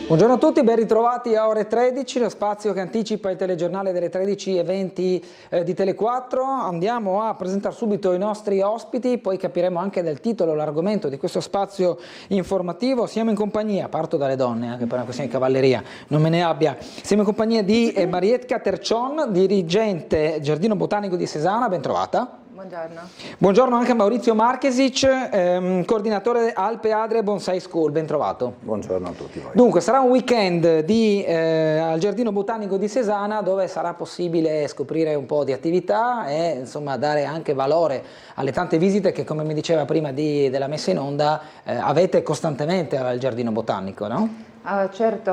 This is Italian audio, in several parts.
Buongiorno a tutti, ben ritrovati a ore 13, lo spazio che anticipa il telegiornale delle 13:20 di Tele4. Andiamo a presentare subito i nostri ospiti, poi capiremo anche dal titolo l'argomento di questo spazio informativo. Siamo in compagnia, parto dalle donne, anche per una questione di cavalleria, non me ne abbia. Siamo in compagnia di Marietka Tercion, dirigente Giardino Botanico di Sesana, ben trovata. Buongiorno. Buongiorno anche a Maurizio Marchesic, coordinatore Alpe Adria Bonsai School, ben trovato. Buongiorno a tutti voi. Dunque sarà un weekend al Giardino Botanico di Sesana dove sarà possibile scoprire un po' di attività e insomma dare anche valore alle tante visite che, come mi diceva prima della messa in onda, avete costantemente al Giardino Botanico, no? Certo,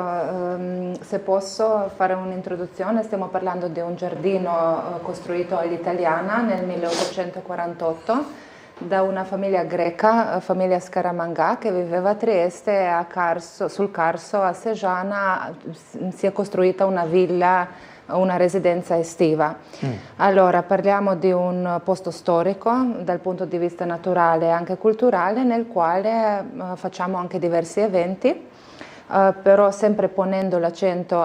se posso fare un'introduzione, stiamo parlando di un giardino costruito all'italiana nel 1848 da una famiglia greca, famiglia Scaramanga, che viveva a Trieste e sul Carso a Sesana si è costruita una villa, una residenza estiva. Allora parliamo di un posto storico dal punto di vista naturale e anche culturale, nel quale facciamo anche diversi eventi. Però sempre ponendo l'accento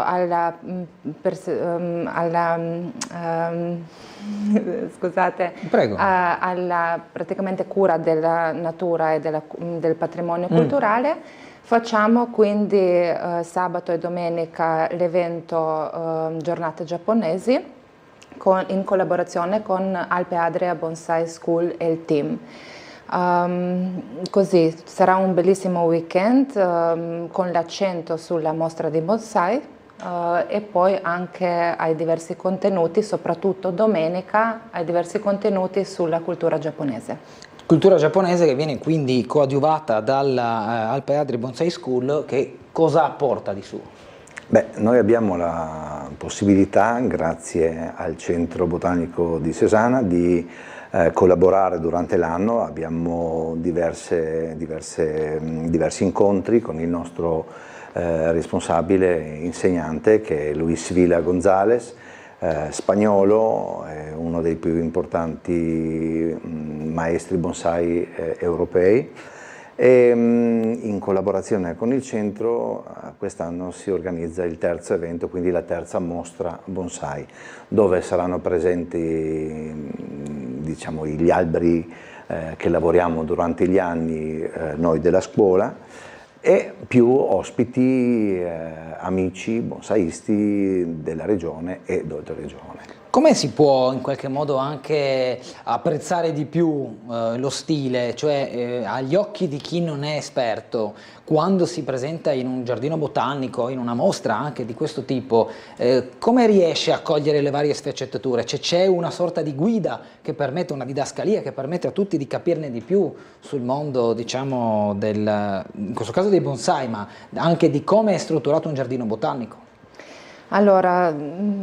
scusate, alla praticamente cura della natura e del patrimonio culturale. Facciamo quindi sabato e domenica l'evento Giornate Giapponesi in collaborazione con Alpe Adria Bonsai School e il team. Così sarà un bellissimo weekend con l'accento sulla mostra di bonsai e poi anche ai diversi contenuti, soprattutto domenica, ai diversi contenuti sulla cultura giapponese. Cultura giapponese che viene quindi coadiuvata dalla Alpe Adria Bonsai School, che cosa apporta di suo? Beh, noi abbiamo la possibilità, grazie al Centro Botanico di Sesana, di collaborare durante l'anno. Abbiamo diversi incontri con il nostro responsabile insegnante, che è Luis Vila González, spagnolo, uno dei più importanti maestri bonsai europei. E in collaborazione con il centro quest'anno si organizza il terzo evento, quindi la terza mostra bonsai, dove saranno presenti diciamo gli alberi che lavoriamo durante gli anni noi della scuola, e più ospiti, amici bonsaisti della regione e d'oltreregione. Come si può in qualche modo anche apprezzare di più lo stile, cioè agli occhi di chi non è esperto, quando si presenta in un giardino botanico, in una mostra anche di questo tipo, come riesce a cogliere le varie sfaccettature? C'è una sorta di guida che permette, una didascalia che permette a tutti di capirne di più sul mondo, diciamo, in questo caso dei bonsai, ma anche di come è strutturato un giardino botanico? Allora,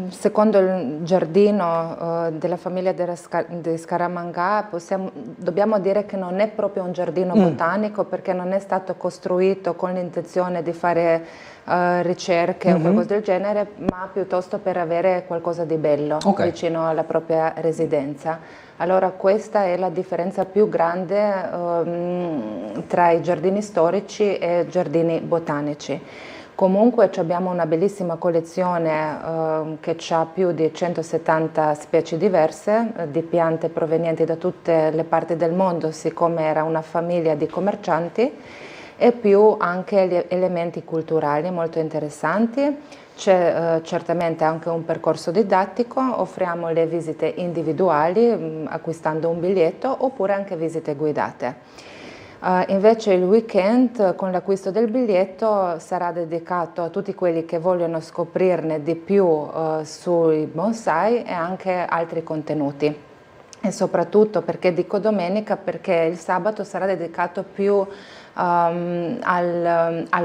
secondo il giardino della famiglia di Scaramanga, dobbiamo dire che non è proprio un giardino botanico, perché non è stato costruito con l'intenzione di fare ricerche o qualcosa del genere, ma piuttosto per avere qualcosa di bello vicino alla propria residenza. Allora questa è la differenza più grande tra i giardini storici e i giardini botanici. Comunque abbiamo una bellissima collezione che ha più di 170 specie diverse di piante provenienti da tutte le parti del mondo, siccome era una famiglia di commercianti, e più anche gli elementi culturali molto interessanti. C'è certamente anche un percorso didattico, offriamo le visite individuali acquistando un biglietto, oppure anche visite guidate. Invece il weekend, con l'acquisto del biglietto, sarà dedicato a tutti quelli che vogliono scoprirne di più sui bonsai e anche altri contenuti. E soprattutto, perché dico domenica, perché il sabato sarà dedicato più alla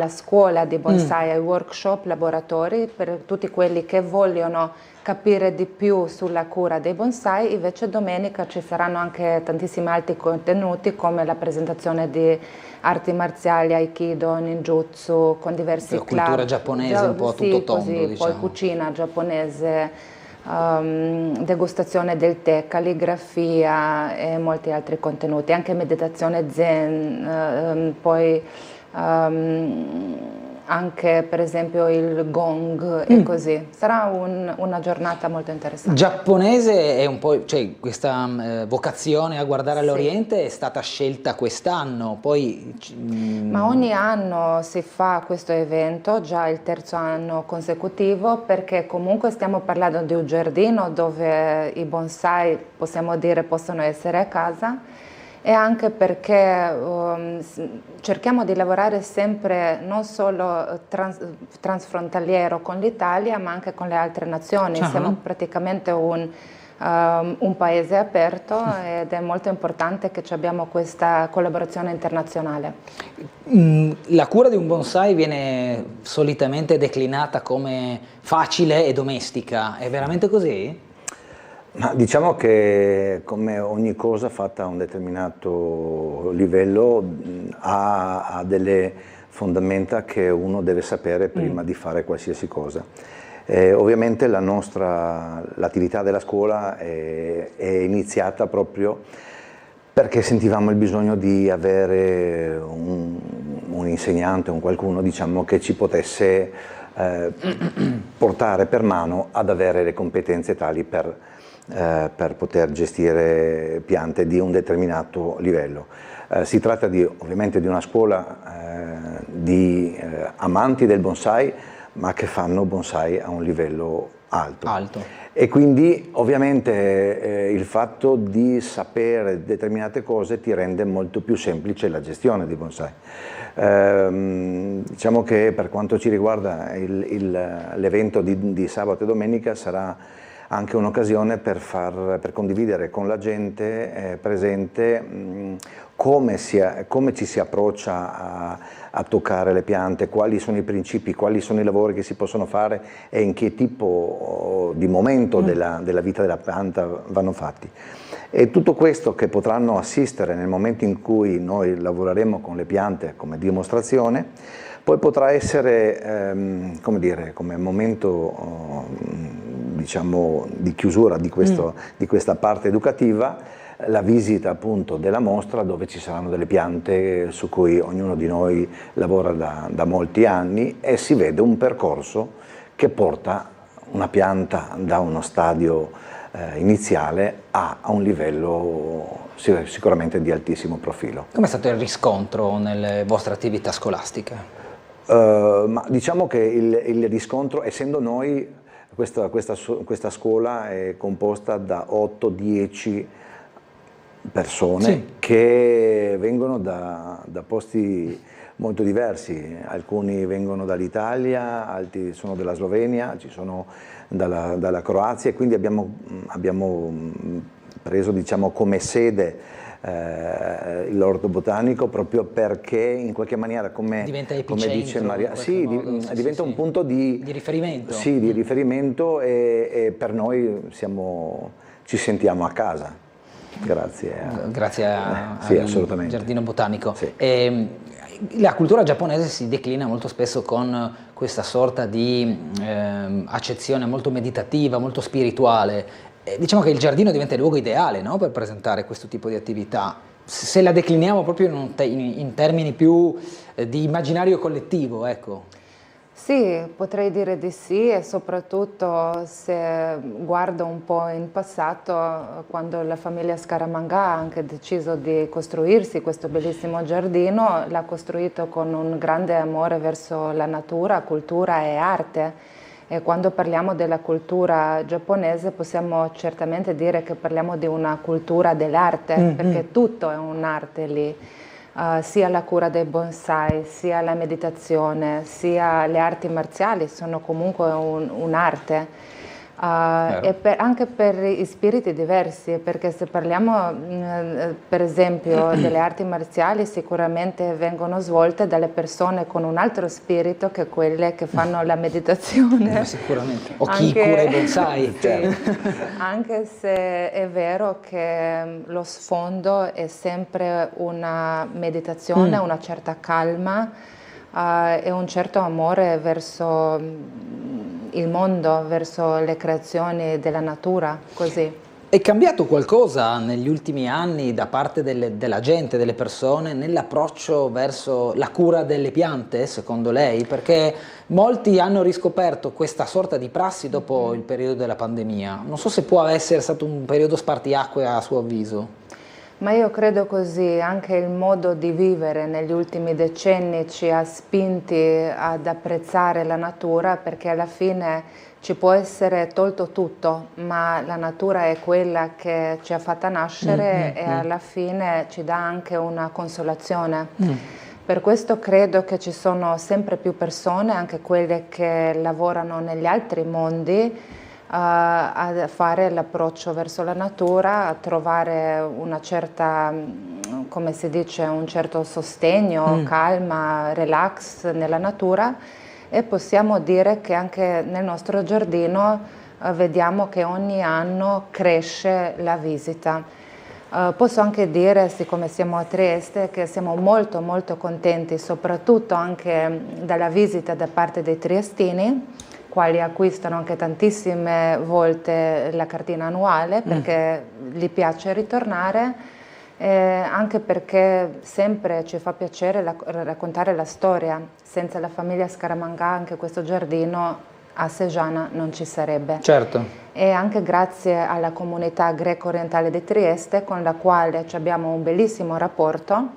scuola di bonsai, ai workshop, laboratori, per tutti quelli che vogliono capire di più sulla cura dei bonsai. Invece domenica ci saranno anche tantissimi altri contenuti, come la presentazione di arti marziali, aikido, ninjutsu, con diversi club. Cultura giapponese un po' a tutto tondo, così, diciamo. Poi cucina giapponese, degustazione del tè, calligrafia e molti altri contenuti, anche meditazione zen, poi anche per esempio il gong e così. Sarà una giornata molto interessante. Giapponese è un po', cioè questa vocazione a guardare Sì. all'Oriente è stata scelta quest'anno, poi... Ma ogni anno si fa questo evento, già il terzo anno consecutivo, perché comunque stiamo parlando di un giardino dove i bonsai, possiamo dire, possono essere a casa, e anche perché cerchiamo di lavorare sempre non solo transfrontaliero con l'Italia, ma anche con le altre nazioni. Siamo praticamente un paese aperto ed è molto importante che abbiamo questa collaborazione internazionale. La cura di un bonsai viene solitamente declinata come facile e domestica, è veramente così? Ma diciamo che come ogni cosa fatta a un determinato livello ha delle fondamenta che uno deve sapere prima di fare qualsiasi cosa. Ovviamente l'attività della scuola è iniziata proprio perché sentivamo il bisogno di avere un insegnante, un qualcuno, diciamo, che ci potesse portare per mano ad avere le competenze tali per poter gestire piante di un determinato livello. Si tratta ovviamente di una scuola di amanti del bonsai, ma che fanno bonsai a un livello alto. E quindi ovviamente il fatto di sapere determinate cose ti rende molto più semplice la gestione di bonsai. Diciamo che per quanto ci riguarda l'evento di sabato e domenica sarà anche un'occasione per condividere con la gente presente come ci si approccia a toccare le piante, quali sono i principi, quali sono i lavori che si possono fare e in che tipo di momento della vita della pianta vanno fatti. E tutto questo che potranno assistere nel momento in cui noi lavoreremo con le piante come dimostrazione, poi potrà essere come momento diciamo, di chiusura di questa parte educativa, la visita appunto della mostra, dove ci saranno delle piante su cui ognuno di noi lavora da molti anni e si vede un percorso che porta una pianta da uno stadio iniziale a un livello sicuramente di altissimo profilo. Com'è stato il riscontro nelle vostre attività scolastiche? Ma diciamo che il riscontro, essendo noi, questa scuola è composta da 8-10 persone che vengono da posti molto diversi, alcuni vengono dall'Italia, altri sono della Slovenia, ci sono dalla Croazia, e quindi abbiamo preso, diciamo, come sede l'orto botanico proprio perché in qualche maniera, come dice Maria, diventa un punto di riferimento. Sì, di riferimento, e per noi ci sentiamo a casa. Grazie al Giardino Botanico. Sì. La cultura giapponese si declina molto spesso con questa sorta di accezione molto meditativa, molto spirituale. Diciamo che il giardino diventa il luogo ideale, no? Per presentare questo tipo di attività. Se la decliniamo proprio in termini più di immaginario collettivo, ecco. Sì, potrei dire di sì, e soprattutto se guardo un po' in passato, quando la famiglia Scaramanga ha anche deciso di costruirsi questo bellissimo giardino, l'ha costruito con un grande amore verso la natura, cultura e arte. E quando parliamo della cultura giapponese possiamo certamente dire che parliamo di una cultura dell'arte, perché tutto è un'arte lì. Sia la cura dei bonsai, sia la meditazione, sia le arti marziali sono comunque un'arte. Anche per i spiriti diversi, perché se parliamo per esempio delle arti marziali, sicuramente vengono svolte dalle persone con un altro spirito che quelle che fanno la meditazione. Sicuramente. O chi cura i bonsai. Sì, anche se è vero che lo sfondo è sempre una meditazione, una certa calma e un certo amore verso il mondo, verso le creazioni della natura, così. È cambiato qualcosa negli ultimi anni da parte della gente, delle persone, nell'approccio verso la cura delle piante, secondo lei? Perché molti hanno riscoperto questa sorta di prassi dopo il periodo della pandemia. Non so se può essere stato un periodo spartiacque a suo avviso. Ma io credo così, anche il modo di vivere negli ultimi decenni ci ha spinti ad apprezzare la natura, perché alla fine ci può essere tolto tutto, ma la natura è quella che ci ha fatta nascere e alla fine ci dà anche una consolazione. Per questo credo che ci sono sempre più persone, anche quelle che lavorano negli altri mondi, a fare l'approccio verso la natura, a trovare una certa, come si dice, un certo sostegno, calma, relax nella natura, e possiamo dire che anche nel nostro giardino vediamo che ogni anno cresce la visita. Posso anche dire, siccome siamo a Trieste, che siamo molto molto contenti, soprattutto anche dalla visita da parte dei triestini, quali acquistano anche tantissime volte la cartina annuale perché gli piace ritornare, anche perché sempre ci fa piacere raccontare la storia. Senza la famiglia Scaramanga anche questo giardino a Seggiana non ci sarebbe. Certo. E anche grazie alla comunità greco-orientale di Trieste, con la quale abbiamo un bellissimo rapporto,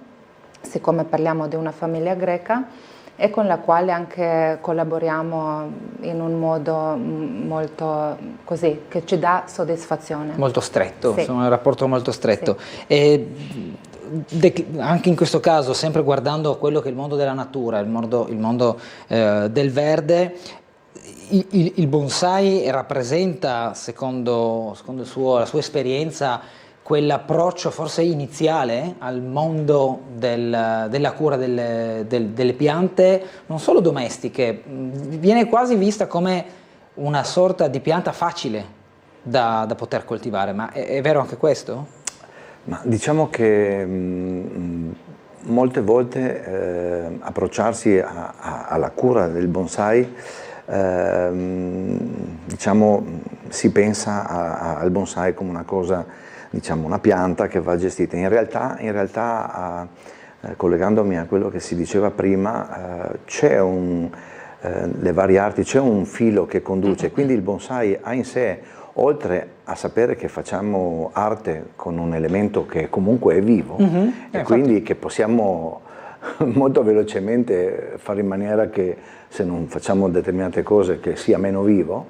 siccome parliamo di una famiglia greca, e con la quale anche collaboriamo in un modo molto così, che ci dà soddisfazione. Molto stretto, sì. Insomma, un rapporto molto stretto. Sì. E anche in questo caso, sempre guardando quello che è il mondo della natura, il mondo del verde, il bonsai rappresenta, secondo la sua esperienza, quell'approccio forse iniziale al mondo della cura delle piante, non solo domestiche, viene quasi vista come una sorta di pianta facile da poter coltivare, ma è vero anche questo? Ma diciamo che molte volte approcciarsi alla cura del bonsai, diciamo, si pensa al bonsai come una cosa, diciamo, una pianta che va gestita. In realtà collegandomi a quello che si diceva prima, c'è le varie arti, c'è un filo che conduce, quindi il bonsai ha in sé, oltre a sapere che facciamo arte con un elemento che comunque è vivo e quindi che possiamo molto velocemente fare in maniera che, se non facciamo determinate cose, che sia meno vivo,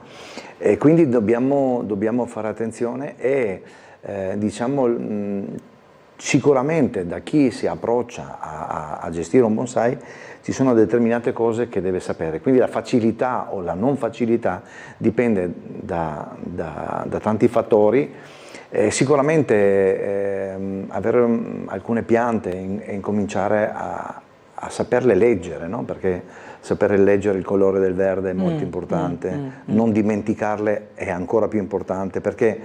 e quindi dobbiamo fare attenzione e diciamo, sicuramente da chi si approccia a gestire un bonsai ci sono determinate cose che deve sapere, quindi la facilità o la non facilità dipende da tanti fattori. Sicuramente avere alcune piante e incominciare a saperle leggere, no? Perché sapere leggere il colore del verde è molto importante, non dimenticarle è ancora più importante, perché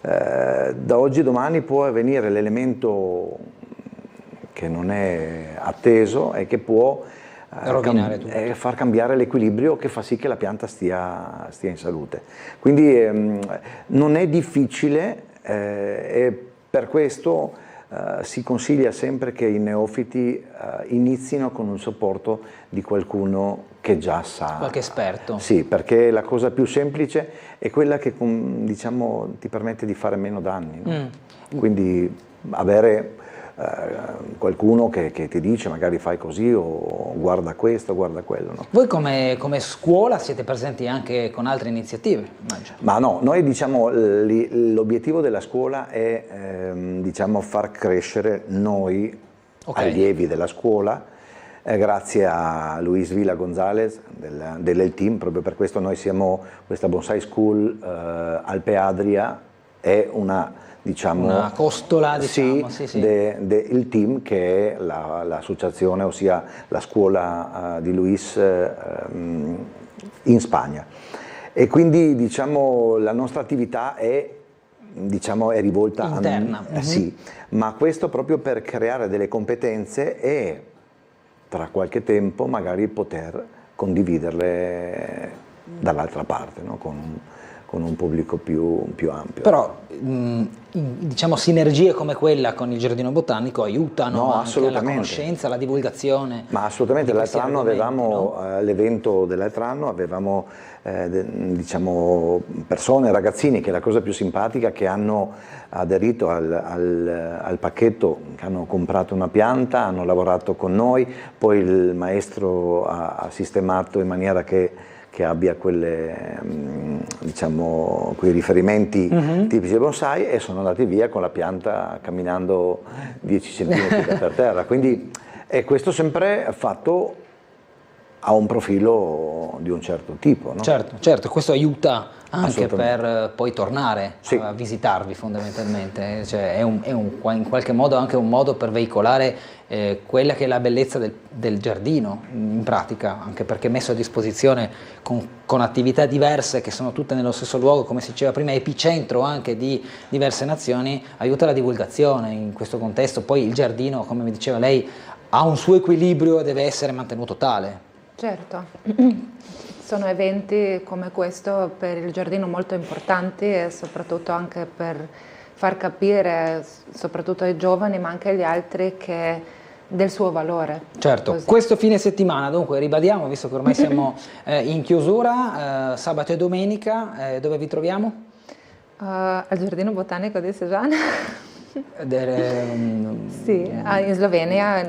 da oggi a domani può venire l'elemento che non è atteso e che può far cambiare l'equilibrio, che fa sì che la pianta stia in salute. Quindi non è difficile e per questo si consiglia sempre che i neofiti inizino con un supporto di qualcuno che già sa. Qualche esperto. Sì, perché la cosa più semplice è quella che, diciamo, ti permette di fare meno danni, no? Quindi avere qualcuno che ti dice magari fai così o guarda questo, guarda quello. No? Voi come scuola siete presenti anche con altre iniziative? Immagino. Ma no, noi diciamo l'obiettivo della scuola è diciamo far crescere noi allievi della scuola, grazie a Luis Vila Gonzalez dell'El Team. Proprio per questo noi siamo questa Bonsai School Alpe Adria, è una costola, diciamo, sì. Il Team, che è l'associazione, ossia la scuola di Luis in Spagna. E quindi diciamo la nostra attività è rivolta interna. Sì, ma questo proprio per creare delle competenze e tra qualche tempo magari poter condividerle dall'altra parte, no? Con un pubblico più ampio. Però diciamo sinergie come quella con il Giardino Botanico aiutano anche alla conoscenza, alla divulgazione. Ma assolutamente, l'altro anno avevamo, all'evento dell'altro anno avevamo diciamo persone, ragazzini, che è la cosa più simpatica, che hanno aderito al pacchetto, che hanno comprato una pianta, hanno lavorato con noi, poi il maestro ha sistemato in maniera che abbia quelle, diciamo, quei riferimenti tipici del bonsai, e sono andati via con la pianta camminando 10 cm per terra. Quindi questo sempre fatto a un profilo di un certo tipo, no? Certo, questo aiuta anche per poi tornare a visitarvi fondamentalmente, cioè in qualche modo anche un modo per veicolare quella che è la bellezza del giardino in pratica, anche perché messo a disposizione con attività diverse che sono tutte nello stesso luogo, come si diceva prima, epicentro anche di diverse nazioni, aiuta la divulgazione in questo contesto. Poi il giardino, come mi diceva lei, ha un suo equilibrio e deve essere mantenuto tale. Certo, sono eventi come questo per il giardino molto importanti, e soprattutto anche per far capire soprattutto ai giovani ma anche agli altri del suo valore. Certo, così. Questo fine settimana dunque ribadiamo, visto che ormai siamo in chiusura, sabato e domenica, dove vi troviamo? Al Giardino Botanico di Sežana. Sì, in Slovenia,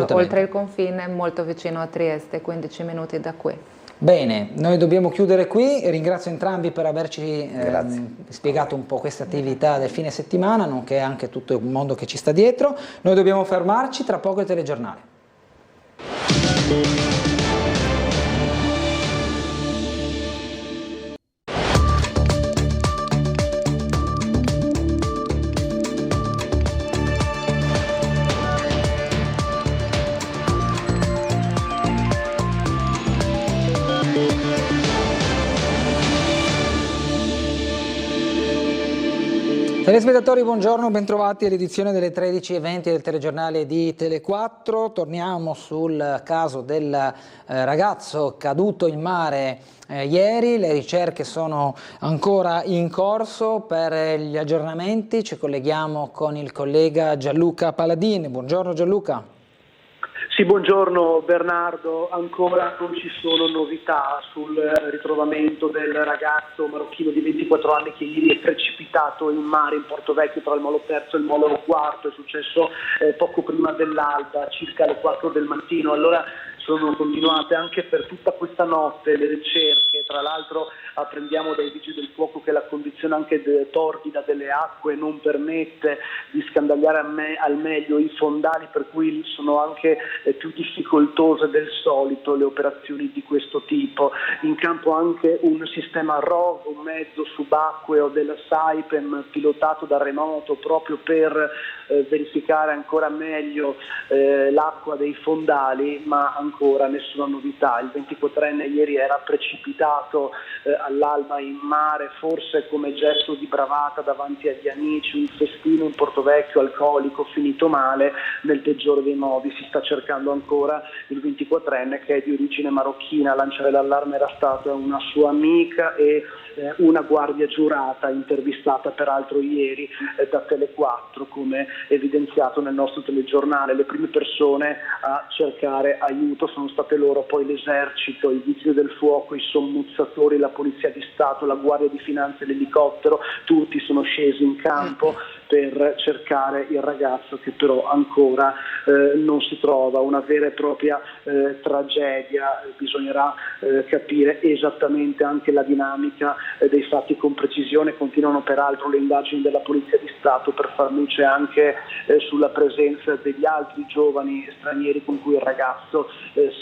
oltre il confine, molto vicino a Trieste, 15 minuti da qui. Bene, noi dobbiamo chiudere qui, ringrazio entrambi per averci spiegato un po' questa attività del fine settimana, nonché anche tutto il mondo che ci sta dietro. Noi dobbiamo fermarci, tra poco il telegiornale. Telespettatori, buongiorno, bentrovati all'edizione delle 13:20 del telegiornale di Tele4. Torniamo sul caso del ragazzo caduto in mare ieri. Le ricerche sono ancora in corso. Per gli aggiornamenti ci colleghiamo con il collega Gianluca Paladin. Buongiorno Gianluca. Sì, buongiorno Bernardo, ancora non ci sono novità sul ritrovamento del ragazzo marocchino di 24 anni che ieri è precipitato in mare in Portovecchio tra il molo terzo e il molo quarto. È successo poco prima dell'alba, circa alle 4 del mattino. Allora sono continuate anche per tutta questa notte le ricerche. Tra l'altro apprendiamo dai vigili del fuoco che la condizione anche torbida delle acque non permette di scandagliare al meglio i fondali, per cui sono anche più difficoltose del solito le operazioni di questo tipo. In campo anche un sistema ROV, un mezzo subacqueo della Saipem pilotato da remoto proprio per verificare ancora meglio l'acqua dei fondali, ma ancora nessuna novità. Il 24enne ieri era precipitato all'alba in mare, forse come gesto di bravata davanti agli amici, un festino in Portovecchio alcolico finito male. Nel peggiore dei modi si sta cercando ancora il 24enne, che è di origine marocchina. A lanciare l'allarme era stata una sua amica e una guardia giurata, intervistata peraltro ieri da Tele4, come evidenziato nel nostro telegiornale. Le prime persone a cercare aiuto sono state loro, poi l'esercito, i vigili del fuoco, i sommozzatori, la polizia di Stato, la guardia di finanza e l'elicottero. Tutti sono scesi in campo per cercare il ragazzo, che però ancora non si trova. Una vera e propria tragedia. Bisognerà capire esattamente anche la dinamica dei fatti con precisione. Continuano peraltro le indagini della Polizia di Stato per far luce anche sulla presenza degli altri giovani stranieri con cui il ragazzo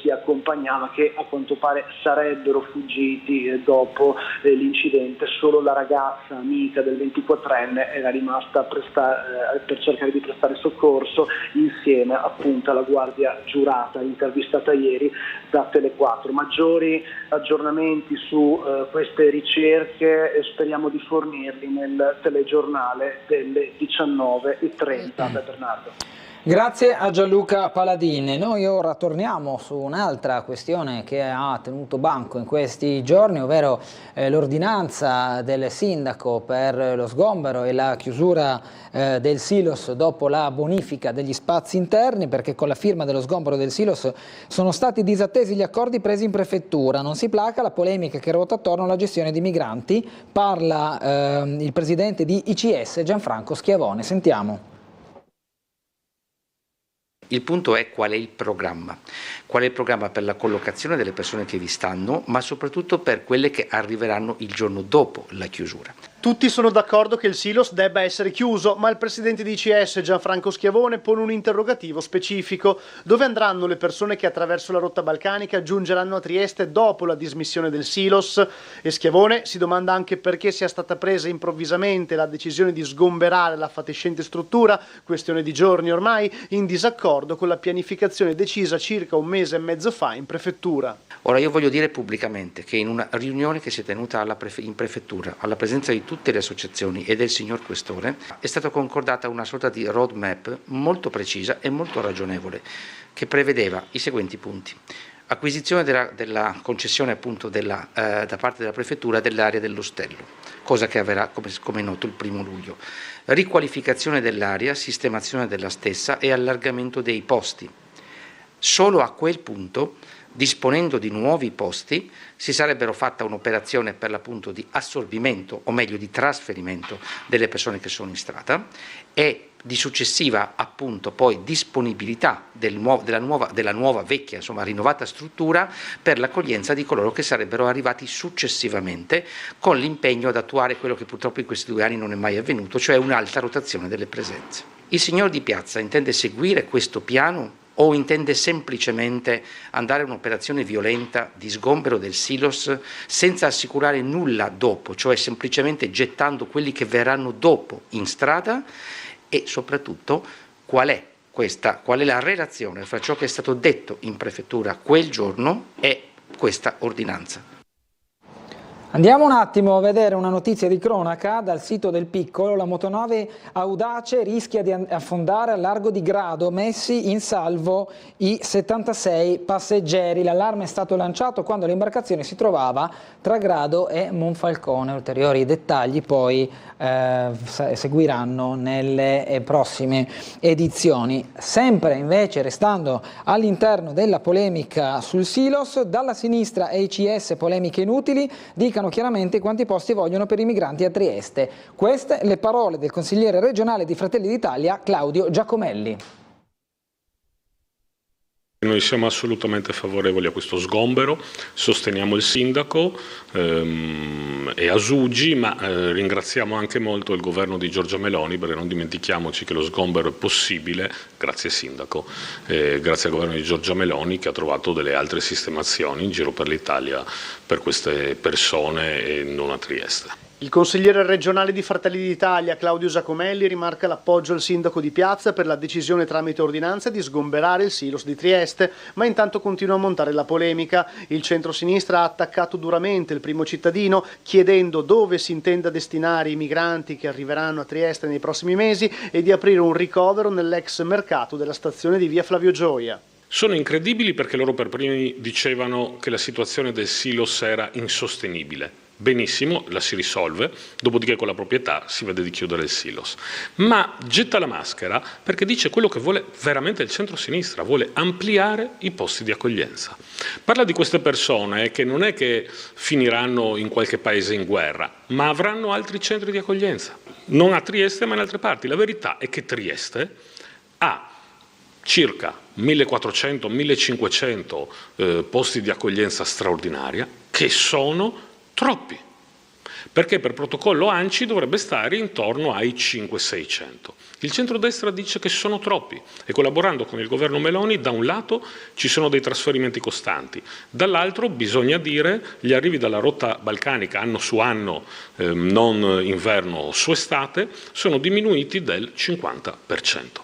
si accompagnava, che a quanto pare sarebbero fuggiti dopo l'incidente. Solo la ragazza amica del 24enne era rimasta per cercare di prestare soccorso, insieme appunto alla guardia giurata intervistata ieri da Tele4. Maggiori aggiornamenti su queste ricerche speriamo di fornirli nel telegiornale delle 19:30 da Bernardo. Grazie a Gianluca Paladini. Noi ora torniamo su un'altra questione che ha tenuto banco in questi giorni, ovvero l'ordinanza del sindaco per lo sgombero e la chiusura del silos dopo la bonifica degli spazi interni, perché con la firma dello sgombero del silos sono stati disattesi gli accordi presi in prefettura. Non si placa la polemica che ruota attorno alla gestione di migranti. Parla il presidente di ICS Gianfranco Schiavone. Sentiamo. Il punto è qual è il programma. Qual è il programma per la collocazione delle persone che vi stanno, ma soprattutto per quelle che arriveranno il giorno dopo la chiusura. Tutti sono d'accordo che il silos debba essere chiuso, ma il presidente di ICS Gianfranco Schiavone pone un interrogativo specifico. Dove andranno le persone che attraverso la rotta balcanica giungeranno a Trieste dopo la dismissione del silos? E Schiavone si domanda anche perché sia stata presa improvvisamente la decisione di sgomberare la fatiscente struttura, questione di giorni ormai, in disaccordo con la pianificazione decisa circa un mese e mezzo fa in prefettura. Ora io voglio dire pubblicamente che in una riunione che si è tenuta in prefettura, alla presenza di tutte le associazioni e del signor Questore, è stata concordata una sorta di roadmap molto precisa e molto ragionevole, che prevedeva i seguenti punti. Acquisizione della concessione appunto da parte della prefettura dell'area dell'ostello, cosa che avverrà come noto il 1° luglio. Riqualificazione dell'area, sistemazione della stessa e allargamento dei posti. Solo a quel punto, disponendo di nuovi posti, si sarebbero fatta un'operazione per l'appunto di assorbimento, o meglio di trasferimento delle persone che sono in strada, e di successiva appunto poi disponibilità della nuova vecchia, insomma rinnovata struttura per l'accoglienza di coloro che sarebbero arrivati successivamente, con l'impegno ad attuare quello che purtroppo in questi 2 anni non è mai avvenuto, cioè un'alta rotazione delle presenze. Il signor Di Piazza intende seguire questo piano o intende semplicemente andare a un'operazione violenta di sgombero del silos senza assicurare nulla dopo, cioè semplicemente gettando quelli che verranno dopo in strada? E soprattutto qual è la relazione fra ciò che è stato detto in prefettura quel giorno e questa ordinanza? Andiamo un attimo a vedere una notizia di cronaca dal sito del Piccolo. La motonave Audace rischia di affondare al largo di Grado, messi in salvo i 76 passeggeri. L'allarme è stato lanciato quando l'imbarcazione si trovava tra Grado e Monfalcone. Ulteriori dettagli poi seguiranno nelle prossime edizioni. Sempre invece restando all'interno della polemica sul silos, dalla sinistra e ICS polemiche inutili, dicano chiaramente quanti posti vogliono per i migranti a Trieste. Queste le parole del consigliere regionale di Fratelli d'Italia Claudio Giacomelli. Noi siamo assolutamente favorevoli a questo sgombero, sosteniamo il sindaco e Asugi, ma ringraziamo anche molto il governo di Giorgia Meloni, perché non dimentichiamoci che lo sgombero è possibile grazie sindaco, grazie al governo di Giorgia Meloni che ha trovato delle altre sistemazioni in giro per l'Italia per queste persone e non a Trieste. Il consigliere regionale di Fratelli d'Italia, Claudio Giacomelli, rimarca l'appoggio al sindaco di Piazza per la decisione tramite ordinanza di sgomberare il silos di Trieste, ma intanto continua a montare la polemica. Il centro-sinistra ha attaccato duramente il primo cittadino, chiedendo dove si intenda destinare i migranti che arriveranno a Trieste nei prossimi mesi e di aprire un ricovero nell'ex mercato della stazione di via Flavio Gioia. Sono incredibili perché loro per primi dicevano che la situazione del silos era insostenibile. Benissimo, la si risolve, dopodiché con la proprietà si vede di chiudere il silos. Ma getta la maschera perché dice quello che vuole veramente il centro-sinistra, vuole ampliare i posti di accoglienza. Parla di queste persone che non è che finiranno in qualche paese in guerra, ma avranno altri centri di accoglienza. Non a Trieste ma in altre parti. La verità è che Trieste ha circa 1400-1500 posti di accoglienza straordinaria che sono troppi, perché per protocollo ANCI dovrebbe stare intorno ai 500-600. Il centrodestra dice che sono troppi e collaborando con il governo Meloni da un lato ci sono dei trasferimenti costanti, dall'altro bisogna dire gli arrivi dalla rotta balcanica anno su anno, non inverno su estate, sono diminuiti del 50%.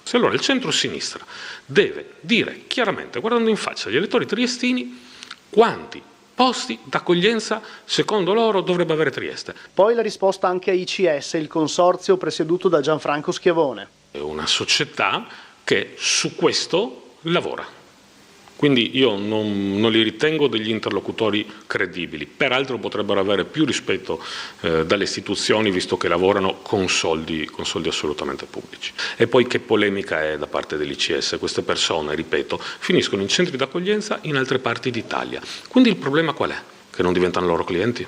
Se allora il centro-sinistra deve dire chiaramente, guardando in faccia agli elettori triestini, quanti posti d'accoglienza secondo loro dovrebbe avere Trieste. Poi la risposta anche a ICS, il consorzio presieduto da Gianfranco Schiavone. È una società che su questo lavora. Quindi io non li ritengo degli interlocutori credibili, peraltro potrebbero avere più rispetto dalle istituzioni visto che lavorano con soldi assolutamente pubblici. E poi che polemica è da parte dell'ICS? Queste persone, ripeto, finiscono in centri d'accoglienza in altre parti d'Italia. Quindi il problema qual è? Che non diventano loro clienti?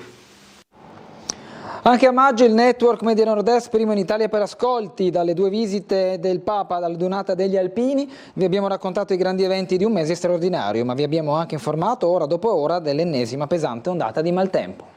Anche a maggio il network Media Nord-Est, primo in Italia per ascolti, dalle 2 visite del Papa, dalla donata degli Alpini, vi abbiamo raccontato i grandi eventi di un mese straordinario, ma vi abbiamo anche informato ora dopo ora dell'ennesima pesante ondata di maltempo.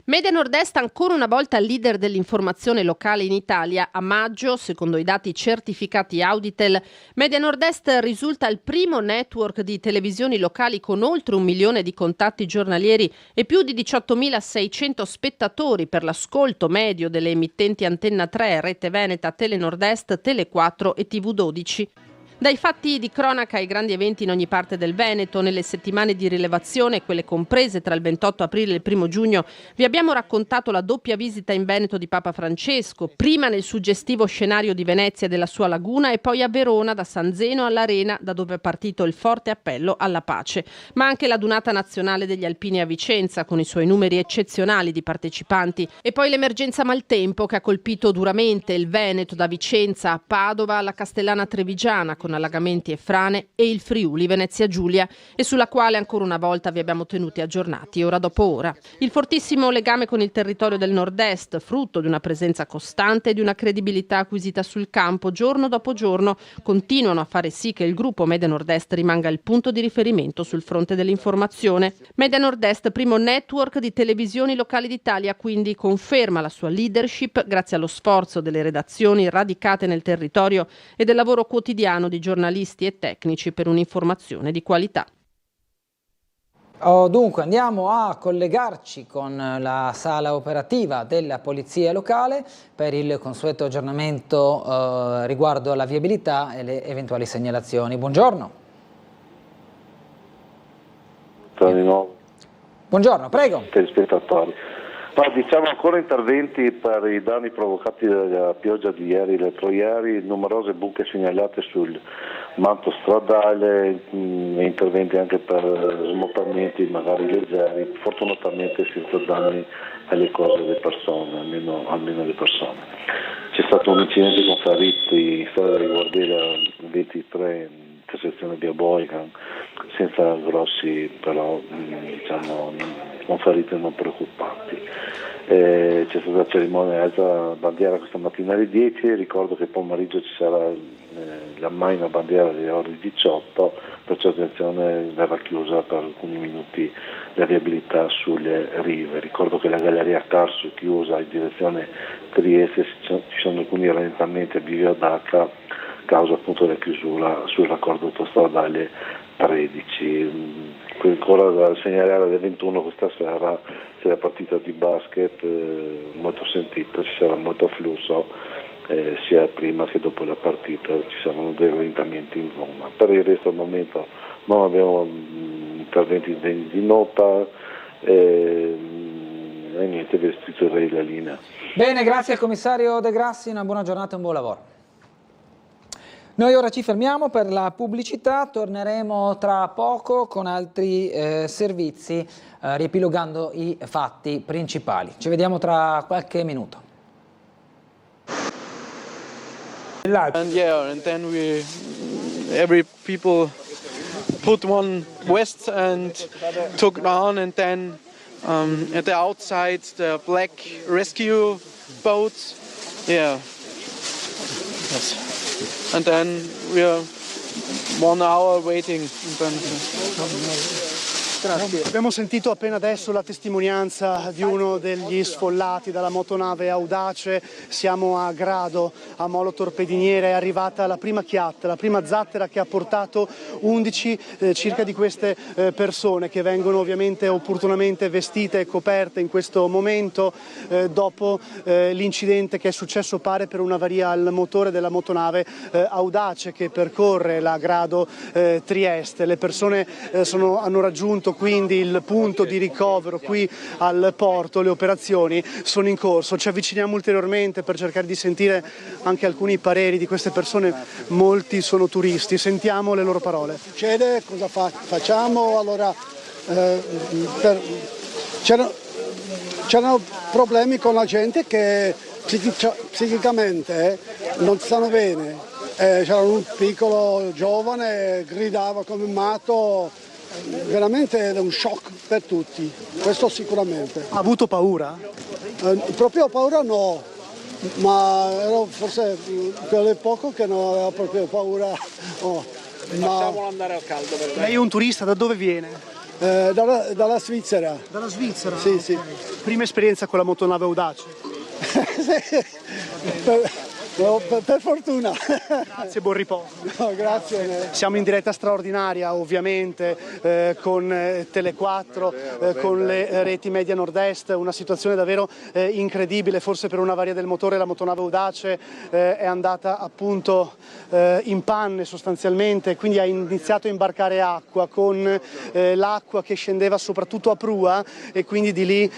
Media Nord-Est ancora una volta leader dell'informazione locale in Italia. A maggio, secondo i dati certificati Auditel, Media Nord-Est risulta il primo network di televisioni locali con oltre 1 milione di contatti giornalieri e più di 18.600 spettatori per l'ascolto medio delle emittenti Antenna 3, Rete Veneta, Tele Nord-Est, Tele 4 e TV 12. Dai fatti di cronaca ai grandi eventi in ogni parte del Veneto, nelle settimane di rilevazione, quelle comprese tra il 28 aprile e il 1 giugno, vi abbiamo raccontato la doppia visita in Veneto di Papa Francesco, prima nel suggestivo scenario di Venezia e della sua laguna e poi a Verona, da San Zeno all'Arena, da dove è partito il forte appello alla pace. Ma anche la Dunata Nazionale degli Alpini a Vicenza, con i suoi numeri eccezionali di partecipanti. E poi l'emergenza maltempo che ha colpito duramente il Veneto, da Vicenza a Padova alla Castellana Trevigiana, con allagamenti e frane, e il Friuli Venezia Giulia, e sulla quale ancora una volta vi abbiamo tenuti aggiornati ora dopo ora. Il fortissimo legame con il territorio del Nord-Est, frutto di una presenza costante e di una credibilità acquisita sul campo giorno dopo giorno, continuano a fare sì che il gruppo Media Nord-Est rimanga il punto di riferimento sul fronte dell'informazione. Media Nord-Est, primo network di televisioni locali d'Italia, quindi conferma la sua leadership grazie allo sforzo delle redazioni radicate nel territorio e del lavoro quotidiano di giornalisti e tecnici per un'informazione di qualità. Dunque andiamo a collegarci con la sala operativa della Polizia Locale per il consueto aggiornamento riguardo alla viabilità e le eventuali segnalazioni. Buongiorno. Di nuovo. Buongiorno, prego. Telespettatori. Ma diciamo ancora interventi per i danni provocati dalla pioggia di ieri e l'altro ieri, numerose buche segnalate sul manto stradale, interventi anche per smottamenti magari leggeri, fortunatamente senza danni alle cose delle persone, almeno le persone. C'è stato un incidente con feriti in strada di Guardiera 23, intersezione via Boican, senza grossi però diciamo con ferite non preoccupanti. C'è stata la cerimonia alza bandiera questa mattina alle 10, ricordo che pomeriggio ci sarà la maina bandiera alle ore 18, perciò attenzione, verrà chiusa per alcuni minuti la viabilità sulle rive. Ricordo che la galleria Carso è chiusa in direzione Trieste, ci sono alcuni rallentamenti a Bivio d'Acca a causa appunto della chiusura sul raccordo autostradale 13. Ancora da segnalare alle 21 questa sera c'è la partita di basket molto sentita, ci sarà molto afflusso sia prima che dopo la partita, ci saranno dei rallentamenti in Roma. Per il resto al momento non abbiamo interventi di nota e niente, vi restituirei la linea. Bene, grazie al commissario De Grassi, una buona giornata e un buon lavoro. Noi ora ci fermiamo per la pubblicità, torneremo tra poco con altri servizi riepilogando i fatti principali. Ci vediamo tra qualche minuto. And yeah, and then every people put one vest and took down, and then at the outside the black rescue boats, yeah. Yes. And then we are 1 hour waiting. Grazie. Abbiamo sentito appena adesso la testimonianza di uno degli sfollati dalla motonave Audace. Siamo a Grado, a Molo Torpediniere, è arrivata la prima chiatta, la prima zattera che ha portato 11 circa di queste persone che vengono ovviamente opportunamente vestite e coperte in questo momento dopo l'incidente che è successo pare per un'avaria al motore della motonave Audace che percorre la Grado Trieste. Le persone hanno raggiunto avvenuto quindi il punto di ricovero qui al porto, le operazioni sono in corso. Ci avviciniamo ulteriormente per cercare di sentire anche alcuni pareri di queste persone, molti sono turisti, sentiamo le loro parole. Succede, cosa facciamo? Allora, c'erano problemi con la gente che psicicamente non stanno bene. C'era un piccolo giovane, gridava come un matto, veramente è un shock per tutti, questo sicuramente. Ha avuto paura? Proprio paura no, ma ero forse quello poco che non aveva proprio paura. Lasciamolo andare al caldo. Lei è un turista, da dove viene? Dalla Svizzera. Dalla Svizzera? Sì, sì. Prima esperienza con la motonave Audace? Per fortuna. Grazie, buon riposo. No, grazie. Siamo in diretta straordinaria ovviamente con Tele4, con le reti Media Nord-Est, una situazione davvero incredibile, forse per una varia del motore la motonave Audace è andata appunto in panne sostanzialmente, quindi ha iniziato a imbarcare acqua con l'acqua che scendeva soprattutto a prua e quindi di lì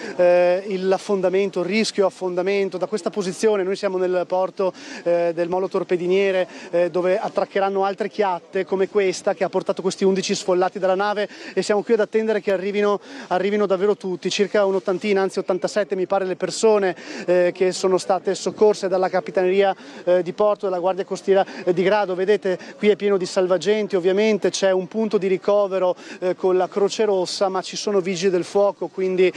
l'affondamento, il rischio affondamento. Da questa posizione noi siamo nel porto del molo torpediniere dove attraccheranno altre chiatte come questa che ha portato questi 11 sfollati dalla nave e siamo qui ad attendere che arrivino davvero tutti, circa un'ottantina, anzi 87 mi pare le persone che sono state soccorse dalla Capitaneria di Porto, dalla Guardia Costiera di Grado. Vedete qui è pieno di salvagenti, ovviamente c'è un punto di ricovero con la Croce Rossa, ma ci sono vigili del fuoco, quindi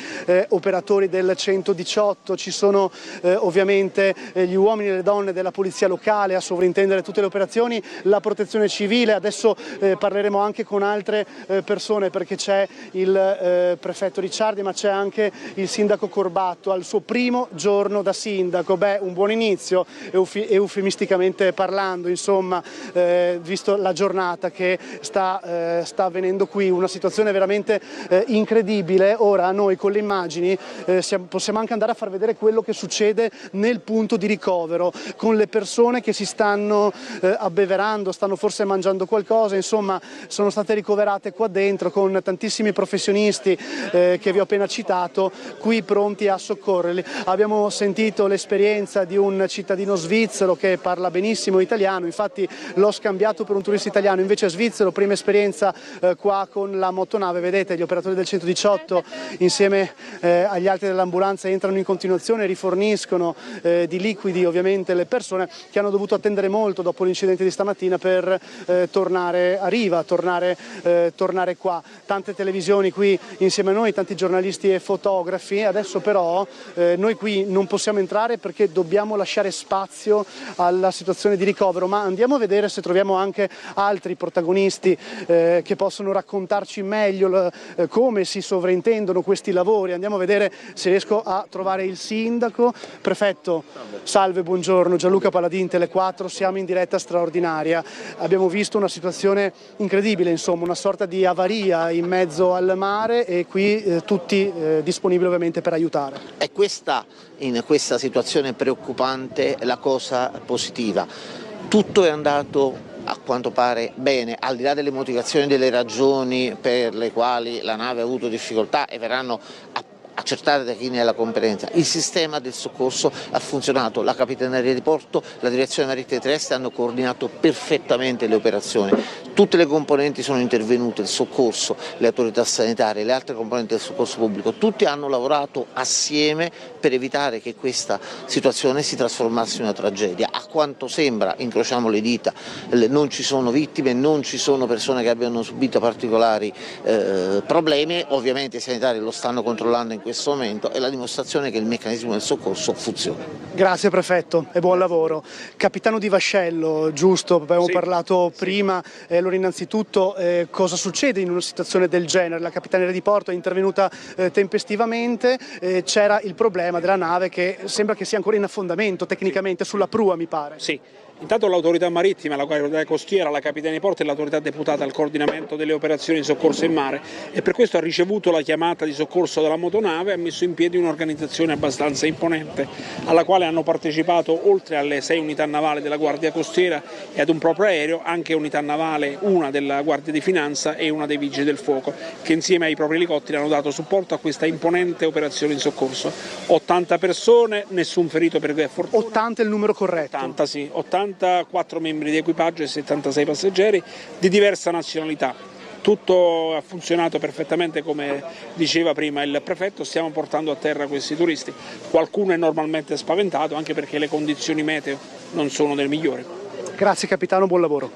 operatori del 118, ci sono ovviamente gli uomini e le donne della polizia locale a sovrintendere tutte le operazioni, la protezione civile. Adesso parleremo anche con altre persone perché c'è il prefetto Ricciardi ma c'è anche il sindaco Corbatto al suo primo giorno da sindaco. Beh, un buon inizio eufemisticamente parlando, insomma, visto la giornata che sta avvenendo qui, una situazione veramente incredibile. Ora noi con le immagini possiamo anche andare a far vedere quello che succede nel punto di ricovero, con le persone che si stanno abbeverando, stanno forse mangiando qualcosa, insomma sono state ricoverate qua dentro con tantissimi professionisti che vi ho appena citato, qui pronti a soccorrerli. Abbiamo sentito l'esperienza di un cittadino svizzero che parla benissimo italiano, infatti l'ho scambiato per un turista italiano, invece svizzero, prima esperienza qua con la motonave. Vedete gli operatori del 118 insieme agli altri dell'ambulanza entrano in continuazione, riforniscono di liquidi ovviamente le persone che hanno dovuto attendere molto dopo l'incidente di stamattina per tornare a riva, tornare qua. Tante televisioni qui insieme a noi, tanti giornalisti e fotografi. Adesso però noi qui non possiamo entrare perché dobbiamo lasciare spazio alla situazione di ricovero, ma andiamo a vedere se troviamo anche altri protagonisti che possono raccontarci meglio come si sovrintendono questi lavori. Andiamo a vedere se riesco a trovare il sindaco. Prefetto, salve, buongiorno, Gianluca Paladin, Tele4, siamo in diretta straordinaria. Abbiamo visto una situazione incredibile, insomma, una sorta di avaria in mezzo al mare e qui tutti disponibili ovviamente per aiutare. È questa, in questa situazione preoccupante, la cosa positiva. Tutto è andato a quanto pare bene, al di là delle motivazioni, delle ragioni per le quali la nave ha avuto difficoltà e verranno accertate da chi ne ha la competenza. Il sistema del soccorso ha funzionato, la Capitaneria di Porto, la Direzione Marittima Terrestre hanno coordinato perfettamente le operazioni, tutte le componenti sono intervenute, il soccorso, le autorità sanitarie, le altre componenti del soccorso pubblico, tutti hanno lavorato assieme per evitare che questa situazione si trasformasse in una tragedia. A quanto sembra, incrociamo le dita, non ci sono vittime, non ci sono persone che abbiano subito particolari problemi, ovviamente i sanitari lo stanno controllando in questo momento, è la dimostrazione che il meccanismo del soccorso funziona. Grazie prefetto e buon lavoro. Capitano Di Vascello, giusto, abbiamo parlato prima, allora innanzitutto cosa succede in una situazione del genere? La Capitaneria di Porto è intervenuta tempestivamente, c'era il problema della nave che sembra che sia ancora in affondamento tecnicamente sulla prua, mi pare. Sì. Intanto l'autorità marittima, la guardia costiera, la capitania di porto e l'autorità deputata al coordinamento delle operazioni di soccorso in mare e per questo ha ricevuto la chiamata di soccorso della motonave e ha messo in piedi un'organizzazione abbastanza imponente alla quale hanno partecipato, oltre alle 6 unità navali della guardia costiera e ad un proprio aereo, anche unità navale, una della Guardia di Finanza e una dei Vigili del Fuoco, che insieme ai propri elicotteri hanno dato supporto a questa imponente operazione di soccorso. 80 persone, nessun ferito per fortuna. 80 è il numero corretto? 80, sì. 84 membri di equipaggio e 76 passeggeri di diversa nazionalità. Tutto ha funzionato perfettamente come diceva prima il prefetto, stiamo portando a terra questi turisti. Qualcuno è normalmente spaventato anche perché le condizioni meteo non sono delle migliori. Grazie capitano, buon lavoro.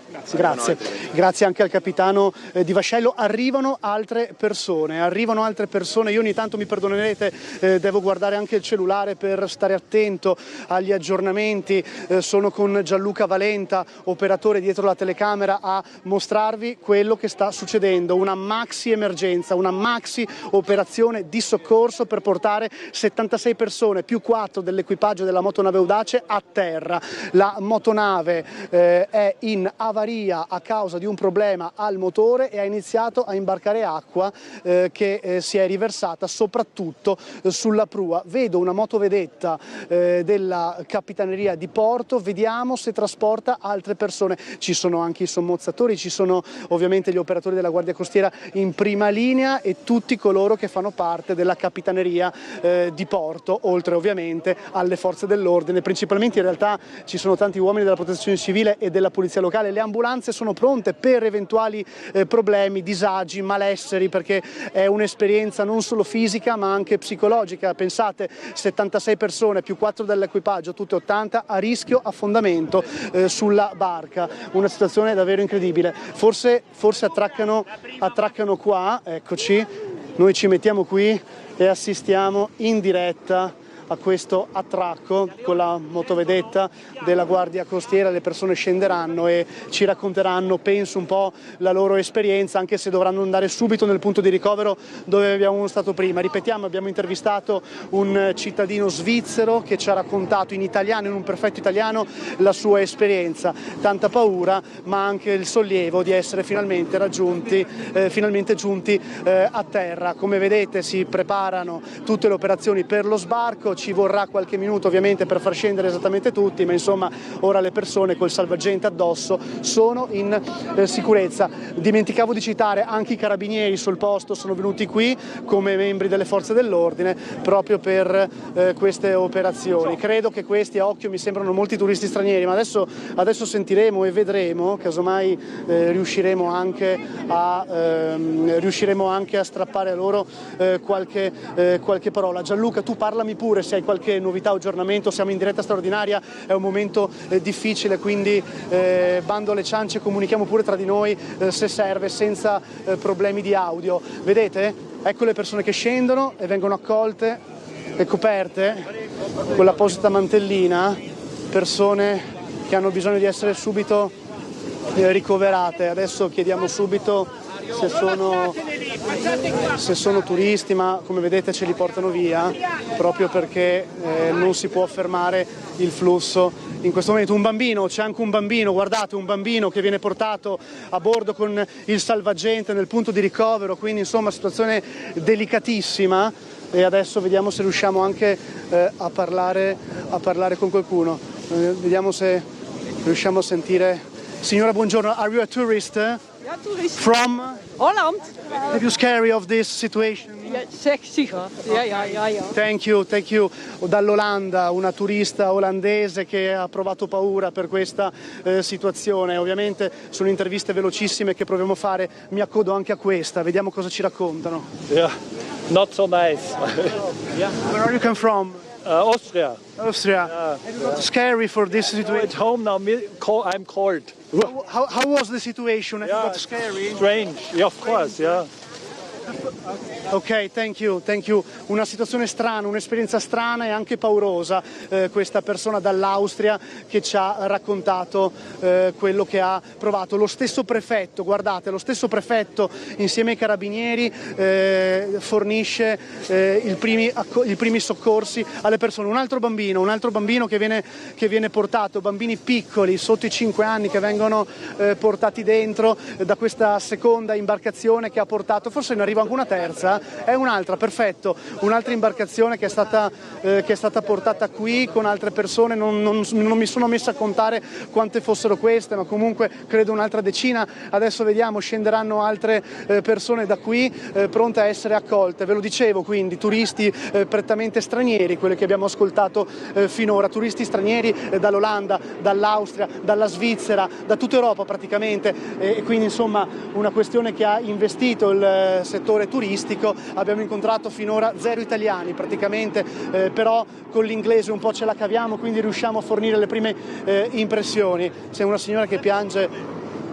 Grazie anche al capitano di vascello. Arrivano altre persone, io ogni tanto, mi perdonerete, devo guardare anche il cellulare per stare attento agli aggiornamenti. Sono con Gianluca Valenta, operatore dietro la telecamera, a mostrarvi quello che sta succedendo, una maxi emergenza, una maxi operazione di soccorso per portare 76 persone più 4 dell'equipaggio della motonave Audace a terra. La motonave è in avaria a causa di un problema al motore e ha iniziato a imbarcare acqua che si è riversata soprattutto sulla prua. Vedo una motovedetta della Capitaneria di Porto, vediamo se trasporta altre persone. Ci sono anche i sommozzatori, ci sono ovviamente gli operatori della Guardia Costiera in prima linea e tutti coloro che fanno parte della Capitaneria di Porto, oltre ovviamente alle forze dell'ordine. Principalmente in realtà ci sono tanti uomini della Protezione Civile e della Polizia Locale. Le ambulanze sono pronte per eventuali problemi, disagi, malesseri, perché è un'esperienza non solo fisica ma anche psicologica. Pensate, 76 persone più 4 dell'equipaggio, tutte 80, a rischio affondamento sulla barca. Una situazione davvero incredibile. Forse attraccano qua, eccoci, noi ci mettiamo qui e assistiamo in diretta a questo attracco con la motovedetta della Guardia Costiera. Le persone scenderanno e ci racconteranno, penso, un po' la loro esperienza, anche se dovranno andare subito nel punto di ricovero dove abbiamo stato prima. Ripetiamo, abbiamo intervistato un cittadino svizzero che ci ha raccontato in italiano, in un perfetto italiano, la sua esperienza. Tanta paura ma anche il sollievo di essere finalmente giunti a terra. Come vedete si preparano tutte le operazioni per lo sbarco. Ci vorrà qualche minuto ovviamente per far scendere esattamente tutti, ma insomma ora le persone col salvagente addosso sono in sicurezza. Dimenticavo di citare anche i carabinieri sul posto, sono venuti qui come membri delle forze dell'ordine proprio per queste operazioni. Credo che questi a occhio mi sembrano molti turisti stranieri, ma adesso sentiremo e vedremo, casomai riusciremo anche a strappare a loro qualche parola. Gianluca, tu parlami pure se hai qualche novità o aggiornamento. Siamo in diretta straordinaria, è un momento difficile, quindi bando alle ciance, comunichiamo pure tra di noi se serve, senza problemi di audio. Vedete? Ecco le persone che scendono e vengono accolte e coperte con l'apposita mantellina, persone che hanno bisogno di essere subito ricoverate. Adesso chiediamo subito se sono turisti, ma come vedete ce li portano via proprio perché non si può fermare il flusso in questo momento. Un bambino, c'è anche un bambino, guardate, un bambino che viene portato a bordo con il salvagente nel punto di ricovero, quindi insomma situazione delicatissima. E adesso vediamo se riusciamo anche a parlare con qualcuno. Vediamo se riusciamo a sentire. Signora, buongiorno, are you a tourist? Ja, toerist. From Holland. Are you scary of this situation? Ja, sicher. Ja. Thank you. Dall'Olanda, una turista olandese che ha provato paura per questa situazione. Ovviamente sono interviste velocissime che proviamo a fare, mi accodo anche a questa, vediamo cosa ci raccontano. Yeah, not so nice. Where are you come from? Austria. Scary for this situation. At home now, I'm cold. How was the situation? It got scary. Strange, yeah, of course, yeah. Ok, thank you. Una situazione strana, un'esperienza strana e anche paurosa, questa persona dall'Austria che ci ha raccontato quello che ha provato. Lo stesso prefetto, guardate, insieme ai carabinieri fornisce i primi soccorsi alle persone. Un altro bambino che viene portato, bambini piccoli sotto i 5 anni che vengono portati dentro da questa seconda imbarcazione che ha portato, forse ne arriva anche una terza, è un'altra, perfetto, un'altra imbarcazione che è stata portata qui con altre persone, non mi sono messa a contare quante fossero queste, ma comunque credo un'altra decina. Adesso vediamo, scenderanno altre persone da qui pronte a essere accolte. Ve lo dicevo, quindi turisti prettamente stranieri, quelli che abbiamo ascoltato finora, turisti stranieri dall'Olanda, dall'Austria, dalla Svizzera, da tutta Europa praticamente, e quindi insomma una questione che ha investito il settore turistico. Abbiamo incontrato finora 0 italiani praticamente, però con l'inglese un po' ce la caviamo, quindi riusciamo a fornire le prime impressioni. C'è una signora che piange.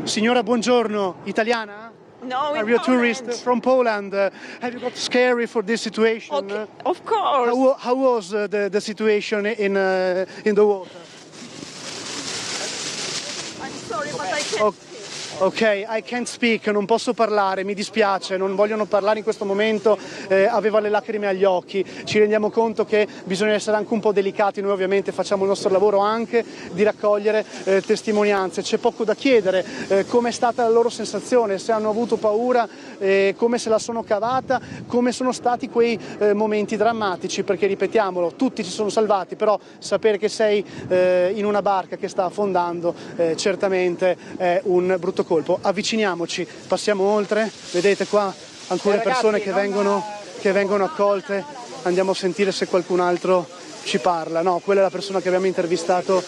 Signora, buongiorno, italiana? No, Are you a tourist from Poland? Have you got scary for this situation? Okay, of course. How was the situation in the water? I'm sorry, but I can't. Ok, I can't speak, non posso parlare, mi dispiace, non vogliono parlare in questo momento, aveva le lacrime agli occhi. Ci rendiamo conto che bisogna essere anche un po' delicati, noi ovviamente facciamo il nostro lavoro anche di raccogliere testimonianze. C'è poco da chiedere, com'è stata la loro sensazione, se hanno avuto paura, come se la sono cavata, come sono stati quei momenti drammatici, perché ripetiamolo, tutti ci sono salvati, però sapere che sei in una barca che sta affondando certamente è un brutto colpo. Avviciniamoci, passiamo oltre, vedete qua alcune persone che vengono accolte, andiamo a sentire se qualcun altro ci parla. No, quella è la persona che abbiamo intervistato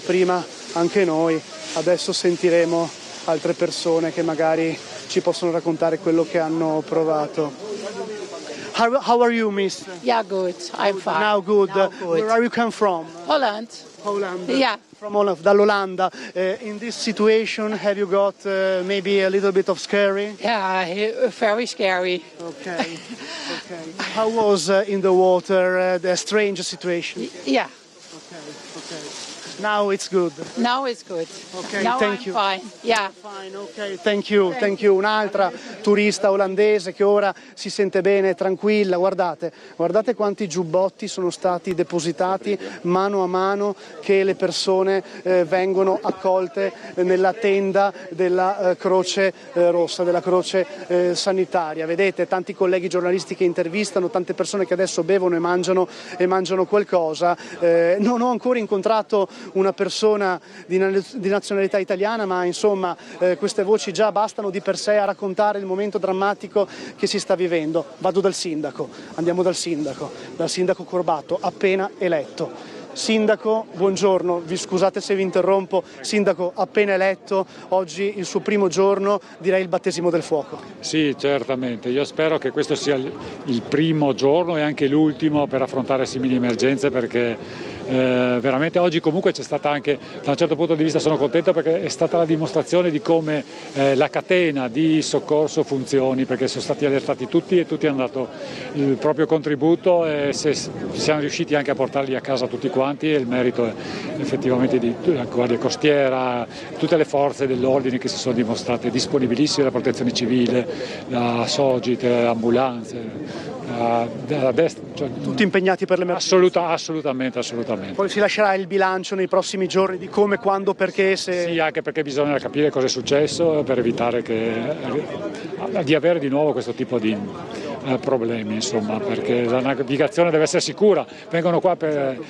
prima anche noi, adesso sentiremo altre persone che magari ci possono raccontare quello che hanno provato. How are you, miss? Yeah, good. I'm fine. Now good. Good. Where are you come from? Holland. Holland. Yeah. From Holland, dall'Olanda. In this situation, have you got maybe a little bit of scary? Yeah, very scary. Okay. How was in the water the strange situation? Yeah. Okay. Now it's good. Now it's good. Okay, now thank I'm you. fine. Yeah. Fine, okay, thank you. Un'altra turista olandese che ora si sente bene, tranquilla. Guardate quanti giubbotti sono stati depositati mano a mano che le persone vengono accolte nella tenda della Croce Rossa, della Croce Sanitaria. Vedete tanti colleghi giornalisti che intervistano, tante persone che adesso bevono e mangiano qualcosa. Non ho ancora incontrato una persona di nazionalità italiana, ma insomma queste voci già bastano di per sé a raccontare il momento drammatico che si sta vivendo. Andiamo dal sindaco Corbato, appena eletto. Sindaco, buongiorno, scusate se vi interrompo, sindaco appena eletto, oggi il suo primo giorno, direi il battesimo del fuoco. Sì, certamente, io spero che questo sia il primo giorno e anche l'ultimo per affrontare simili emergenze, perché veramente oggi comunque c'è stata anche, da un certo punto di vista sono contento perché è stata la dimostrazione di come la catena di soccorso funzioni, perché sono stati allertati tutti e tutti hanno dato il proprio contributo e siamo riusciti anche a portarli a casa tutti quanti, e il merito è effettivamente della Guardia Costiera, tutte le forze dell'ordine che si sono dimostrate disponibilissime, la Protezione Civile, la Sogit, le ambulanze. Cioè, tutti impegnati per l'emergenza? Assolutamente. Poi si lascerà il bilancio nei prossimi giorni di come, quando, perché. Sì, anche perché bisogna capire cosa è successo per evitare di avere di nuovo questo tipo di problemi, insomma, perché la navigazione deve essere sicura. Vengono qua per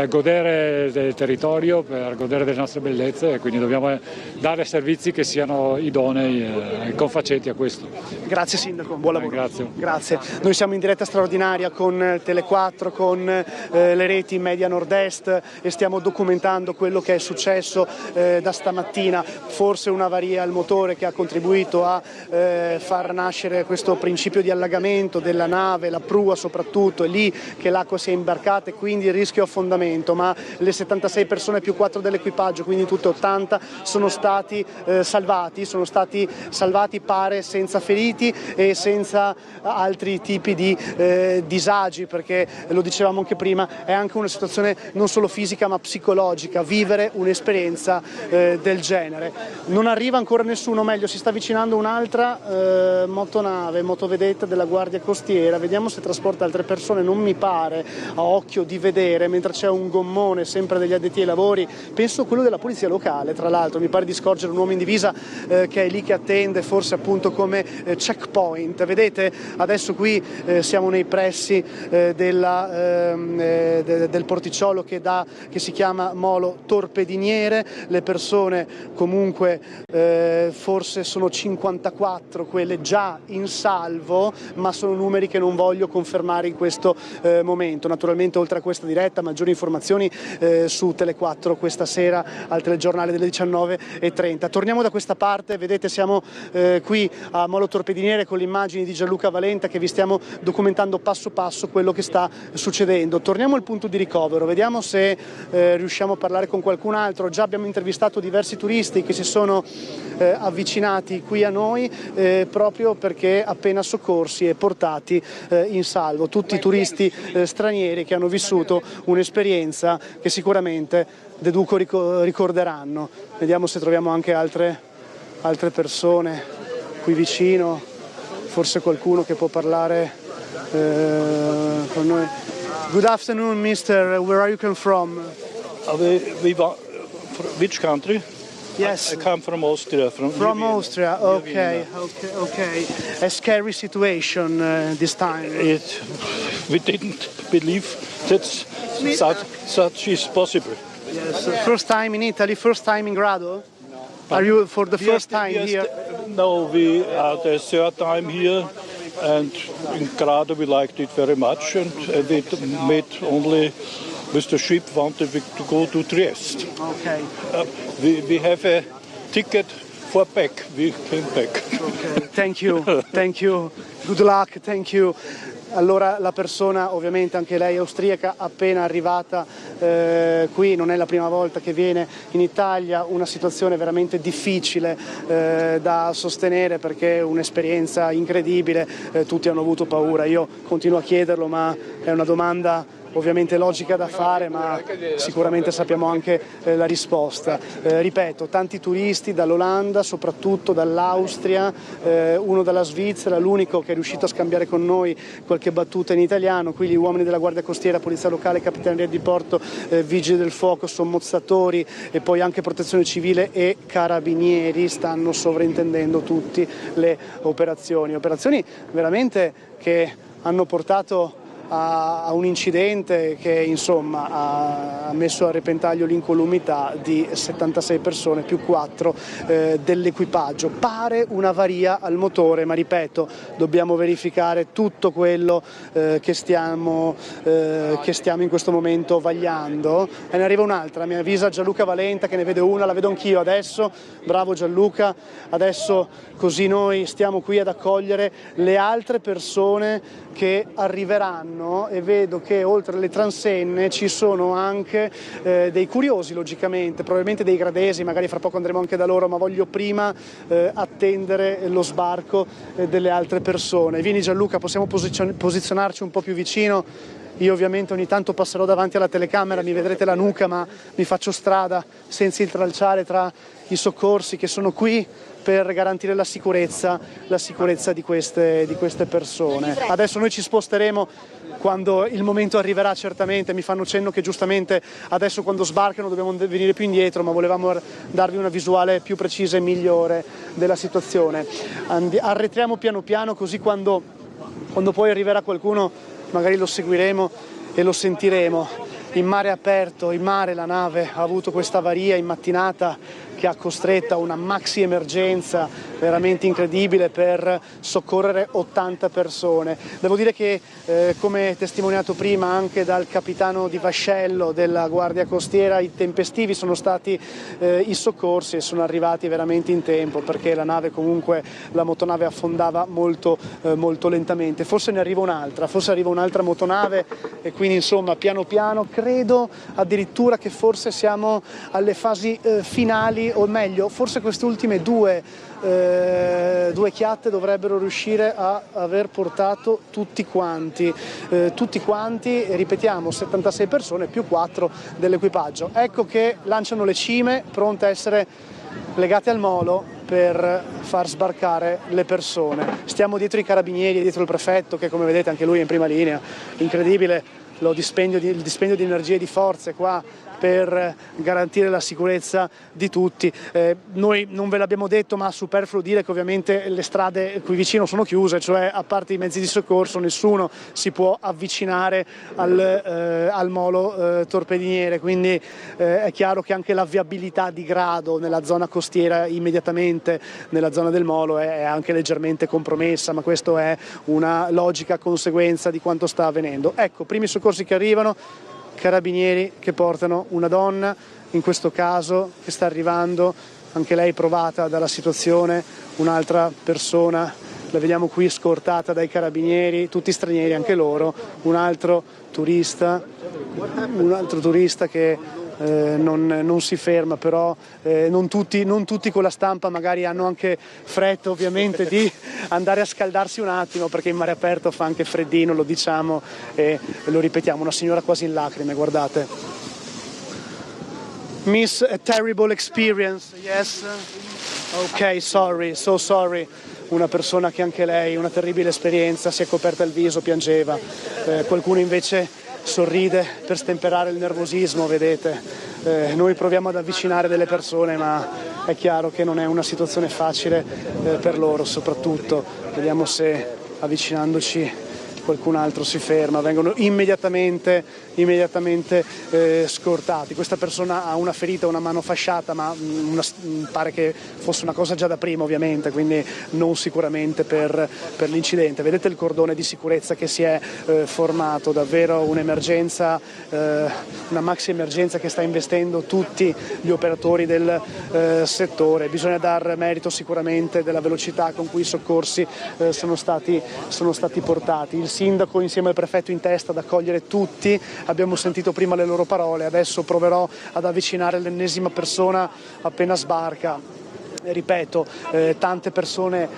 godere del territorio, per godere delle nostre bellezze, e quindi dobbiamo dare servizi che siano idonei e confacenti a questo. Grazie sindaco, buon lavoro. Grazie. Noi siamo in diretta straordinaria con Tele4, con le reti Media Nord-Est, e stiamo documentando quello che è successo da stamattina. Forse una avaria al motore che ha contribuito a far nascere questo principio di allagamento l'affondamento della nave, la prua soprattutto, è lì che l'acqua si è imbarcata e quindi il rischio affondamento, ma le 76 persone più 4 dell'equipaggio, quindi tutte 80, sono stati salvati pare senza feriti e senza altri tipi di disagi, perché lo dicevamo anche prima, è anche una situazione non solo fisica ma psicologica, vivere un'esperienza del genere. Non arriva ancora nessuno, meglio si sta avvicinando un'altra motovedetta della Guardia Costiera, vediamo se trasporta altre persone, non mi pare a occhio di vedere, mentre c'è un gommone sempre degli addetti ai lavori, penso quello della polizia locale, tra l'altro mi pare di scorgere un uomo in divisa che è lì che attende, forse appunto come checkpoint. Vedete, adesso qui siamo nei pressi del porticciolo che si chiama Molo Torpediniere, le persone comunque forse sono 54 quelle già in salvo, ma sono numeri che non voglio confermare in questo momento. Naturalmente oltre a questa diretta maggiori informazioni su Tele4 questa sera al telegiornale delle 19:30. Torniamo da questa parte, vedete siamo qui a Molo Torpediniere con le immagini di Gianluca Valenta che vi stiamo documentando passo passo quello che sta succedendo. Torniamo al punto di ricovero, vediamo se riusciamo a parlare con qualcun altro. Già abbiamo intervistato diversi turisti che si sono avvicinati qui a noi proprio perché appena soccorsi e portati in salvo, tutti turisti stranieri che hanno vissuto un'esperienza che sicuramente deduco ricorderanno. Vediamo se troviamo anche altre persone qui vicino, forse qualcuno che può parlare con noi. Good afternoon, mister. Where are you come from? Which country? Yes. I come from Austria. From Austria, okay. A scary situation this time. We didn't believe that such is possible. Yes. First time in Italy, first time in Grado? Are you for the first time here? No, we are the third time here, and in Grado we liked it very much, and we made only with the ship wanted to go to Trieste. Okay. We have a ticket for back. We came back. Okay. Thank you. Good luck. Thank you. Allora la persona, ovviamente anche lei austriaca, appena arrivata qui, non è la prima volta che viene in Italia, una situazione veramente difficile da sostenere perché è un'esperienza incredibile, tutti hanno avuto paura, io continuo a chiederlo ma è una domanda ovviamente logica da fare, ma sicuramente sappiamo anche la risposta. Ripeto, tanti turisti dall'Olanda, soprattutto dall'Austria, uno dalla Svizzera, l'unico che è riuscito a scambiare con noi qualche battuta in italiano. Qui gli uomini della Guardia Costiera, Polizia Locale, Capitaneria di Porto, Vigili del Fuoco, sommozzatori e poi anche Protezione Civile e Carabinieri stanno sovrintendendo tutte le operazioni veramente che hanno portato a un incidente che insomma ha messo a repentaglio l'incolumità di 76 persone più 4 dell'equipaggio. Pare un'avaria al motore, ma ripeto, dobbiamo verificare tutto quello che stiamo in questo momento vagliando. E ne arriva un'altra, mi avvisa Gianluca Valenta che ne vede una, la vedo anch'io adesso, bravo Gianluca, adesso così noi stiamo qui ad accogliere le altre persone che arriveranno e vedo che oltre alle transenne ci sono anche dei curiosi logicamente, probabilmente dei gradesi, magari fra poco andremo anche da loro, ma voglio prima attendere lo sbarco delle altre persone. Vieni Gianluca, possiamo posizionarci un po' più vicino? Io ovviamente ogni tanto passerò davanti alla telecamera, mi vedrete la nuca, ma mi faccio strada senza intralciare tra i soccorsi che sono qui per garantire la sicurezza di queste persone. Adesso noi ci sposteremo quando il momento arriverà certamente, mi fanno cenno che giustamente adesso quando sbarcano dobbiamo venire più indietro, ma volevamo darvi una visuale più precisa e migliore della situazione. Arretriamo piano piano così quando poi arriverà qualcuno magari lo seguiremo e lo sentiremo. In mare aperto, in mare la nave ha avuto questa avaria in mattinata che ha costretto a una maxi emergenza veramente incredibile per soccorrere 80 persone. Devo dire che come testimoniato prima anche dal capitano di vascello della Guardia Costiera, i tempestivi sono stati i soccorsi e sono arrivati veramente in tempo, perché la nave comunque, la motonave affondava molto lentamente. Forse ne arriva un'altra motonave e quindi insomma piano piano credo addirittura che forse siamo alle fasi finali, o meglio forse queste ultime due chiatte dovrebbero riuscire a aver portato tutti quanti, ripetiamo 76 persone più 4 dell'equipaggio. Ecco che lanciano le cime pronte a essere legate al molo per far sbarcare le persone. Stiamo dietro i carabinieri e dietro il prefetto, che come vedete anche lui è in prima linea. Incredibile il dispendio di energie e di forze qua per garantire la sicurezza di tutti. Noi non ve l'abbiamo detto, ma è superfluo dire che ovviamente le strade qui vicino sono chiuse, cioè a parte i mezzi di soccorso nessuno si può avvicinare al molo torpediniere, quindi è chiaro che anche la viabilità di grado nella zona costiera immediatamente nella zona del molo è anche leggermente compromessa, ma questo è una logica conseguenza di quanto sta avvenendo. Ecco, primi soccorsi che arrivano, carabinieri che portano una donna, in questo caso che sta arrivando, anche lei provata dalla situazione, un'altra persona, la vediamo qui scortata dai carabinieri, tutti stranieri anche loro, un altro turista che non si ferma, però non tutti con la stampa magari hanno anche fretta ovviamente di andare a scaldarsi un attimo, perché in mare aperto fa anche freddino, lo diciamo e lo ripetiamo. Una signora quasi in lacrime, guardate. Miss, a terrible experience, yes? Ok, so sorry. Una persona che anche lei, una terribile esperienza, si è coperta il viso, piangeva. Qualcuno invece sorride per stemperare il nervosismo, vedete. Noi proviamo ad avvicinare delle persone, ma è chiaro che non è una situazione facile per loro soprattutto. Vediamo se avvicinandoci qualcun altro si ferma, vengono immediatamente scortati. Questa persona ha una ferita, una mano fasciata, ma pare che fosse una cosa già da prima ovviamente, quindi non sicuramente per l'incidente. Vedete il cordone di sicurezza che si è formato, davvero un'emergenza, una maxi emergenza che sta investendo tutti gli operatori del settore. Bisogna dar merito sicuramente della velocità con cui i soccorsi sono stati portati. Il sindaco insieme al prefetto in testa ad accogliere tutti, abbiamo sentito prima le loro parole, adesso proverò ad avvicinare l'ennesima persona appena sbarca. Ripeto, tante persone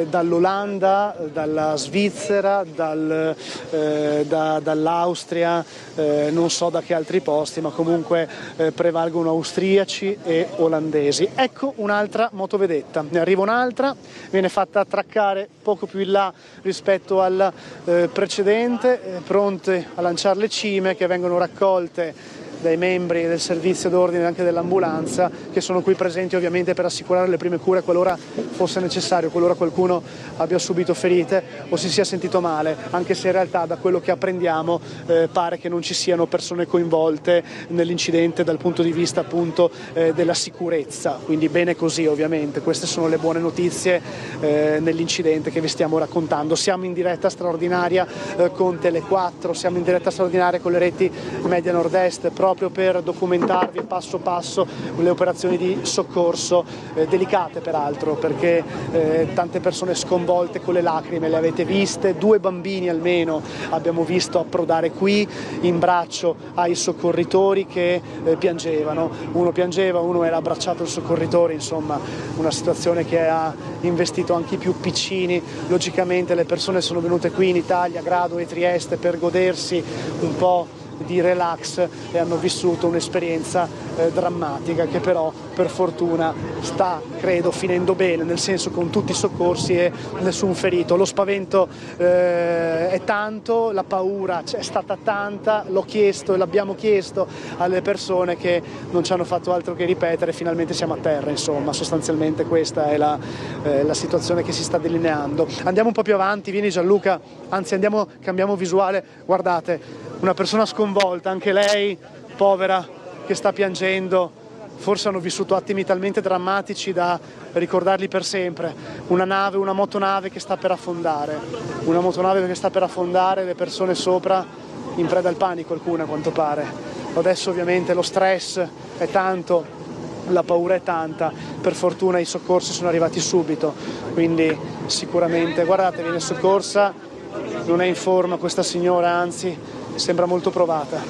dall'Olanda, dalla Svizzera, dall'Austria, non so da che altri posti, ma comunque prevalgono austriaci e olandesi. Ecco un'altra motovedetta, ne arriva un'altra, viene fatta attraccare poco più in là rispetto alla precedente, pronte a lanciare le cime che vengono raccolte dai membri del servizio d'ordine e anche dell'ambulanza, che sono qui presenti ovviamente per assicurare le prime cure qualora fosse necessario, qualora qualcuno abbia subito ferite o si sia sentito male, anche se in realtà da quello che apprendiamo pare che non ci siano persone coinvolte nell'incidente dal punto di vista appunto della sicurezza, quindi bene così ovviamente. Queste sono le buone notizie nell'incidente che vi stiamo raccontando. Siamo in diretta straordinaria con Tele4, siamo in diretta straordinaria con le reti Media Nord-Est, proprio per documentarvi passo passo le operazioni di soccorso, delicate peraltro, perché tante persone sconvolte con le lacrime le avete viste, 2 bambini almeno abbiamo visto approdare qui in braccio ai soccorritori che piangevano, uno piangeva, uno era abbracciato al soccorritore, insomma una situazione che ha investito anche i più piccini. Logicamente le persone sono venute qui in Italia, Grado e Trieste, per godersi un po' di relax e hanno vissuto un'esperienza drammatica che però per fortuna sta, credo, finendo bene, nel senso con tutti i soccorsi e nessun ferito. Lo spavento è tanto, la paura è stata tanta, l'ho chiesto e l'abbiamo chiesto alle persone che non ci hanno fatto altro che ripetere, finalmente siamo a terra, insomma, sostanzialmente questa è la situazione che si sta delineando. Andiamo un po' più avanti, vieni Gianluca, anzi cambiamo visuale, guardate, una persona sconvolta, anche lei, povera, che sta piangendo, forse hanno vissuto attimi talmente drammatici da ricordarli per sempre. Una motonave che sta per affondare, le persone sopra in preda al panico, alcune a quanto pare. Adesso ovviamente lo stress è tanto, la paura è tanta, per fortuna i soccorsi sono arrivati subito, quindi sicuramente, guardate, viene soccorsa, non è in forma questa signora, anzi sembra molto provata,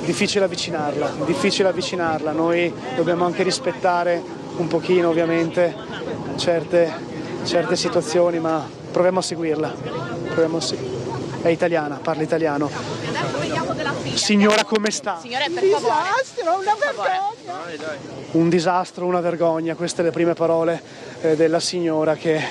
difficile avvicinarla, noi dobbiamo anche rispettare un pochino ovviamente certe situazioni, ma proviamo a seguirla, è italiana, parla italiano. Signora, come sta? Signora, per favore. Disastro, una vergogna. Un disastro, una vergogna, queste le prime parole della signora che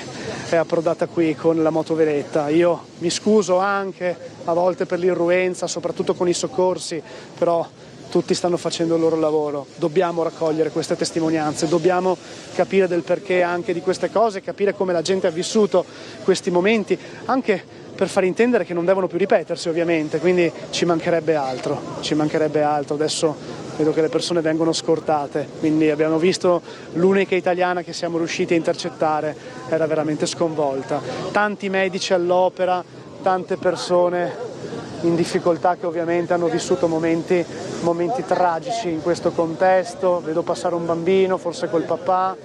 è approdata qui con la motovedetta. Io mi scuso anche a volte per l'irruenza, soprattutto con i soccorsi, però tutti stanno facendo il loro lavoro. Dobbiamo raccogliere queste testimonianze, dobbiamo capire del perché anche di queste cose, capire come la gente ha vissuto questi momenti, anche per far intendere che non devono più ripetersi ovviamente, quindi ci mancherebbe altro. Adesso vedo che le persone vengono scortate, quindi abbiamo visto l'unica italiana che siamo riusciti a intercettare, era veramente sconvolta. Tanti medici all'opera, tante persone in difficoltà che ovviamente hanno vissuto momenti tragici in questo contesto. Vedo passare un bambino, forse col papà,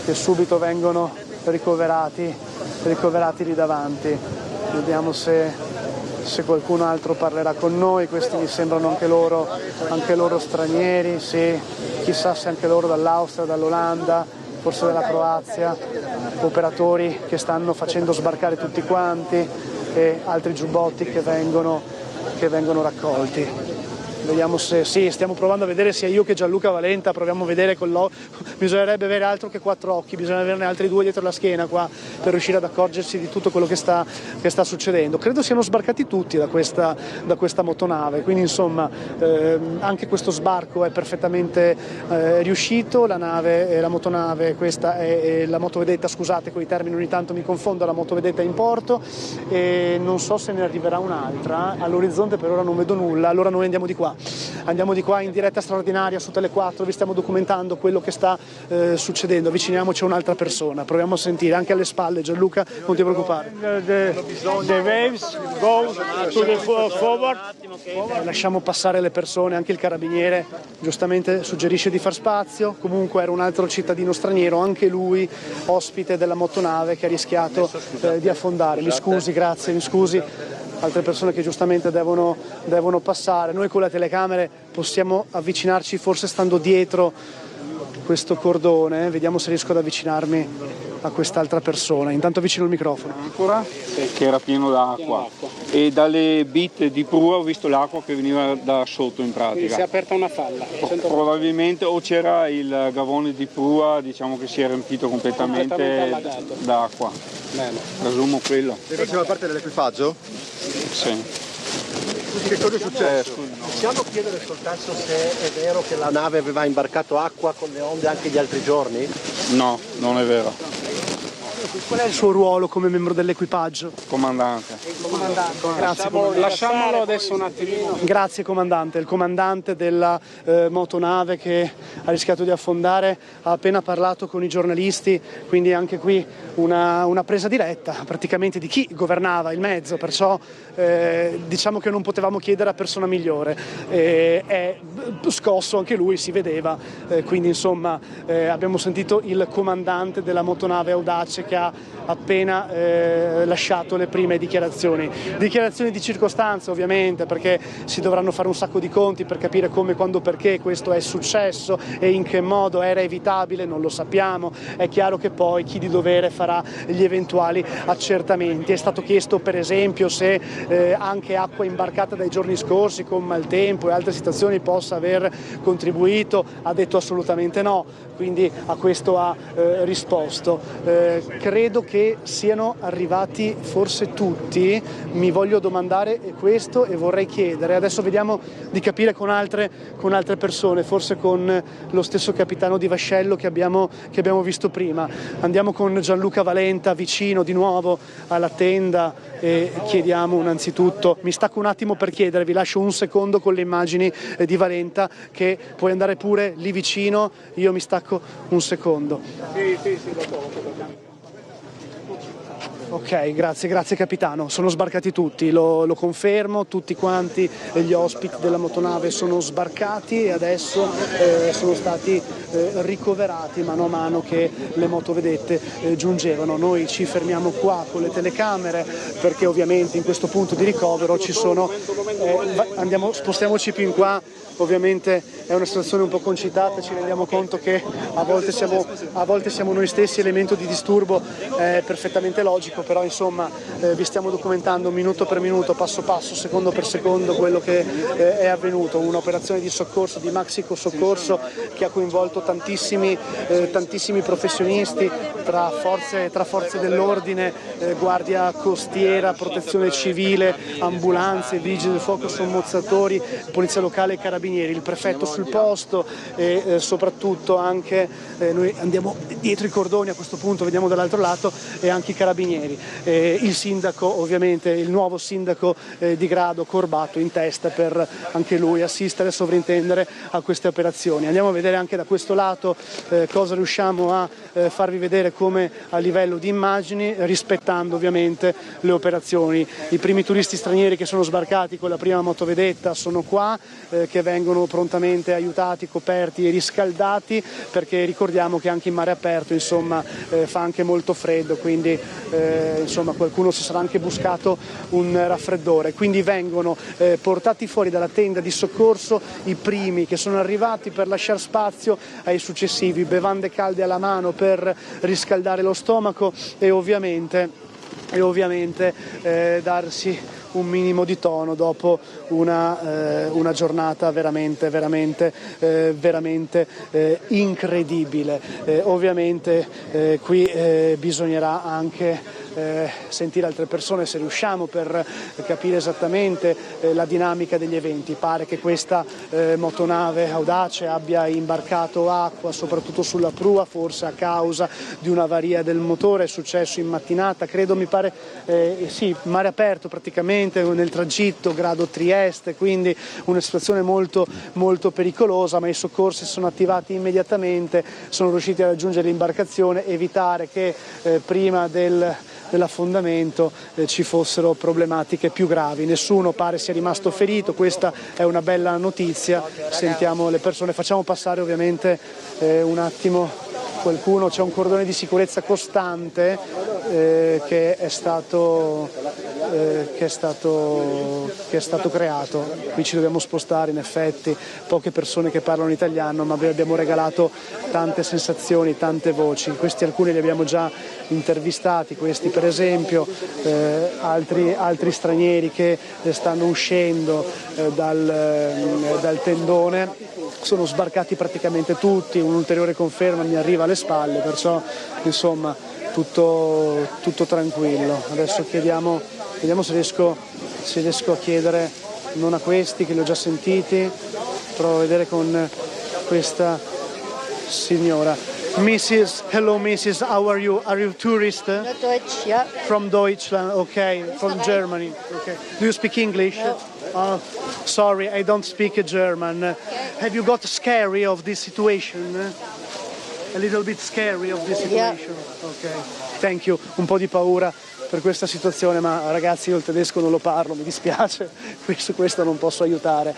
che subito vengono ricoverati lì davanti. Vediamo se qualcuno altro parlerà con noi. Questi mi sembrano anche loro stranieri, sì, chissà se anche loro dall'Austria, dall'Olanda, forse dalla Croazia, operatori che stanno facendo sbarcare tutti quanti e altri giubbotti che vengono raccolti. Vediamo se sì, stiamo provando a vedere sia io che Gianluca Valenta, proviamo a vedere bisognerebbe avere altro che 4 occhi, bisogna averne altri 2 dietro la schiena qua per riuscire ad accorgersi di tutto quello che sta succedendo. Credo siano sbarcati tutti da questa motonave, quindi insomma anche questo sbarco è perfettamente riuscito. La motonave, questa è la motovedetta, scusate con i termini ogni tanto mi confondo, la motovedetta è in porto e non so se ne arriverà un'altra, all'orizzonte per ora non vedo nulla, allora noi andiamo di qua in diretta straordinaria su Tele4, vi stiamo documentando quello che sta succedendo, avviciniamoci a un'altra persona, proviamo a sentire anche alle spalle. Gianluca, non ti preoccupare. The waves go to the forward. Lasciamo passare le persone, anche il carabiniere giustamente suggerisce di far spazio, comunque era un altro cittadino straniero, anche lui ospite della motonave che ha rischiato di affondare. Mi scusi, grazie, mi scusi. Altre persone che giustamente devono passare. Noi con le telecamere possiamo avvicinarci forse stando dietro questo cordone, vediamo se riesco ad avvicinarmi a quest'altra persona. Intanto avvicino il microfono. Ancora? Che era pieno d'acqua e dalle bit di prua ho visto l'acqua che veniva da sotto in pratica. Quindi si è aperta una falla. Probabilmente o c'era il gavone di prua, diciamo che si è riempito completamente d'acqua. Bene. Presumo quello. Faceva parte dell'equipaggio? Sì. Che cosa è successo? Possiamo chiedere soltanto se è vero che la nave aveva imbarcato acqua con le onde anche gli altri giorni? No, non è vero. Qual è il suo ruolo come membro dell'equipaggio? Comandante. Grazie, Lasciamolo adesso un attimino. Grazie comandante. Il comandante della motonave che ha rischiato di affondare ha appena parlato con i giornalisti, quindi anche qui una presa diretta praticamente di chi governava il mezzo, perciò diciamo che non potevamo chiedere a persona migliore. È scosso anche lui, si vedeva, quindi insomma abbiamo sentito il comandante della motonave Audace che ha appena lasciato le prime dichiarazioni di circostanza, ovviamente, perché si dovranno fare un sacco di conti per capire come, quando, perché questo è successo e in che modo era evitabile, non lo sappiamo. È chiaro che poi chi di dovere farà gli eventuali accertamenti. È stato chiesto per esempio se anche acqua imbarcata dai giorni scorsi con maltempo e altre situazioni possa aver contribuito, ha detto assolutamente no, quindi a questo ha risposto. credo che siano arrivati forse tutti. Mi voglio domandare questo e vorrei chiedere, adesso vediamo di capire con altre persone, forse con lo stesso capitano di vascello che abbiamo visto prima. Andiamo con Gianluca Valenta vicino di nuovo alla tenda e chiediamo innanzitutto, mi stacco un attimo per chiedere, vi lascio un secondo con le immagini di Valenta, che puoi andare pure lì vicino, io mi stacco un secondo. Ok, grazie capitano, sono sbarcati tutti, lo confermo, tutti quanti gli ospiti della motonave sono sbarcati e adesso sono stati ricoverati mano a mano che le motovedette giungevano. Noi ci fermiamo qua con le telecamere perché ovviamente in questo punto di ricovero ci sono, spostiamoci più in qua. Ovviamente è una situazione un po' concitata, ci rendiamo conto che a volte siamo noi stessi elemento di disturbo, è perfettamente logico, però insomma vi stiamo documentando minuto per minuto, passo passo, secondo per secondo quello che è avvenuto, un'operazione di soccorso, di maxico soccorso che ha coinvolto tantissimi professionisti tra forze dell'ordine, guardia costiera, protezione civile, ambulanze, vigili del fuoco, sommozzatori, polizia locale e carabinieri, il prefetto sul posto e soprattutto anche noi andiamo dietro i cordoni a questo punto, vediamo dall'altro lato, e anche i carabinieri, il sindaco ovviamente, il nuovo sindaco di grado Corbato in testa per anche lui assistere e sovrintendere a queste operazioni. Andiamo a vedere anche da questo lato cosa riusciamo a farvi vedere come a livello di immagini, rispettando ovviamente le operazioni. I primi turisti stranieri che sono sbarcati con la prima motovedetta sono qua, che vengono prontamente aiutati, coperti e riscaldati, perché ricordiamo che anche in mare aperto insomma fa anche molto freddo, quindi insomma qualcuno si sarà anche buscato un raffreddore, quindi vengono portati fuori dalla tenda di soccorso i primi che sono arrivati per lasciare spazio ai successivi, bevande calde alla mano per riscaldare lo stomaco e ovviamente darsi un minimo di tono dopo una giornata veramente incredibile. Ovviamente qui bisognerà anche sentire altre persone se riusciamo, per capire esattamente la dinamica degli eventi. Pare che questa motonave Audace abbia imbarcato acqua soprattutto sulla prua, forse a causa di un'avaria del motore, è successo in mattinata, credo, mi pare sì, mare aperto praticamente nel tragitto grado Trieste, quindi una situazione molto pericolosa, ma i soccorsi sono attivati immediatamente, sono riusciti a raggiungere l'imbarcazione, evitare che prima dell'affondamento ci fossero problematiche più gravi. Nessuno pare sia rimasto ferito, questa è una bella notizia. Sentiamo le persone, facciamo passare ovviamente un attimo qualcuno, c'è un cordone di sicurezza costante che è stato creato. Qui ci dobbiamo spostare, in effetti, poche persone che parlano italiano, ma abbiamo regalato tante sensazioni, tante voci. Questi alcuni li abbiamo già intervistati, questi per esempio, altri stranieri che stanno uscendo dal tendone. Sono sbarcati praticamente tutti, un'ulteriore conferma mi arriva alle spalle, perciò insomma tutto tranquillo. Adesso vediamo se riesco a chiedere, non a questi che li ho già sentiti, provo a vedere con questa signora. Hello Mrs, how are you? Are you tourist? Deutsch, yeah. From Deutschland, okay, from Germany. Okay. Do you speak English? No. Oh, sorry, I don't speak German. Okay. Have you got scary of this situation? A little bit scary of this situation? Yeah. Okay, thank you. Un po' di paura per questa situazione, ma ragazzi io il tedesco non lo parlo, mi dispiace, su questo non posso aiutare,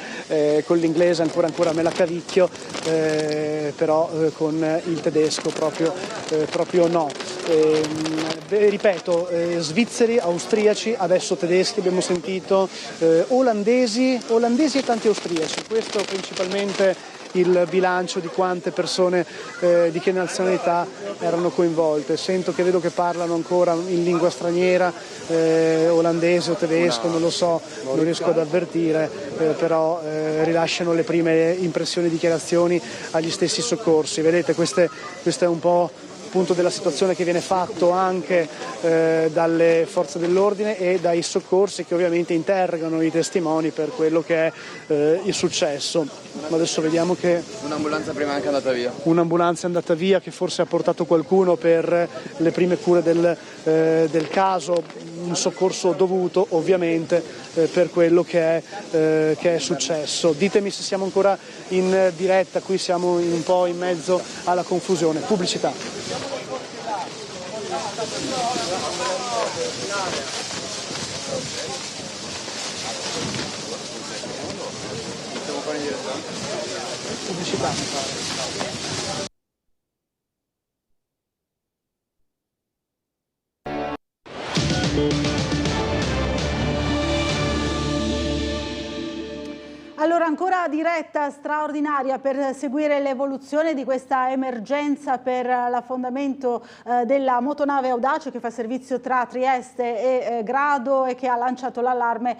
con l'inglese ancora me la cavicchio, però con il tedesco proprio no. Ripeto, svizzeri, austriaci, adesso tedeschi abbiamo sentito, olandesi e tanti austriaci, questo principalmente il bilancio di quante persone di che nazionalità erano coinvolte. Vedo che parlano ancora in lingua straniera, olandese o tedesco, non lo so, non riesco ad avvertire, però rilasciano le prime impressioni e dichiarazioni agli stessi soccorsi. Vedete, questa è un po' appunto della situazione che viene fatto anche dalle forze dell'ordine e dai soccorsi che ovviamente interrogano i testimoni per quello che è il successo. Ma adesso vediamo che un'ambulanza prima è anche andata via. Un'ambulanza è andata via che forse ha portato qualcuno per le prime cure del caso, un soccorso dovuto ovviamente per quello che è successo. Ditemi se siamo ancora in diretta, qui siamo un po' in mezzo alla confusione. Pubblicità. Pubblicità mi pare. Allora, ancora diretta straordinaria per seguire l'evoluzione di questa emergenza per l'affondamento della motonave Audace che fa servizio tra Trieste e Grado e che ha lanciato l'allarme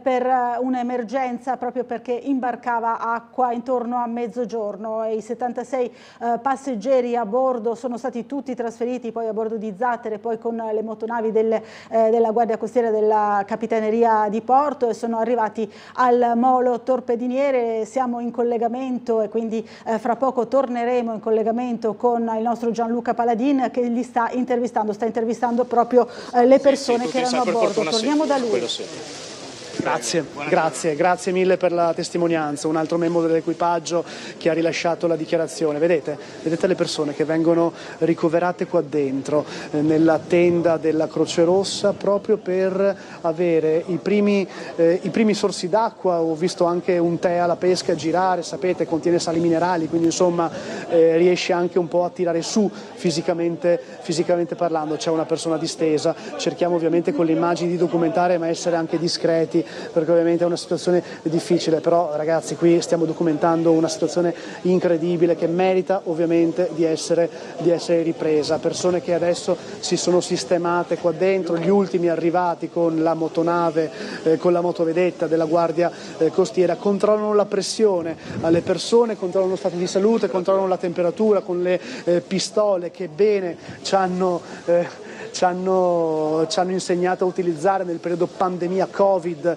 per un'emergenza proprio perché imbarcava acqua intorno a mezzogiorno. I 76 passeggeri a bordo sono stati tutti trasferiti poi a bordo di zattere, poi con le motonavi della Guardia Costiera della Capitaneria di Porto e sono arrivati al molo torpediniere. Siamo in collegamento e quindi fra poco torneremo in collegamento con il nostro Gianluca Paladin che li sta intervistando proprio le persone che erano a bordo. Torniamo da lui. Grazie mille per la testimonianza. Un altro membro dell'equipaggio che ha rilasciato la dichiarazione. Vedete le persone che vengono ricoverate qua dentro nella tenda della Croce Rossa proprio per avere i primi sorsi d'acqua. Ho visto anche un tè alla pesca girare, sapete, contiene sali minerali, quindi insomma riesce anche un po' a tirare su fisicamente parlando. C'è una persona distesa, cerchiamo ovviamente con le immagini di documentare ma essere anche discreti, perché ovviamente è una situazione difficile, però ragazzi qui stiamo documentando una situazione incredibile che merita ovviamente di essere ripresa. Persone che adesso si sono sistemate qua dentro, gli ultimi arrivati con la motonave, con la motovedetta della Guardia Costiera, controllano la pressione alle persone, controllano lo stato di salute, controllano la temperatura con le pistole che bene ci hanno insegnato a utilizzare nel periodo pandemia Covid,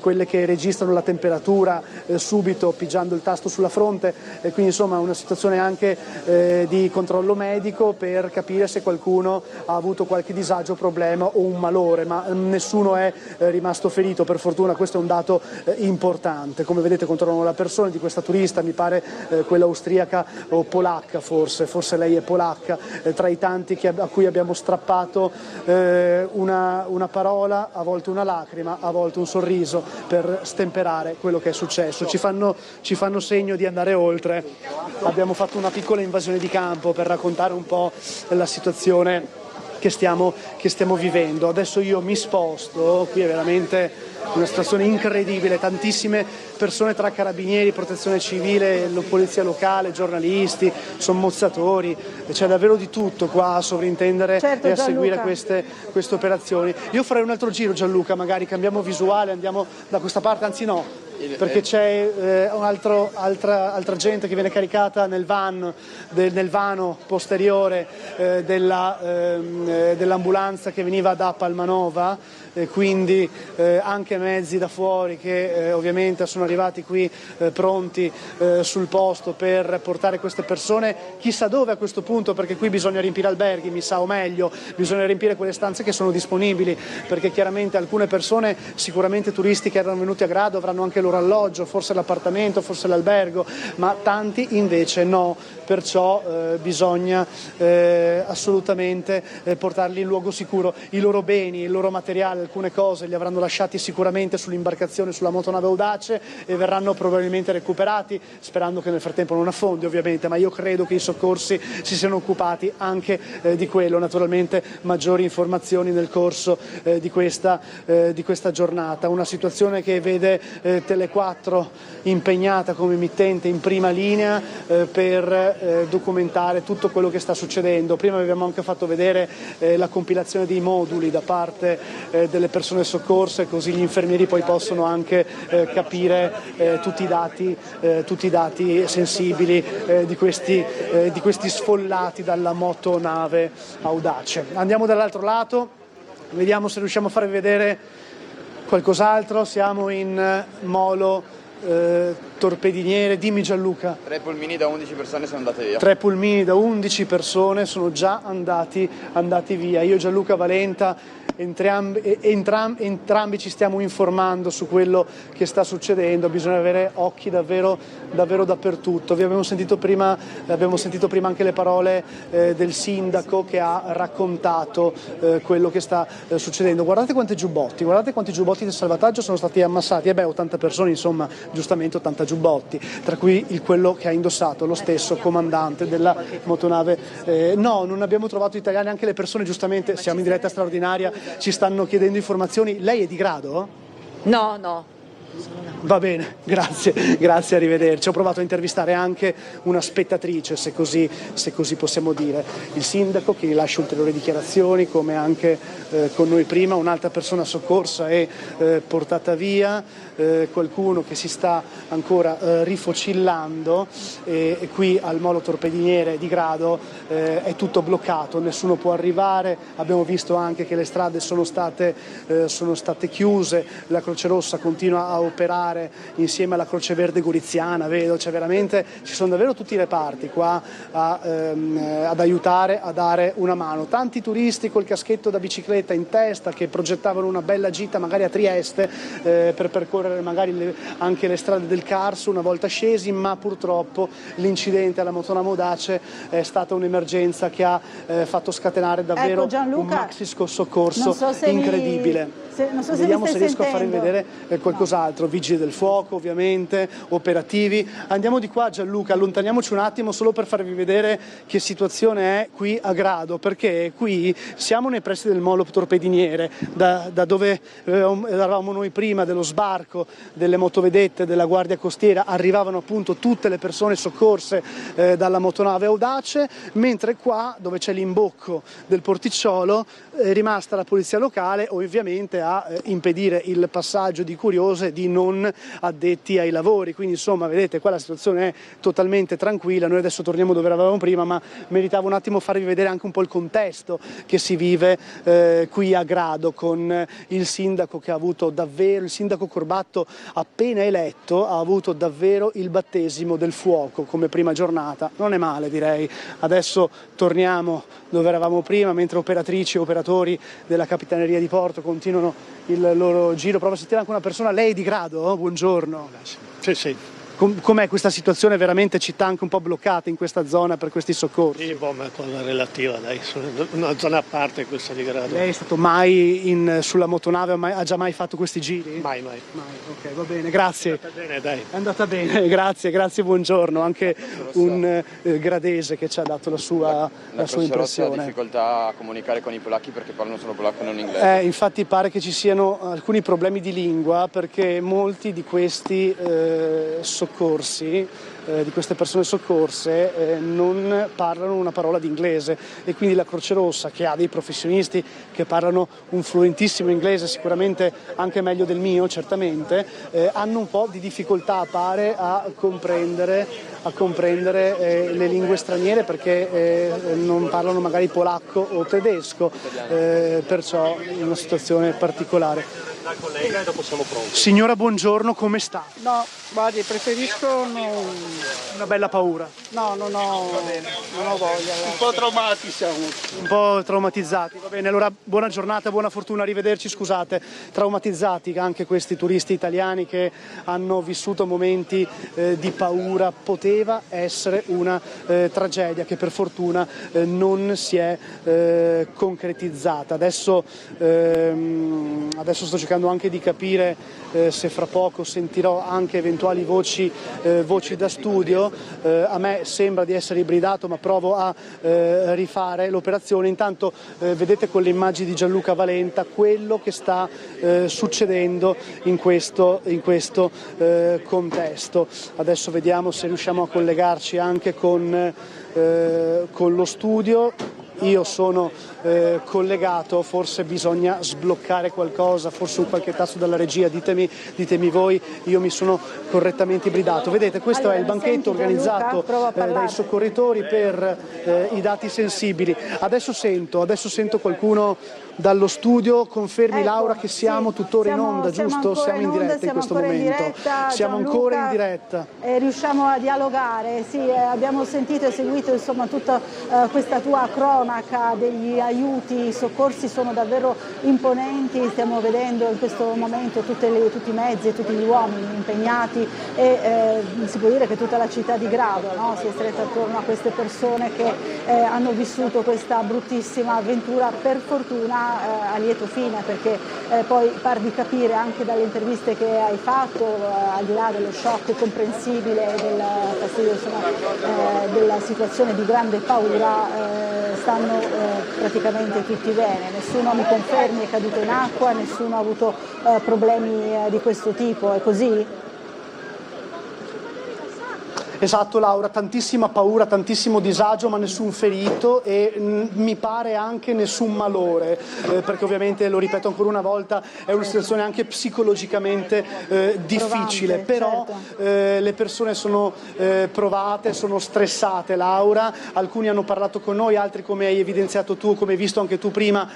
quelle che registrano la temperatura subito pigiando il tasto sulla fronte, e quindi insomma una situazione anche di controllo medico per capire se qualcuno ha avuto qualche disagio, problema o un malore, ma nessuno è rimasto ferito, per fortuna. Questo è un dato importante. Come vedete controllano la persona di questa turista, mi pare quella austriaca o polacca, forse lei è polacca, tra i tanti a cui abbiamo strappato una parola, a volte una lacrima, a volte un sorriso per stemperare quello che è successo. Ci fanno segno di andare oltre. Abbiamo fatto una piccola invasione di campo per raccontare un po' la situazione che stiamo vivendo. Adesso io mi sposto, qui è veramente una situazione incredibile, tantissime persone tra carabinieri, protezione civile, polizia locale, giornalisti, sommozzatori, c'è davvero di tutto qua a sovrintendere e a seguire queste operazioni. Io farei un altro giro, Gianluca, magari cambiamo visuale, andiamo da questa parte, anzi no, perché c'è altra gente che viene caricata nel vano posteriore dell'ambulanza che veniva da Palmanova, quindi anche mezzi da fuori che ovviamente sono arrivati qui pronti sul posto per portare queste persone chissà dove a questo punto, perché qui bisogna riempire alberghi, mi sa, o meglio bisogna riempire quelle stanze che sono disponibili, perché chiaramente alcune persone, sicuramente turisti che erano venuti a Grado, avranno anche il loro alloggio, forse l'appartamento, forse l'albergo, ma tanti invece no, perciò bisogna assolutamente portarli in luogo sicuro. I loro beni, il loro materiale, alcune cose li avranno lasciati sicuramente sull'imbarcazione, sulla motonave Audace, e verranno probabilmente recuperati, sperando che nel frattempo non affondi ovviamente, ma io credo che i soccorsi si siano occupati anche di quello. Naturalmente maggiori informazioni nel corso di questa giornata. Una situazione che vede RTL 4 impegnata come emittente in prima linea per documentare tutto quello che sta succedendo. Prima abbiamo anche fatto vedere la compilazione dei moduli da parte delle persone soccorse, così gli infermieri poi possono anche capire tutti i dati sensibili di questi sfollati dalla motonave Audace. Andiamo dall'altro lato, vediamo se riusciamo a farvi vedere qualcos'altro. Siamo in molo torpediniere. Dimmi Gianluca. 3 pulmini da 11 persone sono andate via. 3 pulmini da 11 persone sono già andati via. Io e Gianluca Valenta entrambi ci stiamo informando su quello che sta succedendo. Bisogna avere occhi davvero dappertutto. Vi abbiamo sentito prima anche le parole del sindaco che ha raccontato quello che sta succedendo. Guardate quanti giubbotti del salvataggio sono stati ammassati. 80 persone, insomma, giustamente 80 giubbotti, tra cui quello che ha indossato lo stesso comandante della motonave. No, non abbiamo trovato italiani, anche le persone, giustamente, siamo in diretta straordinaria, ci stanno chiedendo informazioni. Lei è di Grado? No. Va bene, grazie, arrivederci. Ho provato a intervistare anche una spettatrice, se così possiamo dire. Il sindaco che rilascia ulteriori dichiarazioni, come anche con noi prima, un'altra persona soccorsa e portata via, qualcuno che si sta ancora rifocillando e qui al molo torpediniere di Grado è tutto bloccato, nessuno può arrivare. Abbiamo visto anche che le strade sono state chiuse, la Croce Rossa continua a operare insieme alla Croce Verde Goriziana, vedo, ci sono davvero tutti i reparti qua ad aiutare, a dare una mano. Tanti turisti col caschetto da bicicletta in testa che progettavano una bella gita magari a Trieste per percorrere magari anche le strade del Carso una volta scesi, ma purtroppo l'incidente alla motonave Audace è stata un'emergenza che ha fatto scatenare davvero un maxi soccorso incredibile. Vediamo se riesco a farvi vedere qualcos'altro. Vigili del fuoco, ovviamente, operativi. Andiamo di qua, Gianluca, allontaniamoci un attimo solo per farvi vedere che situazione è qui a Grado, perché qui siamo nei pressi del molo torpediniere, da dove eravamo noi prima, dello sbarco delle motovedette della Guardia Costiera. Arrivavano appunto tutte le persone soccorse dalla motonave Audace, mentre qua, dove c'è l'imbocco del porticciolo, è rimasta la polizia locale, ovviamente a impedire il passaggio di curiose, di non addetti ai lavori. Quindi insomma, vedete, qua la situazione è totalmente tranquilla. Noi adesso torniamo dove eravamo prima, ma meritava un attimo farvi vedere anche un po' il contesto che si vive qui a Grado, con il sindaco che ha avuto davvero, il sindaco Corbatto appena eletto, ha avuto davvero il battesimo del fuoco come prima giornata. Non è male, direi. Adesso torniamo dove eravamo prima, mentre operatrici e operatori della Capitaneria di Porto continuano il loro giro. Provo a sentire anche una persona. Lei è di Grado? Buongiorno. Sì. Com'è questa situazione? Veramente città anche un po' bloccata in questa zona per questi soccorsi? Sì, ma è cosa relativa, dai, una zona a parte questa di Grado. Lei è stato mai sulla motonave, ha già mai fatto questi giri? Mai. Ok, va bene, grazie. È andata bene, dai. È andata bene, grazie, buongiorno. Anche un gradese che ci ha dato la sua impressione. Ha difficoltà a comunicare con i polacchi perché parlano solo polacco e non inglese. Infatti pare che ci siano alcuni problemi di lingua, perché molti di questi soccorsi, di queste persone soccorse, non parlano una parola di inglese, e quindi la Croce Rossa, che ha dei professionisti che parlano un fluentissimo inglese, sicuramente anche meglio del mio, certamente, hanno un po' di difficoltà, pare, a comprendere le lingue straniere, perché non parlano magari polacco o tedesco, perciò è una situazione particolare. La collega e dopo siamo pronti. Signora, buongiorno, come sta? No, guardi, preferisco una bella paura. No, non ho voglia. Un po' traumati siamo. Un po' traumatizzati, va bene. Allora, buona giornata, buona fortuna, arrivederci, scusate. Traumatizzati anche questi turisti italiani che hanno vissuto momenti di paura. Poteva essere una tragedia che per fortuna non si è concretizzata. Adesso sto cercando anche di capire se fra poco sentirò anche eventuali voci da studio, a me sembra di essere ibridato, ma provo a rifare l'operazione. Intanto vedete con le immagini di Gianluca Valenta quello che sta succedendo in questo contesto. Adesso vediamo se riusciamo a collegarci anche con lo studio. Io sono collegato, forse bisogna sbloccare qualcosa, forse un qualche tasto dalla regia, ditemi voi, io mi sono correttamente ibridato. Vedete, questo è il banchetto organizzato dai soccorritori per i dati sensibili. Adesso sento qualcuno dallo studio, confermi Laura che siamo tuttora in onda, giusto? Siamo in diretta in questo momento. Siamo ancora in diretta. Riusciamo a dialogare, sì, abbiamo sentito e seguito insomma tutta questa tua cronaca degli aiuti, i soccorsi sono davvero imponenti, stiamo vedendo in questo momento tutti i mezzi e tutti gli uomini impegnati e si può dire che tutta la città di Grado, no, si è stretta attorno a queste persone che hanno vissuto questa bruttissima avventura, per fortuna a lieto fine, perché poi par di capire anche dalle interviste che hai fatto, al di là dello shock comprensibile e del fastidio della situazione di grande paura, stanno praticamente tutti bene, nessuno, mi confermi, è caduto in acqua, nessuno ha avuto problemi di questo tipo, è così? Esatto Laura, tantissima paura, tantissimo disagio, ma nessun ferito e mi pare anche nessun malore, perché ovviamente, lo ripeto ancora una volta, è una situazione anche psicologicamente difficile, però le persone sono provate, sono stressate Laura, alcuni hanno parlato con noi, altri, come hai evidenziato tu, come hai visto anche tu prima,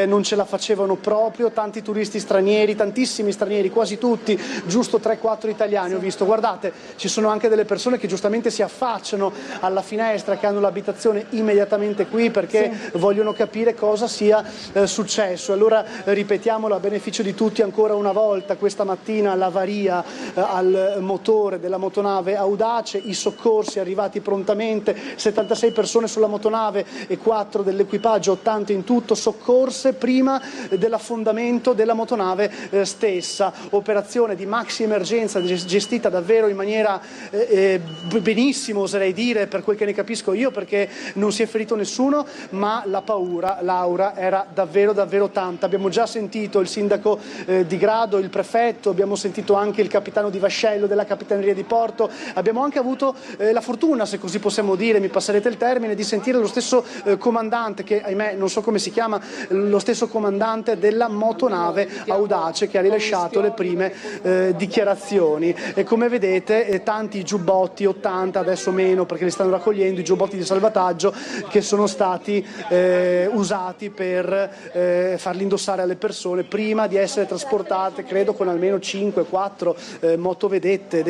non ce la facevano proprio, tanti turisti stranieri, tantissimi stranieri, quasi tutti, giusto 3-4 italiani ho visto. Guardate, ci sono anche delle persone che giustamente si affacciano alla finestra, che hanno l'abitazione immediatamente qui perché vogliono capire cosa sia successo. Allora ripetiamolo a beneficio di tutti ancora una volta: questa mattina l'avaria al motore della motonave Audace, i soccorsi arrivati prontamente, 76 persone sulla motonave e 4 dell'equipaggio, 80 in tutto, soccorse prima dell'affondamento della motonave stessa. Operazione di maxi emergenza gestita davvero in maniera benissimo, oserei dire, per quel che ne capisco io, perché non si è ferito nessuno, ma la paura, Laura, era davvero tanta. Abbiamo già sentito il sindaco di Grado, il prefetto, abbiamo sentito anche il capitano di vascello della Capitaneria di Porto, abbiamo anche avuto la fortuna, se così possiamo dire, mi passerete il termine, di sentire lo stesso comandante, che ahimè non so come si chiama, lo stesso comandante della motonave Audace, che ha rilasciato le prime dichiarazioni. E come vedete tanti giubbotti, 80 adesso meno perché li stanno raccogliendo, i giubbotti di salvataggio che sono stati usati per farli indossare alle persone prima di essere trasportate, credo con almeno 5-4 motovedette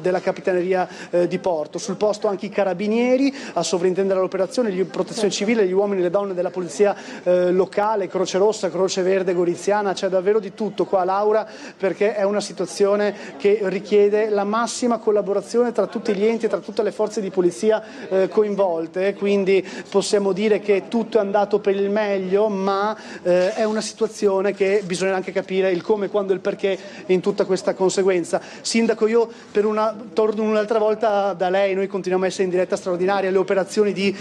della Capitaneria di Porto. Sul posto anche i carabinieri a sovrintendere l'operazione, gli protezione civile, gli uomini e le donne della polizia locale, Croce Rossa, Croce Verde Goriziana, c'è davvero di tutto qua Laura, perché è una situazione che richiede la massima collaborazione tra tutti gli enti e tra tutte le forze di polizia coinvolte, quindi possiamo dire che tutto è andato per il meglio, ma è una situazione che bisogna anche capire il come, quando e il perché in tutta questa conseguenza. Sindaco, io torno un'altra volta da lei, noi continuiamo a essere in diretta straordinaria, le operazioni di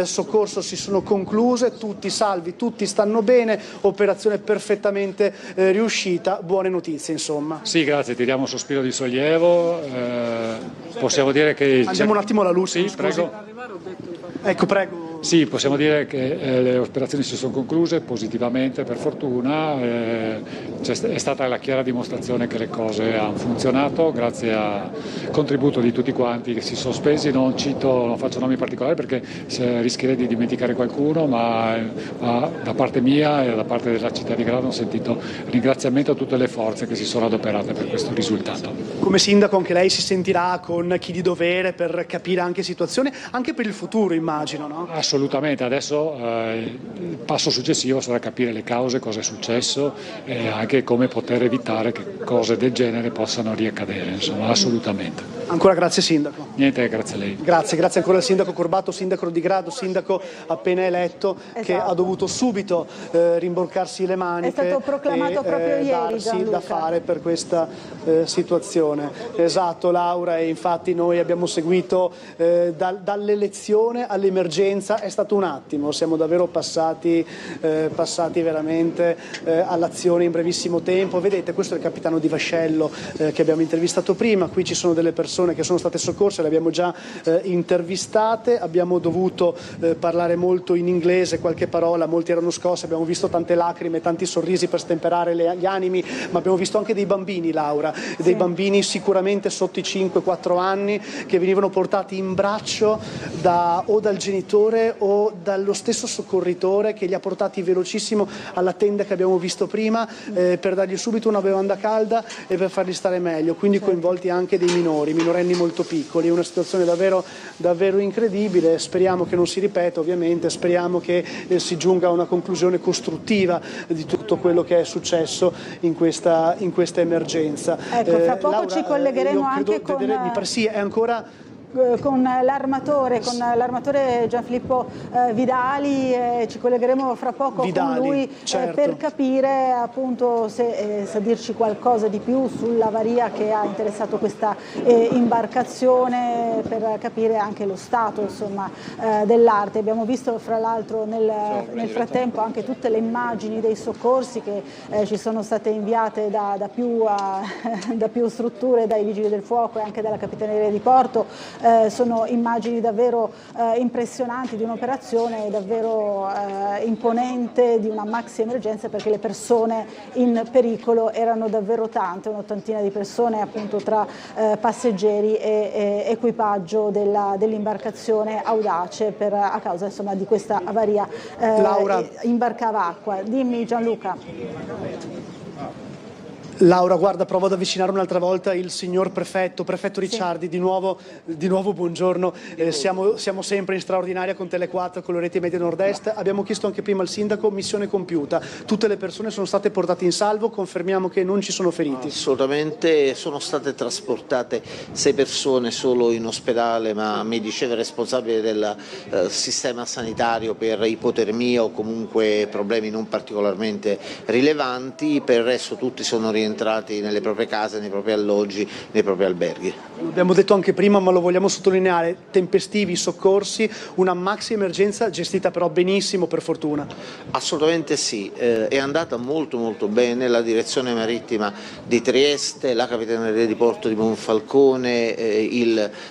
soccorso si sono concluse, tutti salvi, tutti stanno bene, operazione perfettamente riuscita, buone notizie insomma. Sì, grazie, tiriamo un sospiro di sollievo, possiamo dire che... Andiamo un attimo alla luce, sì, prego. Ecco, prego. Sì, possiamo dire che le operazioni si sono concluse positivamente, per fortuna, è stata la chiara dimostrazione che le cose hanno funzionato grazie al contributo di tutti quanti che si sono spesi. Non faccio nomi particolari perché rischierei di dimenticare qualcuno, ma da parte mia e da parte della città di Grado ho sentito ringraziamento a tutte le forze che si sono adoperate per questo risultato. Come sindaco anche lei si sentirà con chi di dovere per capire anche situazioni, anche per il futuro immagino, no? Assolutamente, adesso il passo successivo sarà capire le cause, cosa è successo e anche come poter evitare che cose del genere possano riaccadere, insomma, assolutamente. Ancora grazie Sindaco. Niente, grazie a lei. Grazie ancora al Sindaco Corbato, Sindaco di grado, Sindaco appena eletto, che ha dovuto subito rimborcarsi le maniche. È stato proclamato proprio ieri, darsi Gianluca. da fare per questa situazione. Esatto Laura, e infatti noi abbiamo seguito dall'elezione all'emergenza, è stato un attimo, siamo davvero passati veramente all'azione in brevissimo tempo. Vedete, questo è il capitano Di Vascello che abbiamo intervistato prima, qui ci sono delle persone che sono state soccorse, le abbiamo già intervistate, abbiamo dovuto parlare molto in inglese, qualche parola, molti erano scossi, abbiamo visto tante lacrime, tanti sorrisi per stemperare gli animi, ma abbiamo visto anche dei bambini, Laura, dei bambini sicuramente sotto i 5-4 anni che venivano portati in braccio o dal genitore o dallo stesso soccorritore che li ha portati velocissimo alla tenda che abbiamo visto prima per dargli subito una bevanda calda e per farli stare meglio, quindi coinvolti anche dei minorenni molto piccoli. È una situazione davvero incredibile, speriamo che non si ripeta ovviamente, speriamo che si giunga a una conclusione costruttiva di tutto quello che è successo in questa emergenza. Ecco, fra poco Laura, ci collegheremo anche con l'armatore Gianfilippo Vidali, ci collegheremo fra poco con lui per capire appunto se dirci qualcosa di più sull'avaria che ha interessato questa imbarcazione, per capire anche lo stato insomma dell'arte. Abbiamo visto fra l'altro nel frattempo anche tutte le immagini dei soccorsi che ci sono state inviate da più strutture, dai Vigili del Fuoco e anche dalla Capitaneria di Porto. Sono immagini davvero impressionanti di un'operazione davvero imponente, di una maxi emergenza, perché le persone in pericolo erano davvero tante, un'ottantina di persone appunto tra passeggeri e equipaggio dell'imbarcazione Audace a causa insomma di questa avaria. Laura, imbarcava acqua. Dimmi Gianluca. Laura, guarda, provo ad avvicinare un'altra volta il signor prefetto Ricciardi, di nuovo buongiorno, siamo sempre in straordinaria con Tele4, con le reti Media Nord-Est, abbiamo chiesto anche prima al sindaco, missione compiuta, tutte le persone sono state portate in salvo, confermiamo che non ci sono feriti? Assolutamente, sono state trasportate 6 persone solo in ospedale, ma mi diceva il responsabile del sistema sanitario per ipotermia o comunque problemi non particolarmente rilevanti, per il resto tutti sono rientrati nelle proprie case, nei propri alloggi, nei propri alberghi. L'abbiamo detto anche prima, ma lo vogliamo sottolineare, tempestivi, soccorsi, una maxi emergenza gestita però benissimo per fortuna. Assolutamente sì, è andata molto bene, la direzione marittima di Trieste, la Capitaneria di Porto di Monfalcone,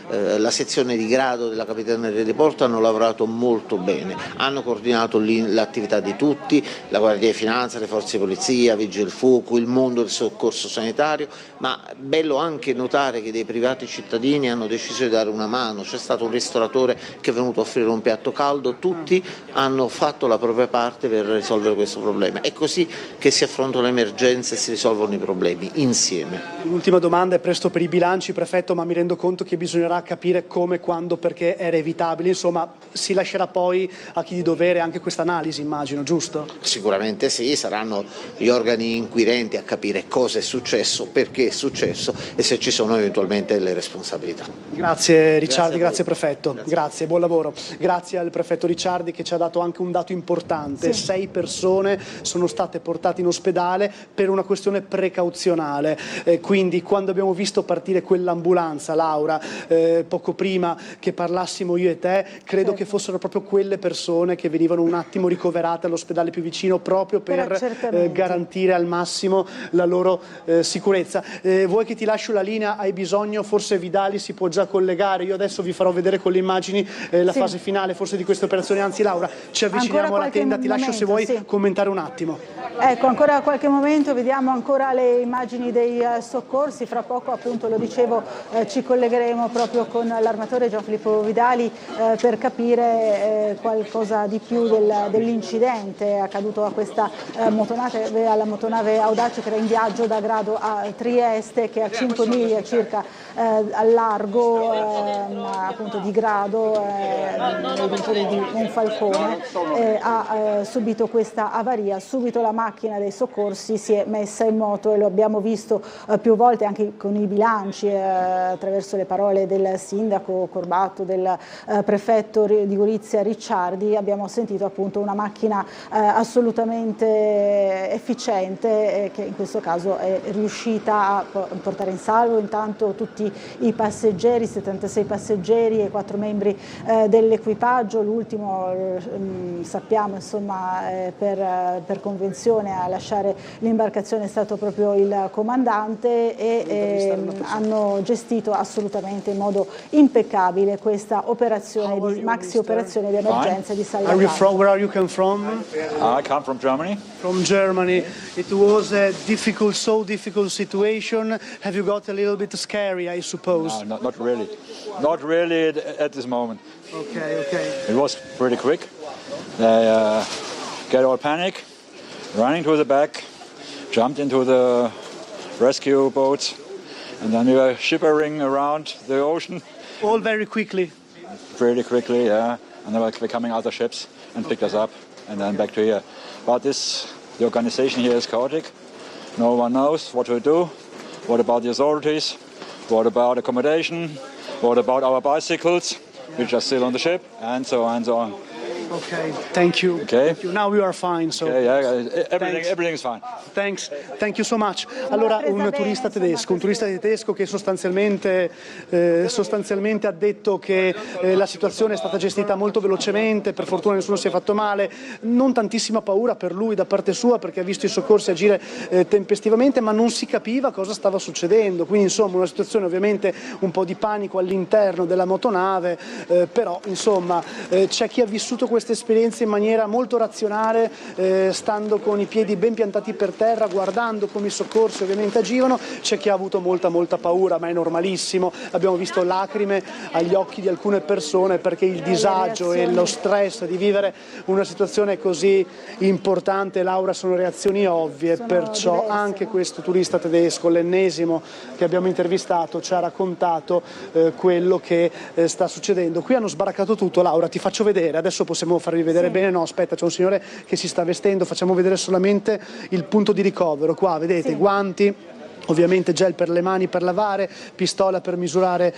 la sezione di grado della Capitaneria di Porto hanno lavorato molto bene, hanno coordinato l'attività di tutti, la Guardia di Finanza, le forze di polizia, Vigili del Fuoco, il mondo del soccorso sanitario, ma bello anche notare che dei privati cittadini hanno deciso di dare una mano, c'è stato un ristoratore che è venuto a offrire un piatto caldo, tutti hanno fatto la propria parte per risolvere questo problema. È così che si affrontano le emergenze e si risolvono i problemi insieme. L'ultima domanda, è presto per i bilanci, prefetto, ma mi rendo conto che bisognerà capire come, quando, perché era evitabile, insomma si lascerà poi a chi di dovere anche questa analisi, immagino, giusto? Sicuramente sì, saranno gli organi inquirenti a capire cosa è successo, perché è successo e se ci sono eventualmente le responsabilità. Grazie Ricciardi, grazie prefetto, grazie, buon lavoro. Grazie al prefetto Ricciardi che ci ha dato anche un dato importante, 6 persone sono state portate in ospedale per una questione precauzionale, quindi quando abbiamo visto partire quell'ambulanza, Laura, poco prima che parlassimo io e te, credo che fossero proprio quelle persone che venivano un attimo ricoverate all'ospedale più vicino proprio per garantire al massimo la loro sicurezza. Vuoi che ti lascio la linea? Hai bisogno? Forse Vidali si può già collegare, io adesso vi farò vedere con le immagini la fase finale forse di questa operazione, anzi Laura ci avviciniamo alla tenda, ti lascio se vuoi commentare un attimo. Ecco, ancora qualche momento, vediamo ancora le immagini dei soccorsi, fra poco appunto lo dicevo ci collegheremo proprio con l'armatore Gianfilippo Vidali per capire qualcosa di più dell'incidente accaduto a questa alla motonave Audace che era in viaggio da Grado a Trieste, che a 5 miglia circa al largo appunto di Grado nei dintorni di Monfalcone ha subito questa avaria. Subito la macchina dei soccorsi si è messa in moto, e lo abbiamo visto più volte anche con i bilanci, attraverso le parole del sindaco Corbato, del prefetto di Gorizia Ricciardi. Abbiamo sentito appunto una macchina assolutamente efficiente, che in questo caso è riuscita a portare in salvo intanto tutti i passeggeri, 76 passeggeri e 4 membri dell'equipaggio. L'ultimo sappiamo insomma per convenzione a lasciare l'imbarcazione è stato proprio il comandante, e hanno gestito assolutamente in modo impeccabile questa operazione di maxi operazione di emergenza e di salvataggio. Where are you come from? I come from Germany. From Germany. It was a difficult situation. Have you got a little bit scary, I suppose? No, not really. Not really at this moment. Okay. It was pretty quick. They get all panic, running to the back, jumped into the rescue boats, and then we were shivering around the ocean. All very quickly? Pretty quickly, yeah. And they were coming out of ships and picked us up and then back to here. But the organization here is chaotic. No one knows what to do. What about the authorities? What about accommodation? What about our bicycles, which are still on the ship? And so on and so on. Okay, thank you. Okay. Thank you. Now we are fine. So. Okay, yeah, everything is fine. Thanks. Thank you so much. Allora, un turista tedesco che sostanzialmente ha detto che la situazione è stata gestita molto velocemente, per fortuna nessuno si è fatto male, non tantissima paura per lui da parte sua, perché ha visto i soccorsi agire tempestivamente, ma non si capiva cosa stava succedendo, quindi insomma una situazione ovviamente un po' di panico all'interno della motonave, però insomma c'è chi ha vissuto questa esperienza in maniera molto razionale, stando con i piedi ben piantati per terra, guardando come i soccorsi ovviamente agivano. C'è chi ha avuto molta paura, ma è normalissimo. Abbiamo visto lacrime agli occhi di alcune persone, perché il disagio e lo stress di vivere una situazione così importante, Laura, sono reazioni ovvie, perciò anche questo turista tedesco, l'ennesimo che abbiamo intervistato, ci ha raccontato quello che sta succedendo. Qui hanno sbaraccato tutto. Laura, ti faccio vedere, adesso possiamo farvi vedere bene? No, aspetta, c'è un signore che si sta vestendo, facciamo vedere solamente il punto di ricovero. Qua vedete, guanti, ovviamente gel per le mani per lavare, pistola per misurare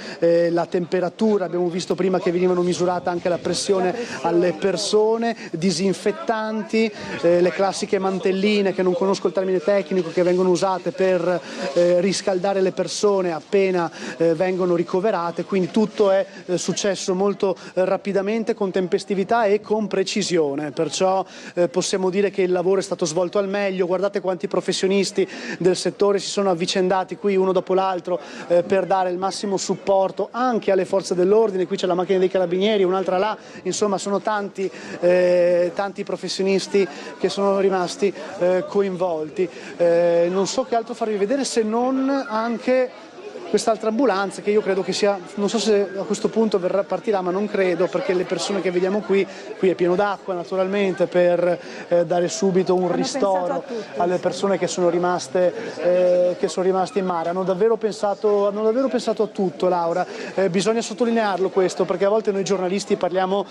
la temperatura, abbiamo visto prima che venivano misurata anche la pressione alle persone, disinfettanti, le classiche mantelline, che non conosco il termine tecnico, che vengono usate per riscaldare le persone appena vengono ricoverate, quindi tutto è successo molto rapidamente, con tempestività e con precisione, perciò possiamo dire che il lavoro è stato svolto al meglio. Guardate quanti professionisti del settore si sono avvicendati qui uno dopo l'altro per dare il massimo supporto anche alle forze dell'ordine. Qui c'è la macchina dei carabinieri, un'altra là, insomma sono tanti professionisti che sono rimasti coinvolti. Non so che altro farvi vedere, se non anche quest'altra ambulanza, che io credo che sia, non so se a questo punto partirà, ma non credo, perché le persone che vediamo qui è pieno d'acqua naturalmente, per dare subito un ristoro alle persone che sono rimaste in mare. Hanno davvero pensato a tutto, Laura. Bisogna sottolinearlo questo, perché a volte noi giornalisti parliamo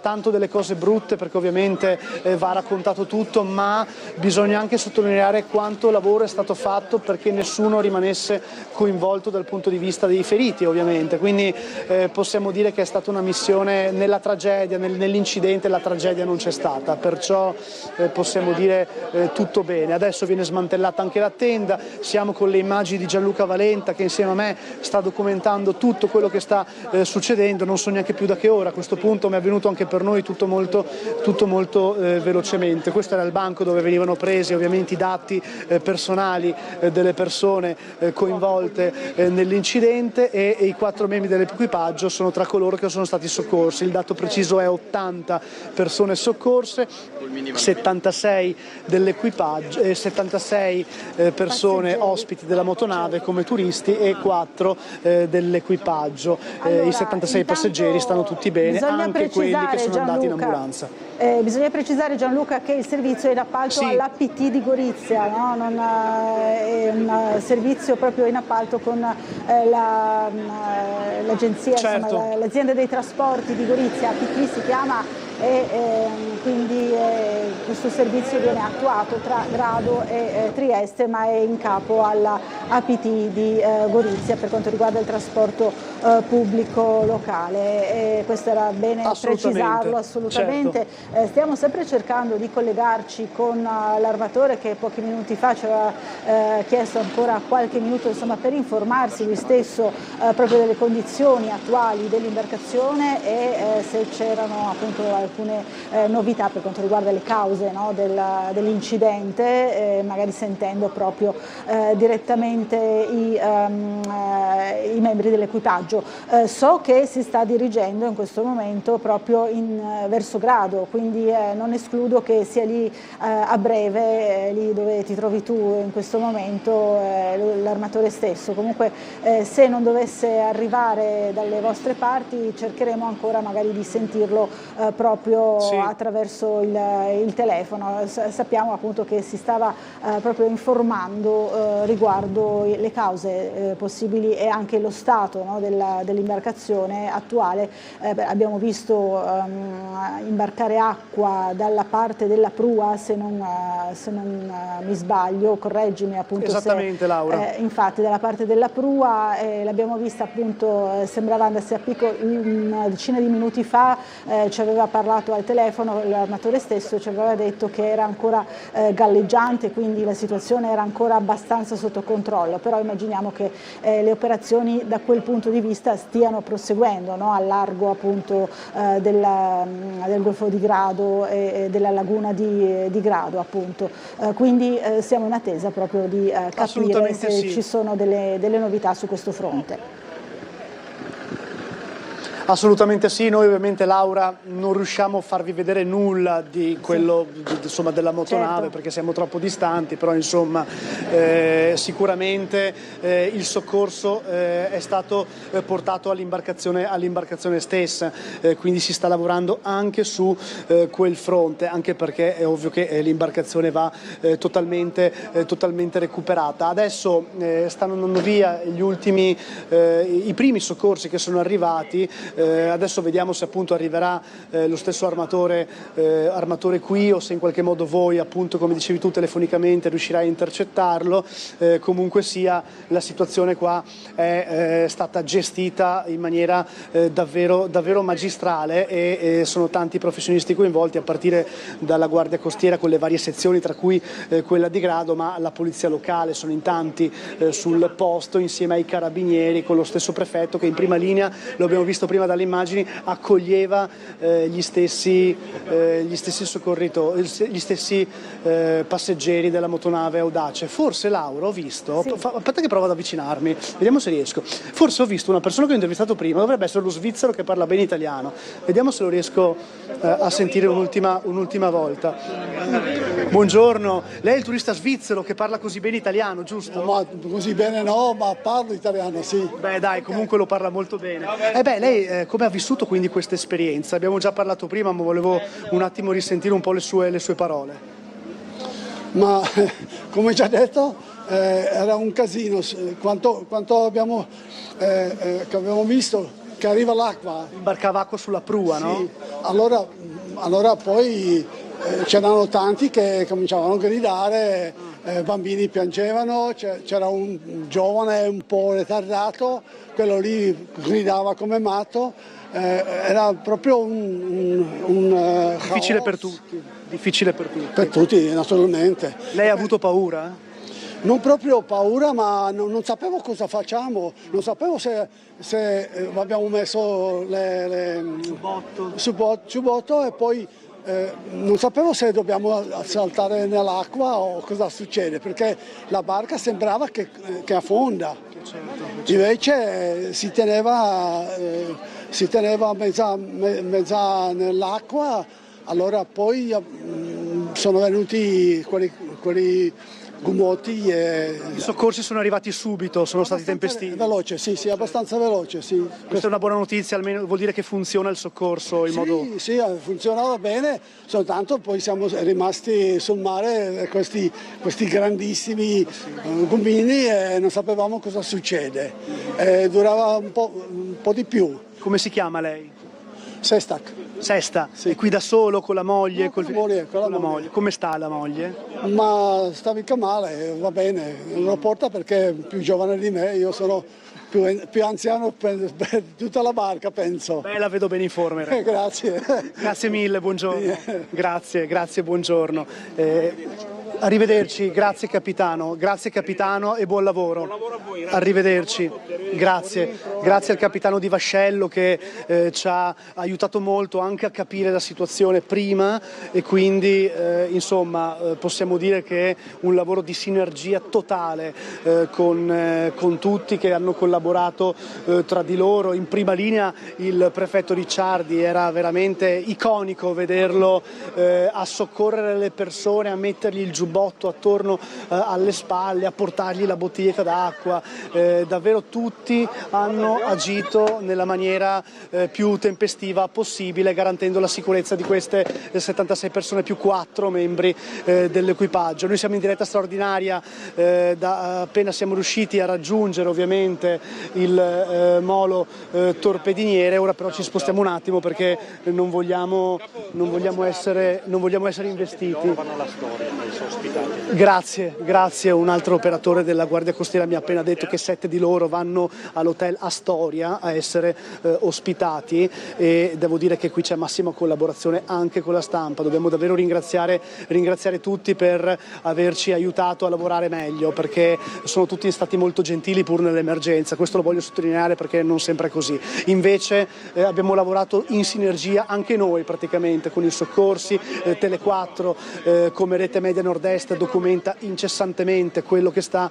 tanto delle cose brutte, perché ovviamente va raccontato tutto, ma bisogna anche sottolineare quanto lavoro è stato fatto perché nessuno rimanesse coinvolto dal punto di vista dei feriti, ovviamente. Quindi possiamo dire che è stata una missione nella tragedia, nell'incidente la tragedia non c'è stata, perciò possiamo dire tutto bene. Adesso viene smantellata anche la tenda, siamo con le immagini di Gianluca Valenta, che insieme a me sta documentando tutto quello che sta succedendo. Non so neanche più da che ora, a questo punto mi è avvenuto anche per noi tutto molto velocemente. Questo era il banco dove venivano presi ovviamente i dati personali delle persone coinvolte nell'incidente, e i 4 membri dell'equipaggio sono tra coloro che sono stati soccorsi. Il dato preciso è 80 persone soccorse, 76 dell'equipaggio, 76 persone ospiti della motonave come turisti e 4 dell'equipaggio. I 76 passeggeri stanno tutti bene, anche quelli che sono andati in ambulanza. Bisogna precisare, Gianluca, che il servizio è in appalto all'APT di Gorizia, no? È un servizio proprio in appalto con l'agenzia, l'azienda dei trasporti di Gorizia, APT si chiama, e quindi questo servizio viene attuato tra Grado e Trieste, ma è in capo alla APT di Gorizia per quanto riguarda il trasporto pubblico locale. Questo era bene precisarlo assolutamente. Certo. Stiamo sempre cercando di collegarci con l'armatore che pochi minuti fa ci aveva chiesto ancora qualche minuto per informarsi lui stesso proprio delle condizioni attuali dell'imbarcazione e se c'erano appunto alcune novità per quanto riguarda le cause, no, dell'incidente, magari sentendo proprio direttamente i membri dell'equipaggio. So che si sta dirigendo in questo momento proprio verso Grado, quindi non escludo che sia lì a breve, lì dove ti trovi tu in questo momento, l'armatore stesso. Comunque se non dovesse arrivare dalle vostre parti cercheremo ancora magari di sentirlo proprio attraverso il telefono. Sappiamo appunto che si stava proprio informando riguardo le cause possibili e anche lo stato, no, dell'imbarcazione attuale. Abbiamo visto imbarcare acqua dalla parte della prua, se non mi sbaglio, correggimi appunto. Esattamente, Laura. Infatti dalla parte della prua l'abbiamo vista appunto, sembrava andasse a picco una decina di minuti fa, ci aveva parlato al telefono, l'armatore stesso ci aveva detto che era ancora galleggiante, quindi la situazione era ancora abbastanza sotto controllo, però immaginiamo che le operazioni da quel punto di vista stiano proseguendo, no? Al largo appunto del Golfo di Grado e della laguna di Grado appunto, quindi siamo in attesa proprio di capire se ci sono delle novità su questo fronte. Assolutamente sì, noi ovviamente, Laura, non riusciamo a farvi vedere nulla di quello insomma, della motonave, perché siamo troppo distanti, però insomma sicuramente il soccorso è stato portato all'imbarcazione stessa, quindi si sta lavorando anche su quel fronte, anche perché è ovvio che l'imbarcazione va totalmente recuperata. Adesso stanno andando via i primi soccorsi che sono arrivati. Adesso vediamo se appunto arriverà lo stesso armatore qui o se in qualche modo voi appunto, come dicevi tu, telefonicamente riuscirai a intercettarlo. Comunque sia, la situazione qua è stata gestita in maniera davvero magistrale e sono tanti professionisti coinvolti, a partire dalla Guardia Costiera con le varie sezioni, tra cui quella di Grado, ma la polizia locale, sono in tanti sul posto insieme ai carabinieri, con lo stesso prefetto che in prima linea, lo abbiamo visto prima dalle immagini, accoglieva gli stessi passeggeri della motonave Audace. Forse, Laura, ho visto, aspetta che provo ad avvicinarmi, vediamo se riesco, forse ho visto una persona che ho intervistato prima, dovrebbe essere lo svizzero che parla bene italiano, vediamo se lo riesco a sentire un'ultima volta. Buongiorno, lei è il turista svizzero che parla così bene italiano, giusto? Ma così bene no, ma parlo italiano, sì. Beh dai, comunque lo parla molto bene. Lei come ha vissuto quindi questa esperienza? Abbiamo già parlato prima, ma volevo un attimo risentire un po' le sue parole. Ma come già detto era un casino, quanto abbiamo visto che arriva l'acqua. Imbarcava acqua sulla prua, sì. No? Allora poi c'erano tanti che cominciavano a gridare, bambini piangevano, c'era un giovane un po' ritardato, quello lì gridava come matto, era proprio un difficile per tutti. Difficile per tutti. Per tutti, naturalmente. Lei ha avuto paura? Non proprio paura, ma non sapevo cosa facciamo, non sapevo se abbiamo messo giubbotto e poi non sapevo se dobbiamo saltare nell'acqua o cosa succede, perché la barca sembrava che affonda, invece si teneva mezza nell'acqua. Allora poi sono venuti quelli gummotti e... I soccorsi sono arrivati subito, sono stati tempestivi. Veloce, sì, abbastanza veloce, sì. Questa è una buona notizia, almeno vuol dire che funziona il soccorso in modo... Sì, funzionava bene, soltanto poi siamo rimasti sul mare questi grandissimi gommini e non sapevamo cosa succede. Durava un po' di più. Come si chiama lej? Sestak. Sesta, e qui da solo con la moglie? No, con la moglie. Come sta la moglie? Ma sta mica male, va bene, lo porta perché è più giovane di me, io sono più anziano per tutta la barca, penso. Beh, la vedo bene in forma. Grazie. Grazie mille, buongiorno. Grazie, buongiorno. Arrivederci, grazie capitano e buon lavoro. Buon lavoro a voi, arrivederci, grazie al capitano Di Vascello che ci ha aiutato molto anche a capire la situazione prima e quindi insomma possiamo dire che è un lavoro di sinergia totale con tutti che hanno collaborato tra di loro. In prima linea il prefetto Ricciardi, era veramente iconico vederlo a soccorrere le persone, a mettergli il giubbotto attorno alle spalle, a portargli la bottiglietta d'acqua. Davvero tutti hanno agito nella maniera più tempestiva possibile, garantendo la sicurezza di queste 76 persone più 4 membri dell'equipaggio. Noi siamo in diretta straordinaria, appena siamo riusciti a raggiungere ovviamente il molo torpediniere. Ora però ci spostiamo un attimo perché non vogliamo essere investiti. Grazie, un altro operatore della Guardia Costiera mi ha appena detto che 7 di loro vanno all'hotel Astoria a essere ospitati e devo dire che qui c'è massima collaborazione anche con la stampa. Dobbiamo davvero ringraziare tutti per averci aiutato a lavorare meglio, perché sono tutti stati molto gentili pur nell'emergenza. Questo lo voglio sottolineare perché non sempre è così. Invece abbiamo lavorato in sinergia anche noi praticamente con i soccorsi. Tele4 come rete media nord-est documenta incessantemente quello che sta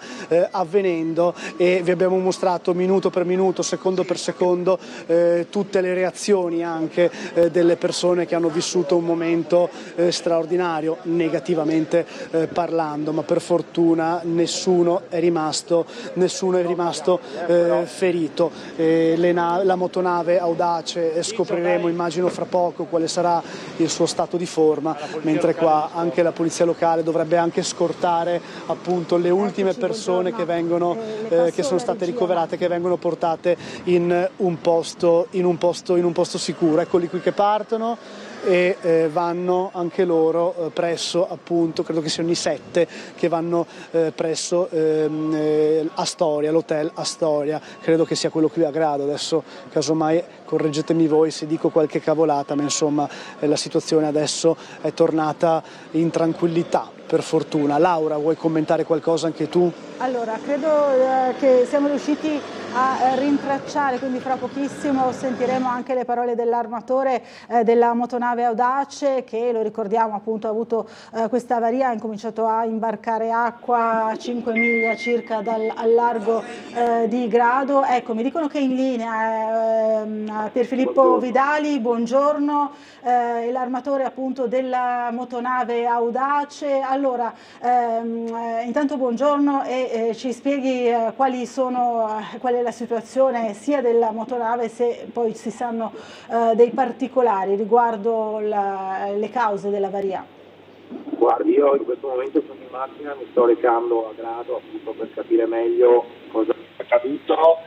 avvenendo e vi abbiamo mostrato minuto per minuto, secondo per secondo tutte le reazioni anche delle persone che hanno vissuto un momento straordinario negativamente parlando, ma per fortuna nessuno è rimasto ferito. La motonave Audace scopriremo, immagino fra poco, quale sarà il suo stato di forma, mentre qua anche la polizia locale dovrebbe anche scortare appunto le ultime persone che sono state ricoverate, che vengono portate in un posto sicuro. Eccoli qui che partono e vanno anche loro presso, appunto, credo che siano i 7 che vanno presso Astoria, l'hotel Astoria, credo che sia quello qui a Grado. Adesso casomai correggetemi voi se dico qualche cavolata, ma insomma la situazione adesso è tornata in tranquillità, per fortuna. Laura, vuoi commentare qualcosa anche tu? Allora, credo che siamo riusciti a rintracciare, quindi fra pochissimo sentiremo anche le parole dell'armatore della motonave Audace, che, lo ricordiamo, appunto ha avuto questa avaria, ha incominciato a imbarcare acqua a 5 miglia circa al largo di Grado. Ecco, mi dicono che è in linea Pierfilippo Vidali, buongiorno, l'armatore appunto della motonave Audace. Allora, intanto buongiorno e ci spieghi qual è la situazione sia della motonave, se poi si sanno dei particolari riguardo le cause dell'avaria. Guardi, io in questo momento sono in macchina, mi sto recando a Grado appunto per capire meglio cosa è accaduto.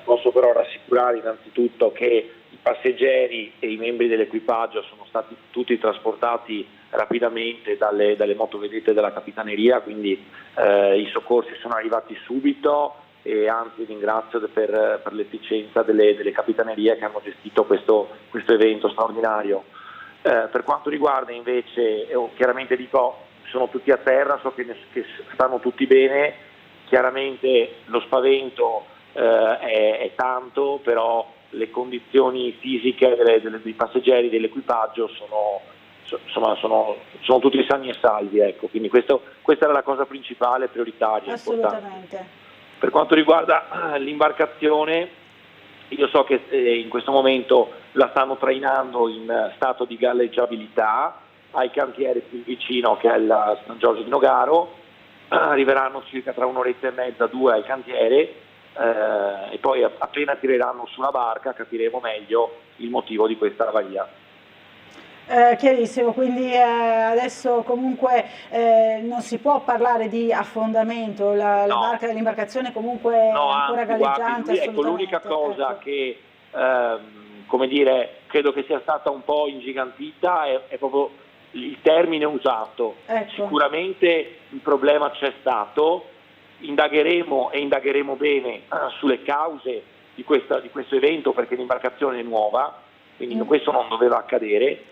Posso però rassicurare innanzitutto che i passeggeri e i membri dell'equipaggio sono stati tutti trasportati rapidamente dalle motovedette della Capitaneria, quindi i soccorsi sono arrivati subito e anzi ringrazio per l'efficienza delle Capitanerie che hanno gestito questo evento straordinario. Per quanto riguarda invece, chiaramente dico, sono tutti a terra, so che stanno tutti bene, chiaramente lo spavento è tanto, però le condizioni fisiche dei passeggeri, dell'equipaggio sono tutti sani e salvi, ecco. Quindi questa era la cosa principale, prioritaria. Assolutamente. Importante. Per quanto riguarda l'imbarcazione, io so che in questo momento la stanno trainando in stato di galleggiabilità al cantiere più vicino, che è il San Giorgio di Nogaro. Arriveranno circa tra un'oretta e mezza, 2 al cantiere e poi appena tireranno sulla barca capiremo meglio il motivo di questa avaria. Chiarissimo, quindi adesso comunque non si può parlare di affondamento, l'imbarcazione comunque è ancora galleggiante. Guardi, ecco, l'unica cosa che come dire credo che sia stata un po' ingigantita, è proprio il termine usato. Ecco. Sicuramente il problema c'è stato, indagheremo bene sulle cause di questo evento, perché l'imbarcazione è nuova, quindi questo non doveva accadere.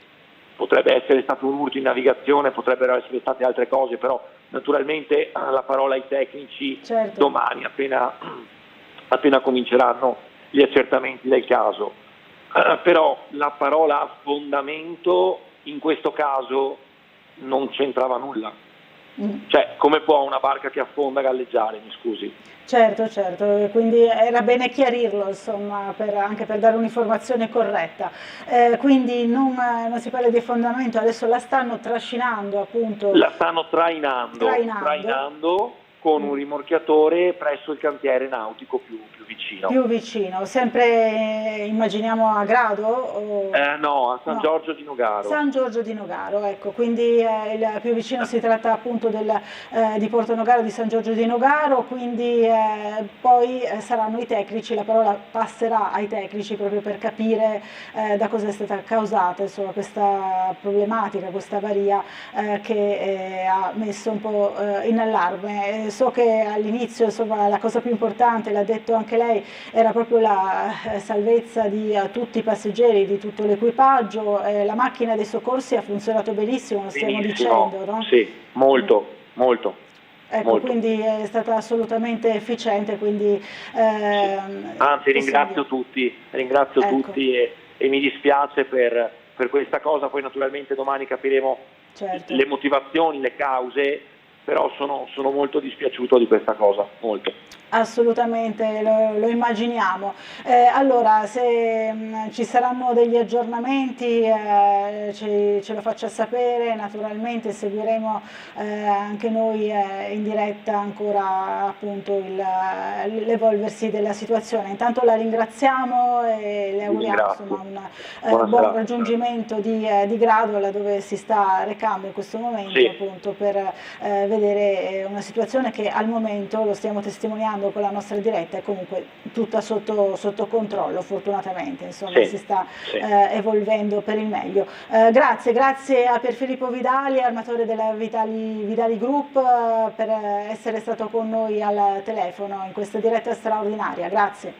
Potrebbe essere stato un urto in navigazione, potrebbero essere state altre cose, però naturalmente la parola ai tecnici domani, appena cominceranno gli accertamenti del caso. Però la parola affondamento in questo caso non c'entrava nulla. Cioè, come può una barca che affonda galleggiare, mi scusi? Certo, quindi era bene chiarirlo, insomma, anche per dare un'informazione corretta. Quindi non si parla di affondamento, adesso la stanno trascinando, appunto. La stanno trainando con un rimorchiatore presso il cantiere nautico più vicino. Più vicino, sempre immaginiamo a Grado? No, a San Giorgio di Nogaro. San Giorgio di Nogaro, ecco, quindi il più vicino si tratta appunto di Porto Nogaro, di San Giorgio di Nogaro, quindi poi saranno i tecnici, la parola passerà ai tecnici proprio per capire da cosa è stata causata, insomma, questa problematica, questa avaria che ha messo un po' in allarme. So che all'inizio, insomma, la cosa più importante, l'ha detto anche lei, era proprio la salvezza di tutti i passeggeri, di tutto l'equipaggio. La macchina dei soccorsi ha funzionato benissimo, lo stiamo dicendo, no? Sì, molto. Ecco, molto. Quindi è stata assolutamente efficiente, quindi anzi ringrazio tutti e mi dispiace per questa cosa. Poi naturalmente domani capiremo le motivazioni, le cause, però sono molto dispiaciuto di questa cosa, molto. Assolutamente, lo immaginiamo. Allora, se ci saranno degli aggiornamenti ce lo faccia sapere, naturalmente seguiremo anche noi in diretta ancora appunto l'evolversi della situazione. Intanto la ringraziamo e le auguriamo un buon raggiungimento di Grado, laddove si sta recando in questo momento, appunto, per vedere una situazione che al momento, lo stiamo testimoniando con la nostra diretta, è comunque tutta sotto controllo, fortunatamente, insomma, si sta evolvendo per il meglio. Grazie a Pierfilippo Vidali, armatore della Vidali Group, per essere stato con noi al telefono in questa diretta straordinaria. Grazie.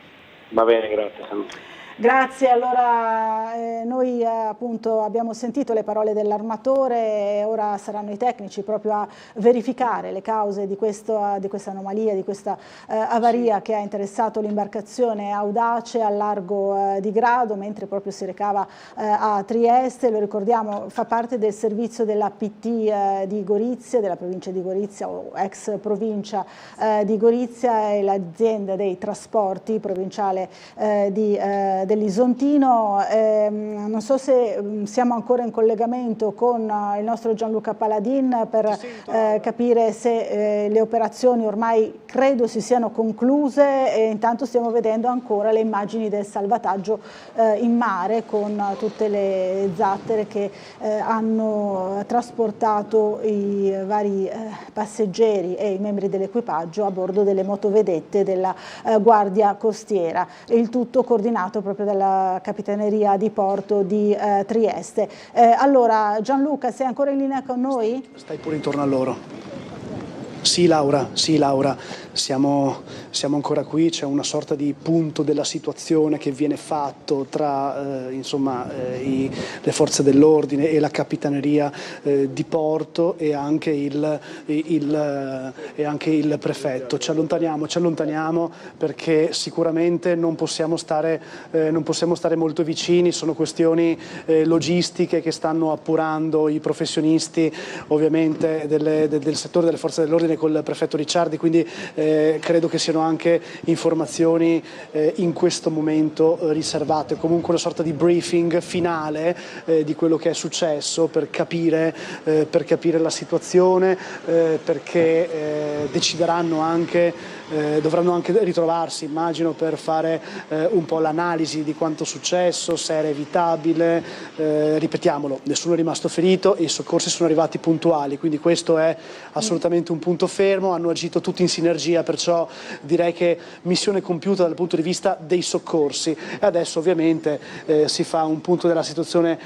Va bene, grazie, saluto. Grazie, allora noi appunto abbiamo sentito le parole dell'armatore e ora saranno i tecnici proprio a verificare le cause di questa anomalia, di questa avaria che ha interessato l'imbarcazione Audace al largo di Grado, mentre proprio si recava a Trieste. Lo ricordiamo, fa parte del servizio della PT di Gorizia, della provincia di Gorizia o ex provincia di Gorizia, e l'azienda dei trasporti provinciale dell'Isontino. Non so se siamo ancora in collegamento con il nostro Gianluca Paladin per capire se le operazioni ormai credo si siano concluse, e intanto stiamo vedendo ancora le immagini del salvataggio in mare con tutte le zattere che hanno trasportato i vari passeggeri e i membri dell'equipaggio a bordo delle motovedette della Guardia Costiera, il tutto coordinato proprio dalla Capitaneria di Porto di Trieste. Allora Gianluca, sei ancora in linea con noi? Stai pure intorno a loro. Sì Laura, siamo ancora qui, c'è una sorta di punto della situazione che viene fatto tra le forze dell'ordine e la Capitaneria di Porto e anche il prefetto. Ci allontaniamo perché sicuramente non possiamo stare molto vicini, sono questioni logistiche che stanno appurando i professionisti ovviamente del settore delle forze dell'ordine col prefetto Ricciardi, quindi credo che siano anche informazioni in questo momento riservate, comunque una sorta di briefing finale di quello che è successo per capire la situazione, perché decideranno anche dovranno anche ritrovarsi, immagino, per fare un po' l'analisi di quanto successo, se era evitabile. Ripetiamolo, nessuno è rimasto ferito e i soccorsi sono arrivati puntuali, quindi questo è assolutamente un punto fermo. Hanno agito tutti in sinergia, perciò direi che missione compiuta dal punto di vista dei soccorsi. E adesso ovviamente si fa un punto della situazione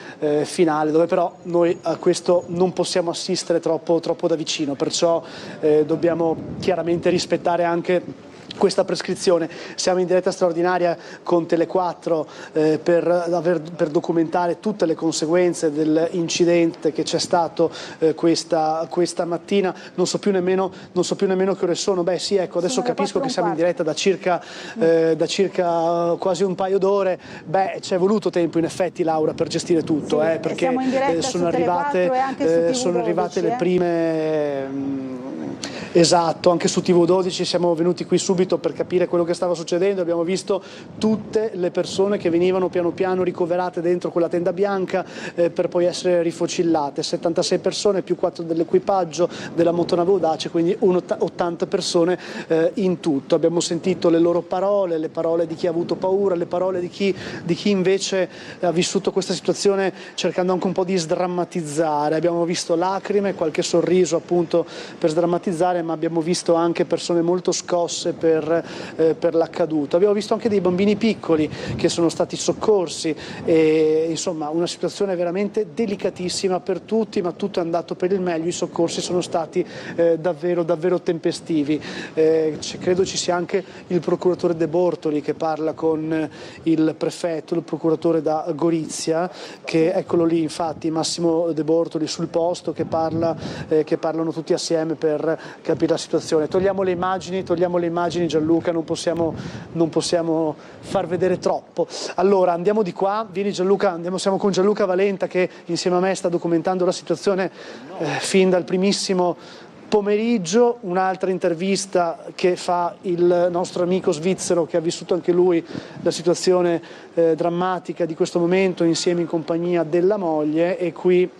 finale, dove però noi a questo non possiamo assistere troppo da vicino, perciò dobbiamo chiaramente rispettare anche questa prescrizione. Siamo in diretta straordinaria con Tele4 per documentare tutte le conseguenze dell'incidente che c'è stato questa mattina. Non so più nemmeno che ore sono. Beh sì, ecco, adesso capisco che siamo in diretta da circa quasi un paio d'ore. Beh, ci è voluto tempo in effetti, Laura, per gestire tutto, perché siamo in diretta sono su Tele4 e anche su TV12, sono arrivate le prime. Esatto, anche su TV12 siamo venuti qui subito per capire quello che stava succedendo. Abbiamo visto tutte le persone che venivano piano piano ricoverate dentro quella tenda bianca per poi essere rifocillate. 76 persone più 4 dell'equipaggio della motonave Audace, quindi 80 persone in tutto. Abbiamo sentito le loro parole, le parole di chi ha avuto paura, le parole di chi invece ha vissuto questa situazione cercando anche un po' di sdrammatizzare. Abbiamo visto lacrime, qualche sorriso appunto per sdrammatizzare, ma abbiamo visto anche persone molto scosse per l'accaduto. Abbiamo visto anche dei bambini piccoli che sono stati soccorsi e, insomma, una situazione veramente delicatissima per tutti, ma tutto è andato per il meglio. I soccorsi sono stati davvero tempestivi. Credo ci sia anche il procuratore De Bortoli che parla con il prefetto, il procuratore da Gorizia, che eccolo lì, infatti, Massimo De Bortoli sul posto, che parlano tutti assieme per capire la situazione. Togliamo le immagini, Gianluca, non possiamo far vedere troppo. Allora andiamo di qua, vieni Gianluca, siamo con Gianluca Valenta che insieme a me sta documentando la situazione fin dal primissimo pomeriggio. Un'altra intervista che fa il nostro amico svizzero che ha vissuto anche lui la situazione drammatica di questo momento insieme in compagnia della moglie, e qui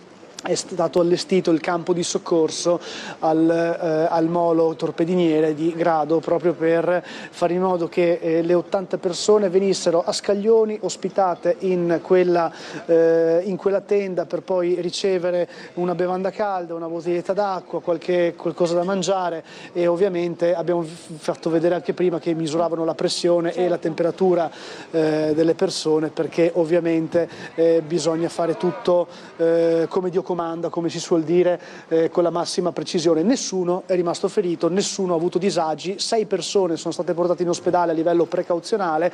è stato allestito il campo di soccorso al molo torpediniere di Grado, proprio per fare in modo che le 80 persone venissero a Scaglioni, ospitate in quella tenda, per poi ricevere una bevanda calda, una bottiglietta d'acqua, qualcosa da mangiare, e ovviamente abbiamo fatto vedere anche prima che misuravano la pressione e la temperatura delle persone, perché ovviamente bisogna fare tutto come Dio comanda, come si suol dire, con la massima precisione. Nessuno è rimasto ferito, nessuno ha avuto disagi, 6 persone sono state portate in ospedale a livello precauzionale,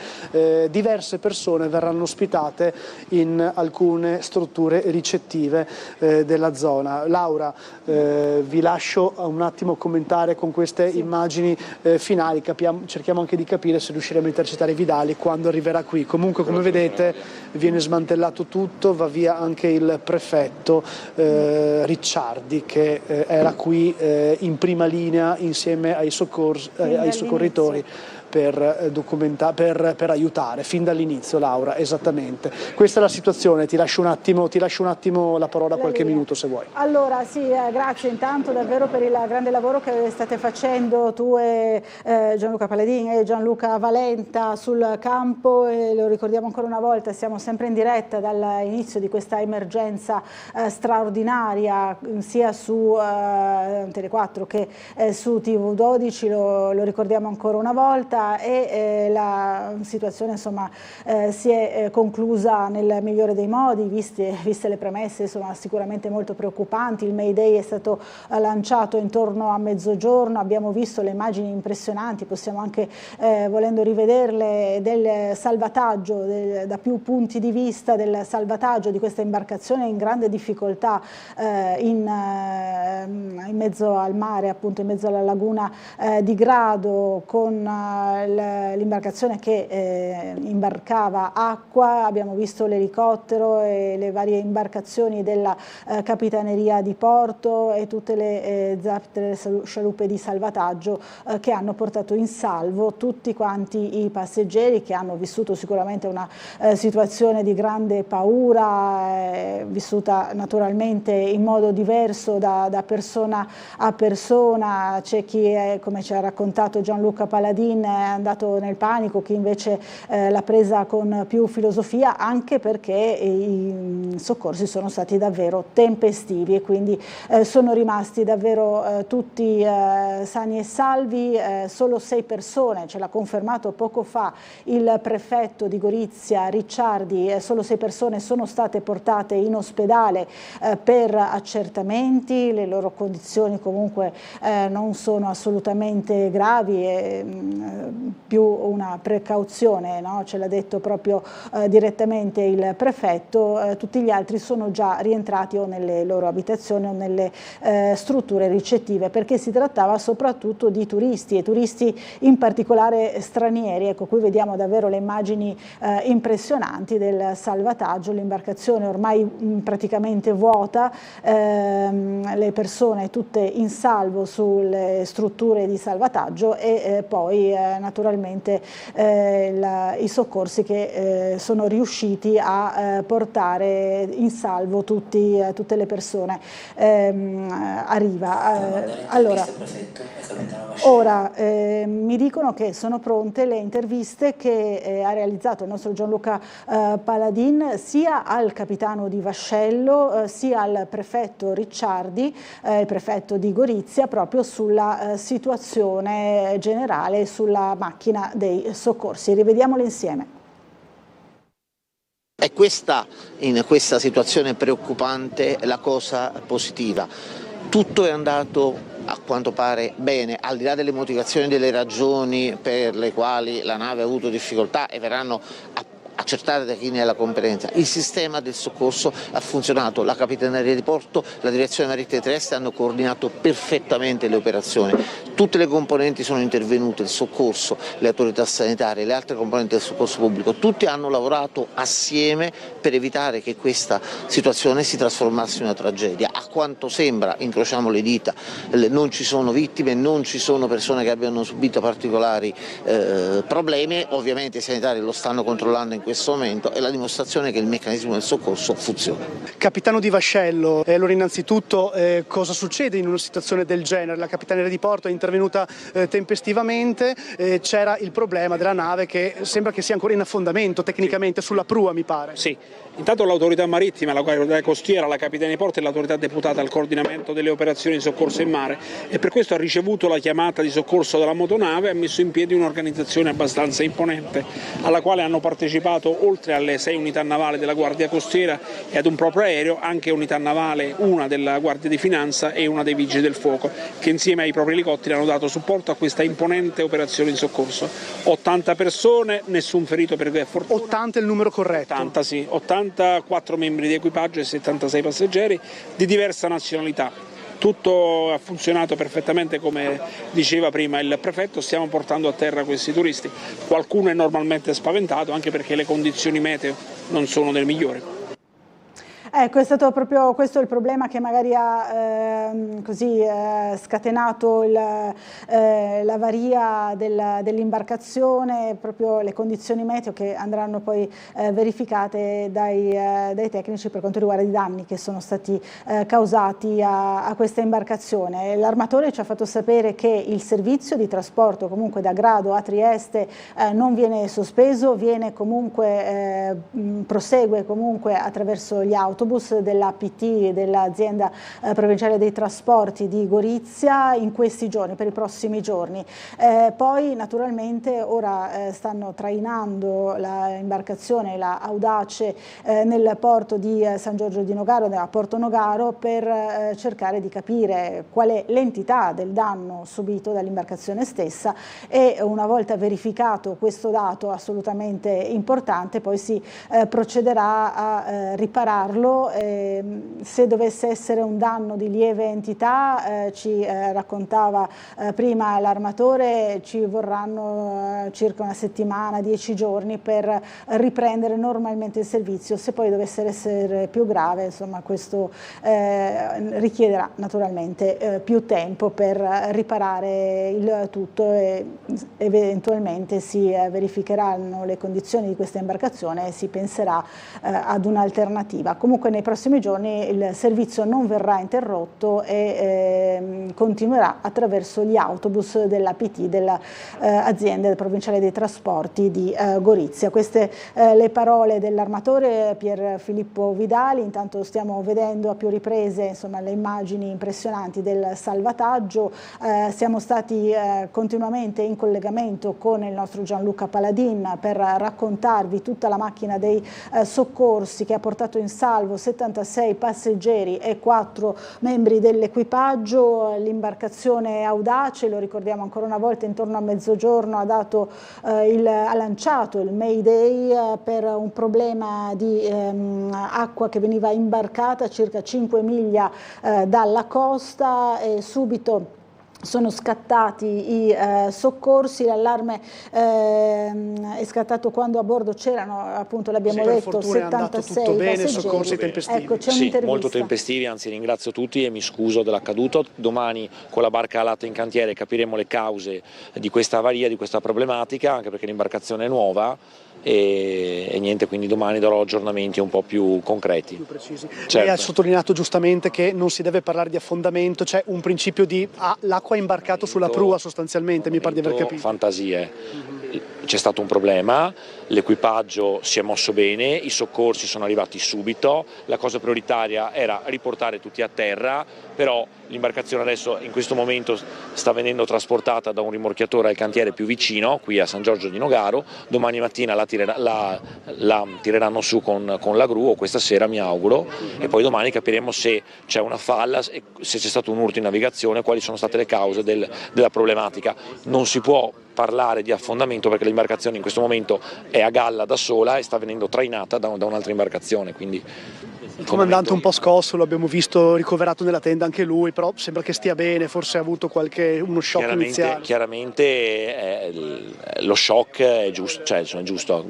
diverse persone verranno ospitate in alcune strutture ricettive della zona. Laura, vi lascio un attimo commentare con queste immagini finali, cerchiamo anche di capire se riusciremo a intercettare Vidali quando arriverà qui. Comunque, come vedete, viene smantellato tutto, va via anche il prefetto Ricciardi, che era qui in prima linea insieme ai soccorritori per aiutare fin dall'inizio. Laura, esattamente questa è la situazione. Ti lascio un attimo la parola, qualche minuto se vuoi. Allora sì, grazie intanto davvero per il grande lavoro che state facendo tu e Gianluca Paladin e Gianluca Valenta sul campo, e lo ricordiamo ancora una volta, siamo sempre in diretta dall'inizio di questa emergenza straordinaria sia su Tele4 che su TV12, lo ricordiamo ancora una volta, e la situazione insomma si è conclusa nel migliore dei modi, viste le premesse insomma sicuramente molto preoccupanti. Il Mayday è stato lanciato intorno a mezzogiorno, abbiamo visto le immagini impressionanti, possiamo anche volendo rivederle, del salvataggio da più punti di vista, del salvataggio di questa imbarcazione in grande difficoltà in mezzo al mare, appunto in mezzo alla laguna di Grado, con l'imbarcazione che imbarcava acqua, abbiamo visto l'elicottero e le varie imbarcazioni della Capitaneria di Porto e tutte le zaptere scialuppe di salvataggio che hanno portato in salvo tutti quanti i passeggeri che hanno vissuto sicuramente una situazione di grande paura, vissuta naturalmente in modo diverso da persona a persona. C'è chi, come ci ha raccontato Gianluca Paladin, è andato nel panico, chi invece l'ha presa con più filosofia, anche perché i soccorsi sono stati davvero tempestivi e quindi sono rimasti davvero tutti sani e salvi. Solo 6 persone, ce l'ha confermato poco fa il prefetto di Gorizia Ricciardi, solo 6 persone sono state portate in ospedale per accertamenti, le loro condizioni comunque non sono assolutamente gravi, è più una precauzione, no? Ce l'ha detto proprio direttamente il prefetto. Tutti gli altri sono già rientrati o nelle loro abitazioni o nelle strutture ricettive, perché si trattava soprattutto di turisti e turisti in particolare stranieri. Ecco, qui vediamo davvero le immagini impressionanti del salvataggio, l'imbarcazione ormai praticamente vuota, le persone tutte in salvo sulle strutture di salvataggio e poi naturalmente i soccorsi che sono riusciti a portare in salvo tutte le persone a riva. Allora, ora mi dicono che sono pronte le interviste che ha realizzato il nostro Gianluca Paladin sia al capitano di vascello sia al prefetto Ricciardi, il prefetto di Gorizia, proprio sulla situazione generale, sulla macchina dei soccorsi. Rivediamole insieme. È questa, in questa situazione preoccupante, la cosa positiva. Tutto è andato a quanto pare bene, al di là delle motivazioni, delle ragioni per le quali la nave ha avuto difficoltà e verranno accertate da chi ne ha la competenza. Il sistema del soccorso ha funzionato, la Capitaneria di Porto, la Direzione Marittima Terrestre hanno coordinato perfettamente le operazioni, tutte le componenti sono intervenute, il soccorso, le autorità sanitarie, le altre componenti del soccorso pubblico, tutti hanno lavorato assieme per evitare che questa situazione si trasformasse in una tragedia. A quanto sembra, incrociamo le dita, non ci sono vittime, non ci sono persone che abbiano subito particolari problemi, ovviamente i sanitari lo stanno controllando in questo momento, è la dimostrazione che il meccanismo del soccorso funziona. Capitano di vascello, allora innanzitutto cosa succede in una situazione del genere? La Capitaneria di Porto è intervenuta tempestivamente, c'era il problema della nave che sembra che sia ancora in affondamento tecnicamente sulla prua, mi pare. Sì. Intanto l'autorità marittima, la guardia costiera, la Capitaneria di Porto e l'autorità deputata al coordinamento delle operazioni di soccorso in mare e per questo ha ricevuto la chiamata di soccorso della motonave e ha messo in piedi un'organizzazione abbastanza imponente alla quale hanno partecipato, oltre alle 6 unità navali della guardia costiera e ad un proprio aereo, anche unità navale, una della Guardia di Finanza e una dei Vigili del Fuoco, che insieme ai propri elicotteri hanno dato supporto a questa imponente operazione di soccorso. 80 persone, nessun ferito per fortuna. 80 è il numero corretto? 80 sì, 84 membri di equipaggio e 76 passeggeri di diversa nazionalità. Tutto ha funzionato perfettamente come diceva prima il prefetto, stiamo portando a terra questi turisti. Qualcuno è normalmente spaventato anche perché le condizioni meteo non sono delle migliori. Ecco, è stato proprio questo il problema che magari ha scatenato l'avaria dell'imbarcazione, proprio le condizioni meteo che andranno poi verificate dai tecnici per quanto riguarda i danni che sono stati causati a questa imbarcazione. L'armatore ci ha fatto sapere che il servizio di trasporto comunque da Grado a Trieste non viene sospeso, viene comunque, prosegue comunque attraverso gli autobus dell'APT, dell'azienda provinciale dei trasporti di Gorizia in questi giorni, per i prossimi giorni. Poi naturalmente ora stanno trainando l'imbarcazione, la Audace, nel porto di San Giorgio di Nogaro, a Porto Nogaro, per cercare di capire qual è l'entità del danno subito dall'imbarcazione stessa e una volta verificato questo dato assolutamente importante poi si procederà a ripararlo modo. Se dovesse essere un danno di lieve entità, ci raccontava prima l'armatore, ci vorranno circa una settimana, 10 giorni per riprendere normalmente il servizio. Se poi dovesse essere più grave, insomma, questo richiederà naturalmente più tempo per riparare il tutto e eventualmente si verificheranno le condizioni di questa imbarcazione e si penserà ad un'alternativa. Comunque nei prossimi giorni il servizio non verrà interrotto e continuerà attraverso gli autobus dell'APT, dell'azienda provinciale dei trasporti di Gorizia. Queste le parole dell'armatore Pier Filippo Vidali. Intanto stiamo vedendo a più riprese, insomma, le immagini impressionanti del salvataggio. Siamo stati continuamente in collegamento con il nostro Gianluca Paladin per raccontarvi tutta la macchina dei soccorsi che ha portato in salvo 76 passeggeri e 4 membri dell'equipaggio. L'imbarcazione Audace, lo ricordiamo ancora una volta, intorno a mezzogiorno ha lanciato il Mayday per un problema di acqua che veniva imbarcata a circa 5 miglia dalla costa e subito sono scattati i soccorsi. L'allarme è scattato quando a bordo c'erano, appunto l'abbiamo detto, 76 tutto bene, passeggeri. soccorsi tempestivi. Ecco, c'è sì, molto tempestivi, anzi ringrazio tutti e mi scuso dell'accaduto. Domani con la barca alata in cantiere capiremo le cause di questa avaria, di questa problematica, anche perché l'imbarcazione è nuova. E niente, quindi domani darò aggiornamenti un po' più concreti, più precisi. Certo. Lei ha sottolineato giustamente che non si deve parlare di affondamento, c'è un principio di l'acqua è imbarcato sulla prua sostanzialmente, mi pare di aver capito. Fantasie. C'è stato un problema, l'equipaggio si è mosso bene, i soccorsi sono arrivati subito, la cosa prioritaria era riportare tutti a terra, però l'imbarcazione adesso in questo momento sta venendo trasportata da un rimorchiatore al cantiere più vicino, qui a San Giorgio di Nogaro. Domani mattina la tireranno su con la gru, o questa sera mi auguro, e poi domani capiremo se c'è una falla, se c'è stato un urto in navigazione, quali sono state le cause della problematica. Non si può parlare di affondamento perché l'imbarcazione in questo momento è a galla da sola e sta venendo trainata da un'altra imbarcazione, quindi il comandante un po' scosso, lo abbiamo visto ricoverato nella tenda anche lui, però sembra che stia bene, forse ha avuto uno shock iniziale. Chiaramente lo shock è giusto, cioè è giusto,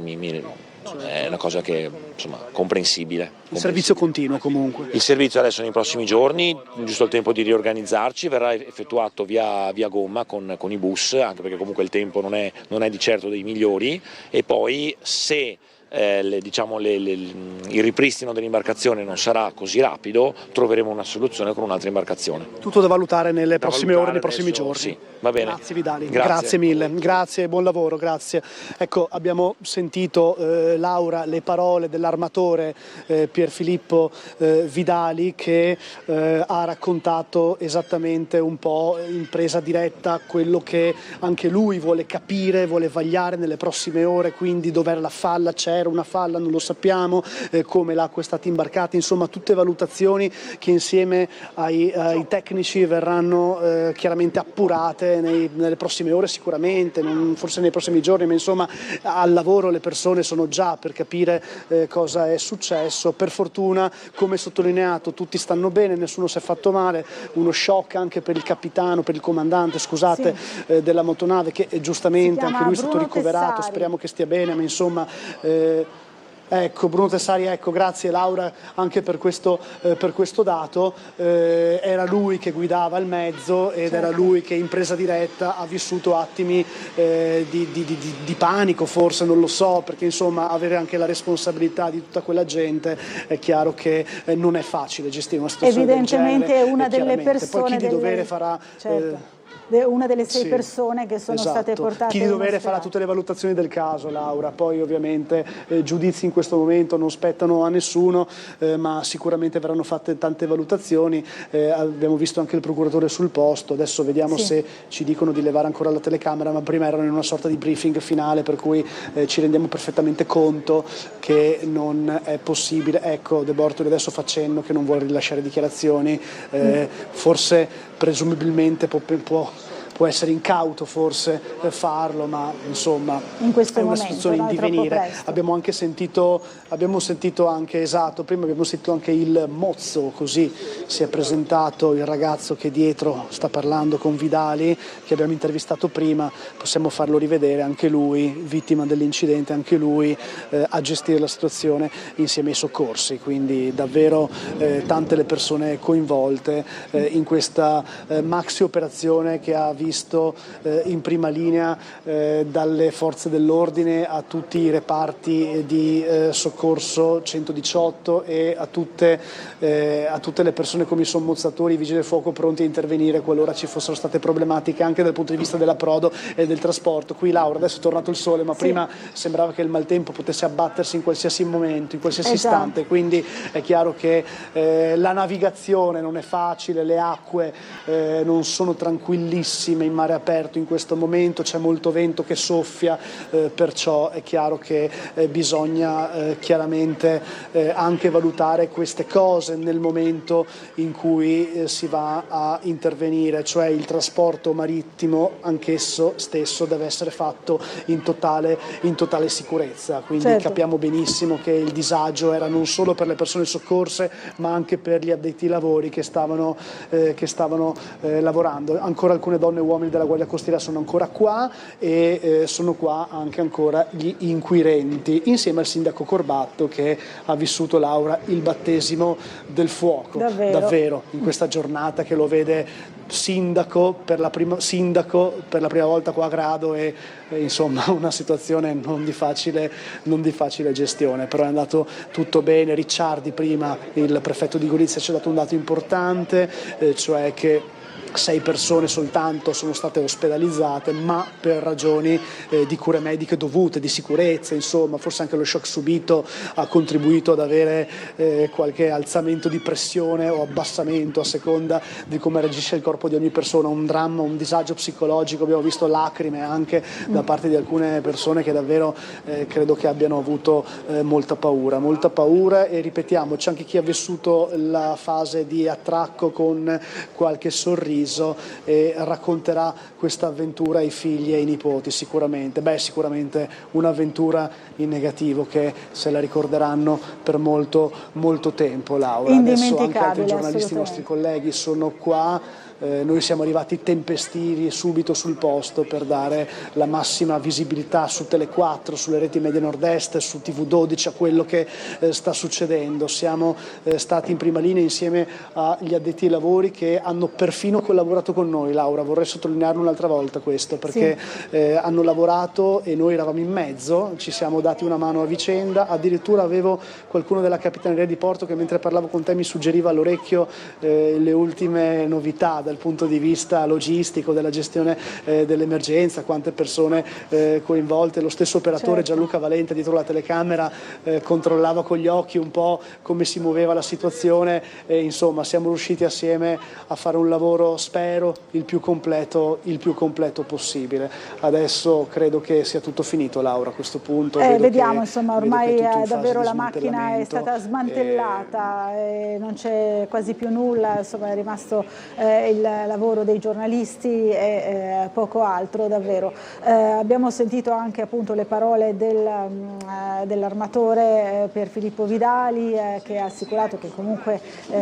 è una cosa che insomma comprensibile. Il servizio continua comunque. Il servizio adesso nei prossimi giorni, giusto il tempo di riorganizzarci, verrà effettuato via gomma con i bus, anche perché comunque il tempo non è di certo dei migliori, e poi se il ripristino dell'imbarcazione non sarà così rapido, troveremo una soluzione con un'altra imbarcazione. Tutto da valutare nelle prossime ore, nei prossimi giorni. Sì, va bene. Grazie Vidali, grazie mille, grazie, buon lavoro, grazie. Ecco, abbiamo sentito Laura le parole dell'armatore Pier Filippo Vidali che ha raccontato esattamente un po' in presa diretta quello che anche lui vuole capire, vuole vagliare nelle prossime ore, quindi dov'era la falla, c'era una falla, non lo sappiamo, come l'acqua è stata imbarcata, insomma tutte valutazioni che insieme ai tecnici verranno chiaramente appurate nelle prossime ore sicuramente, forse nei prossimi giorni, ma insomma al lavoro le persone sono già per capire cosa è successo. Per fortuna, come sottolineato, tutti stanno bene, nessuno si è fatto male, uno shock anche per il capitano, per il comandante, scusate, sì, della motonave che giustamente anche lui è stato ricoverato, Tessari. Speriamo che stia bene, ma insomma ecco, Bruno Tessari, ecco, grazie Laura anche per questo dato. Era lui che guidava il mezzo ed era lui che in presa diretta ha vissuto attimi di panico, forse, non lo so, perché insomma avere anche la responsabilità di tutta quella gente è chiaro che non è facile gestire una situazione evidentemente del genere. Una delle persone poi chi di dovere farà... Certo. Una delle 6 persone che sono state portate. Chi di dovere farà tutte le valutazioni del caso, Laura, poi ovviamente giudizi in questo momento non spettano a nessuno, ma sicuramente verranno fatte tante valutazioni. Abbiamo visto anche il procuratore sul posto, adesso vediamo se ci dicono di levare ancora la telecamera, ma prima erano in una sorta di briefing finale, per cui ci rendiamo perfettamente conto che non è possibile. Ecco, De Bortoli adesso fa cenno che non vuole rilasciare dichiarazioni, forse presumibilmente può può essere incauto forse farlo, ma insomma in questo è una momento, situazione in divenire. Abbiamo sentito anche, esatto, prima abbiamo sentito anche il mozzo, così si è presentato il ragazzo che dietro sta parlando con Vidali, che abbiamo intervistato prima, possiamo farlo rivedere, anche lui vittima dell'incidente, anche lui a gestire la situazione insieme ai soccorsi, quindi davvero tante le persone coinvolte in questa maxi operazione che ha visto in prima linea dalle forze dell'ordine a tutti i reparti di soccorso 118 e a tutte le persone come i sommozzatori, i vigili del fuoco pronti a intervenire qualora ci fossero state problematiche anche dal punto di vista dell'approdo e del trasporto. Qui Laura, adesso è tornato il sole, ma prima sembrava che il maltempo potesse abbattersi in qualsiasi momento, in qualsiasi istante, quindi è chiaro che la navigazione non è facile, le acque non sono tranquillissime in mare aperto in questo momento, c'è molto vento che soffia, perciò è chiaro che bisogna chiaramente anche valutare queste cose nel momento in cui si va a intervenire, cioè il trasporto marittimo anch'esso stesso deve essere fatto in totale sicurezza, quindi capiamo benissimo che il disagio era non solo per le persone soccorse ma anche per gli addetti ai lavori che stavano lavorando. Ancora alcune donne e uomini della Guardia Costiera sono ancora qua e sono qua anche ancora gli inquirenti insieme al sindaco Corbatto che ha vissuto, Laura, il battesimo del fuoco davvero in questa giornata che lo vede sindaco per la prima volta qua a Grado e insomma una situazione non di facile gestione, però è andato tutto bene. Ricciardi prima, il prefetto di Gorizia, ci ha dato un dato importante, cioè che 6 persone soltanto sono state ospedalizzate, ma per ragioni di cure mediche dovute, di sicurezza, insomma, forse anche lo shock subito ha contribuito ad avere qualche alzamento di pressione o abbassamento a seconda di come reagisce il corpo di ogni persona, un dramma, un disagio psicologico, abbiamo visto lacrime anche da parte di alcune persone che davvero credo che abbiano avuto molta paura e ripetiamo, c'è anche chi ha vissuto la fase di attracco con qualche sorriso e racconterà questa avventura ai figli e ai nipoti sicuramente un'avventura in negativo che se la ricorderanno per molto tempo, Laura. Adesso anche altri giornalisti, i nostri colleghi sono qua. Noi siamo arrivati tempestivi subito sul posto per dare la massima visibilità su Tele 4, sulle reti Media Nord-Est, su TV12 a quello che sta succedendo. Siamo stati in prima linea insieme agli addetti ai lavori che hanno perfino collaborato con noi, Laura, vorrei sottolinearlo un'altra volta questo, perché hanno lavorato e noi eravamo in mezzo, ci siamo dati una mano a vicenda, addirittura avevo qualcuno della Capitaneria di Porto che mentre parlavo con te mi suggeriva all'orecchio le ultime novità dal punto di vista logistico, della gestione dell'emergenza, quante persone coinvolte, lo stesso operatore Gianluca Valente dietro la telecamera controllava con gli occhi un po' come si muoveva la situazione e insomma siamo riusciti assieme a fare un lavoro, spero, il più completo possibile. Adesso credo che sia tutto finito, Laura, a questo punto. Vediamo, insomma, ormai davvero la macchina è stata smantellata, non c'è quasi più nulla, insomma è rimasto il lavoro dei giornalisti e poco altro davvero. Abbiamo sentito anche appunto le parole dell'armatore Pier Filippo Vidali che ha assicurato che comunque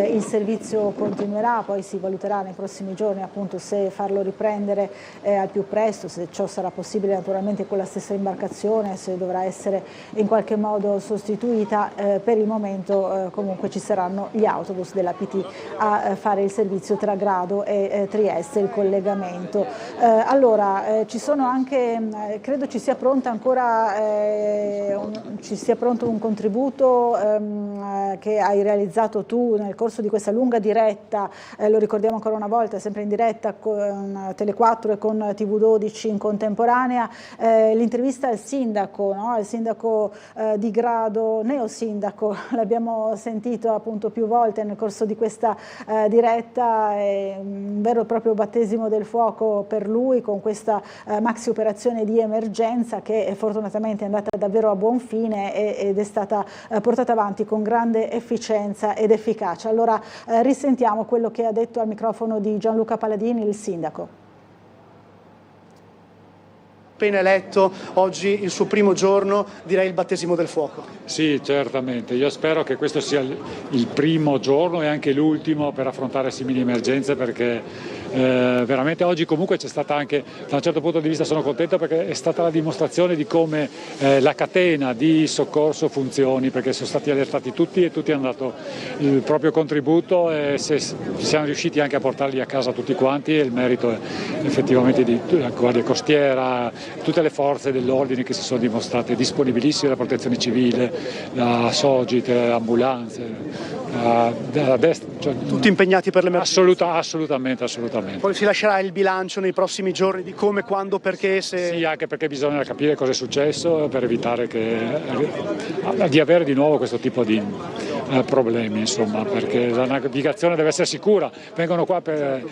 il servizio continuerà, poi si valuterà nei prossimi giorni appunto se farlo riprendere al più presto, se ciò sarà possibile naturalmente con la stessa imbarcazione, se dovrà essere in qualche modo sostituita. Per il momento comunque ci saranno gli autobus della PT a fare il servizio tra Grado e Trieste, il collegamento. Allora ci sono anche, credo ci sia pronta ancora ci sia pronto un contributo che hai realizzato tu nel corso di questa lunga diretta, lo ricordiamo ancora una volta, sempre in diretta con Tele 4 e con TV12 in contemporanea, l'intervista al sindaco, no? Al sindaco di Grado, neosindaco, l'abbiamo sentito appunto più volte nel corso di questa diretta, è un vero e proprio battesimo del fuoco per lui con questa maxi operazione di emergenza che fortunatamente è andata davvero a buon fine ed è stata portata avanti con grande efficienza ed efficacia. Allora risentiamo quello che ha detto al microfono di Gianluca Paladini il sindaco. appena eletto, oggi il suo primo giorno, direi il battesimo del fuoco. Sì, certamente. Io spero che questo sia il primo giorno e anche l'ultimo per affrontare simili emergenze, perché veramente oggi comunque c'è stata anche, da un certo punto di vista sono contento perché è stata la dimostrazione di come la catena di soccorso funzioni, perché sono stati allertati tutti e tutti hanno dato il proprio contributo e siamo riusciti anche a portarli a casa tutti quanti, e il merito è effettivamente della Guardia Costiera, tutte le forze dell'ordine che si sono dimostrate disponibilissime, la protezione civile, la Sogit, ambulanze, la destra, cioè, tutti impegnati per l'emergenza. Assolutamente. Poi si lascerà il bilancio nei prossimi giorni di come, quando, perché. Sì, anche perché bisogna capire cosa è successo per evitare di avere di nuovo questo tipo di problemi, insomma, perché la navigazione deve essere sicura. Vengono qua per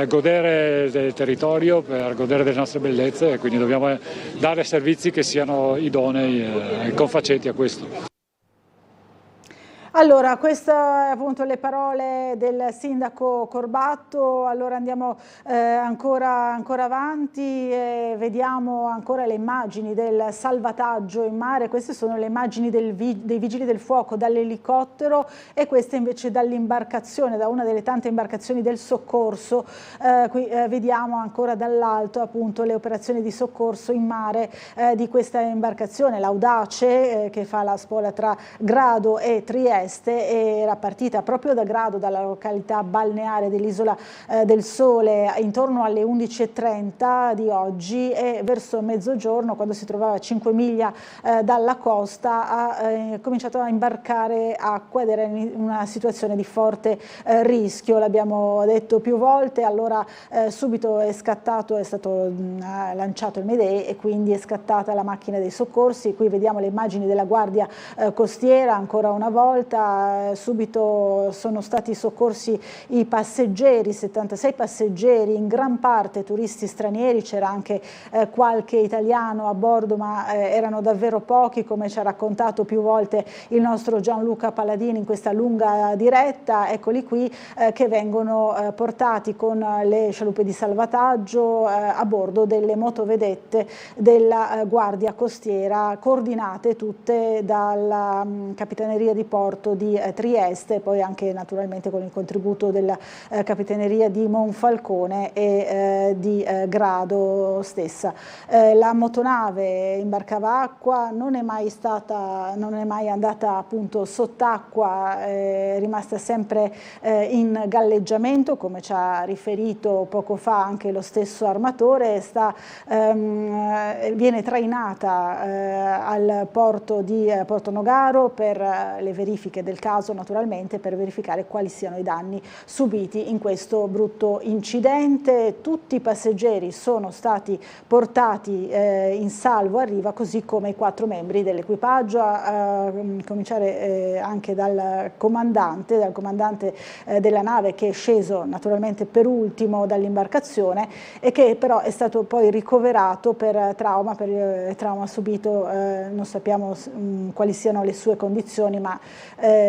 godere del territorio, per godere delle nostre bellezze, e quindi dobbiamo dare servizi che siano idonei e confacenti a questo. Allora, queste appunto le parole del sindaco Corbatto. Allora andiamo ancora avanti e vediamo ancora le immagini del salvataggio in mare. Queste sono le immagini dei vigili del fuoco dall'elicottero, e queste invece dall'imbarcazione, da una delle tante imbarcazioni del soccorso. Qui vediamo ancora dall'alto appunto le operazioni di soccorso in mare di questa imbarcazione, l'Audace, che fa la spola tra Grado e Trieste. Era partita proprio da Grado, dalla località balneare dell'Isola del Sole, intorno alle 11:30 di oggi, e verso mezzogiorno, quando si trovava a 5 miglia dalla costa, ha cominciato a imbarcare acqua ed era in una situazione di forte rischio. L'abbiamo detto più volte. Allora subito è stato lanciato il Mayday, e quindi è scattata la macchina dei soccorsi. Qui vediamo le immagini della Guardia Costiera ancora una volta. Subito sono stati soccorsi i passeggeri, 76 passeggeri, in gran parte turisti stranieri. C'era anche qualche italiano a bordo, ma erano davvero pochi, come ci ha raccontato più volte il nostro Gianluca Paladini in questa lunga diretta. Eccoli qui che vengono portati con le scialuppe di salvataggio a bordo delle motovedette della Guardia Costiera, coordinate tutte dalla Capitaneria di Porto di Trieste, poi anche naturalmente con il contributo della Capitaneria di Monfalcone e di Grado stessa. La motonave imbarcava acqua, non è mai andata appunto sott'acqua, è rimasta sempre in galleggiamento, come ci ha riferito poco fa anche lo stesso armatore. Viene trainata al porto di Portonogaro per le verifiche del caso, naturalmente, per verificare quali siano i danni subiti in questo brutto incidente. Tutti i passeggeri sono stati portati in salvo a riva, così come i 4 membri dell'equipaggio, a cominciare anche dal comandante della nave, che è sceso naturalmente per ultimo dall'imbarcazione e che però è stato poi ricoverato per trauma subito. Non sappiamo quali siano le sue condizioni, ma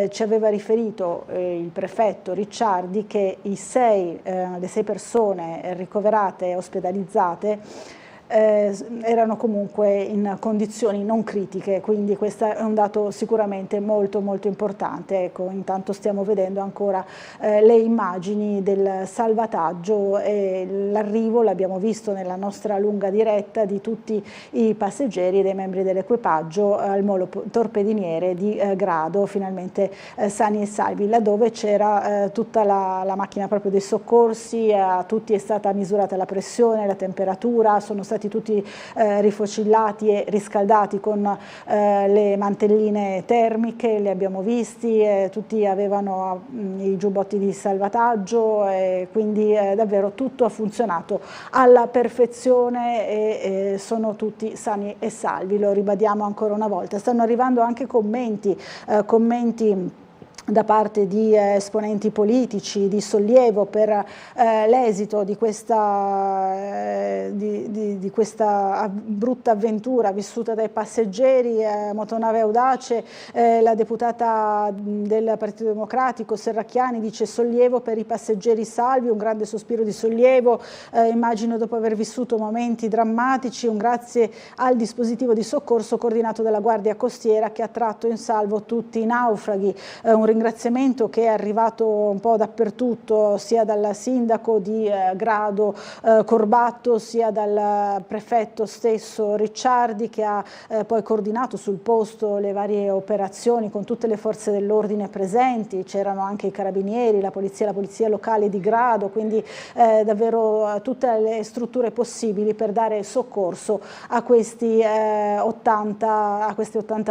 ci aveva riferito il prefetto Ricciardi che le 6 persone ricoverate e ospedalizzate erano comunque in condizioni non critiche, quindi questo è un dato sicuramente molto importante. Ecco, intanto stiamo vedendo ancora le immagini del salvataggio e l'arrivo, l'abbiamo visto nella nostra lunga diretta, di tutti i passeggeri e dei membri dell'equipaggio al molo torpediniere di Grado, finalmente sani e salvi. Laddove c'era tutta la macchina proprio dei soccorsi, a tutti è stata misurata la pressione, la temperatura, sono stati tutti rifocillati e riscaldati con le mantelline termiche, li abbiamo visti, tutti avevano i giubbotti di salvataggio, quindi davvero tutto ha funzionato alla perfezione e sono tutti sani e salvi, lo ribadiamo ancora una volta. Stanno arrivando anche commenti da parte di esponenti politici di sollievo per l'esito di questa brutta avventura vissuta dai passeggeri. Motonave Audace, la deputata del Partito Democratico Serracchiani dice: sollievo per i passeggeri salvi, un grande sospiro di sollievo, immagino dopo aver vissuto momenti drammatici, un grazie al dispositivo di soccorso coordinato dalla Guardia Costiera che ha tratto in salvo tutti i naufraghi. Un ringraziamento che è arrivato un po' dappertutto, sia dal sindaco di Grado Corbatto, sia dal prefetto stesso Ricciardi, che ha poi coordinato sul posto le varie operazioni con tutte le forze dell'ordine presenti. C'erano anche i carabinieri, la polizia locale di Grado, quindi davvero tutte le strutture possibili per dare soccorso a queste 80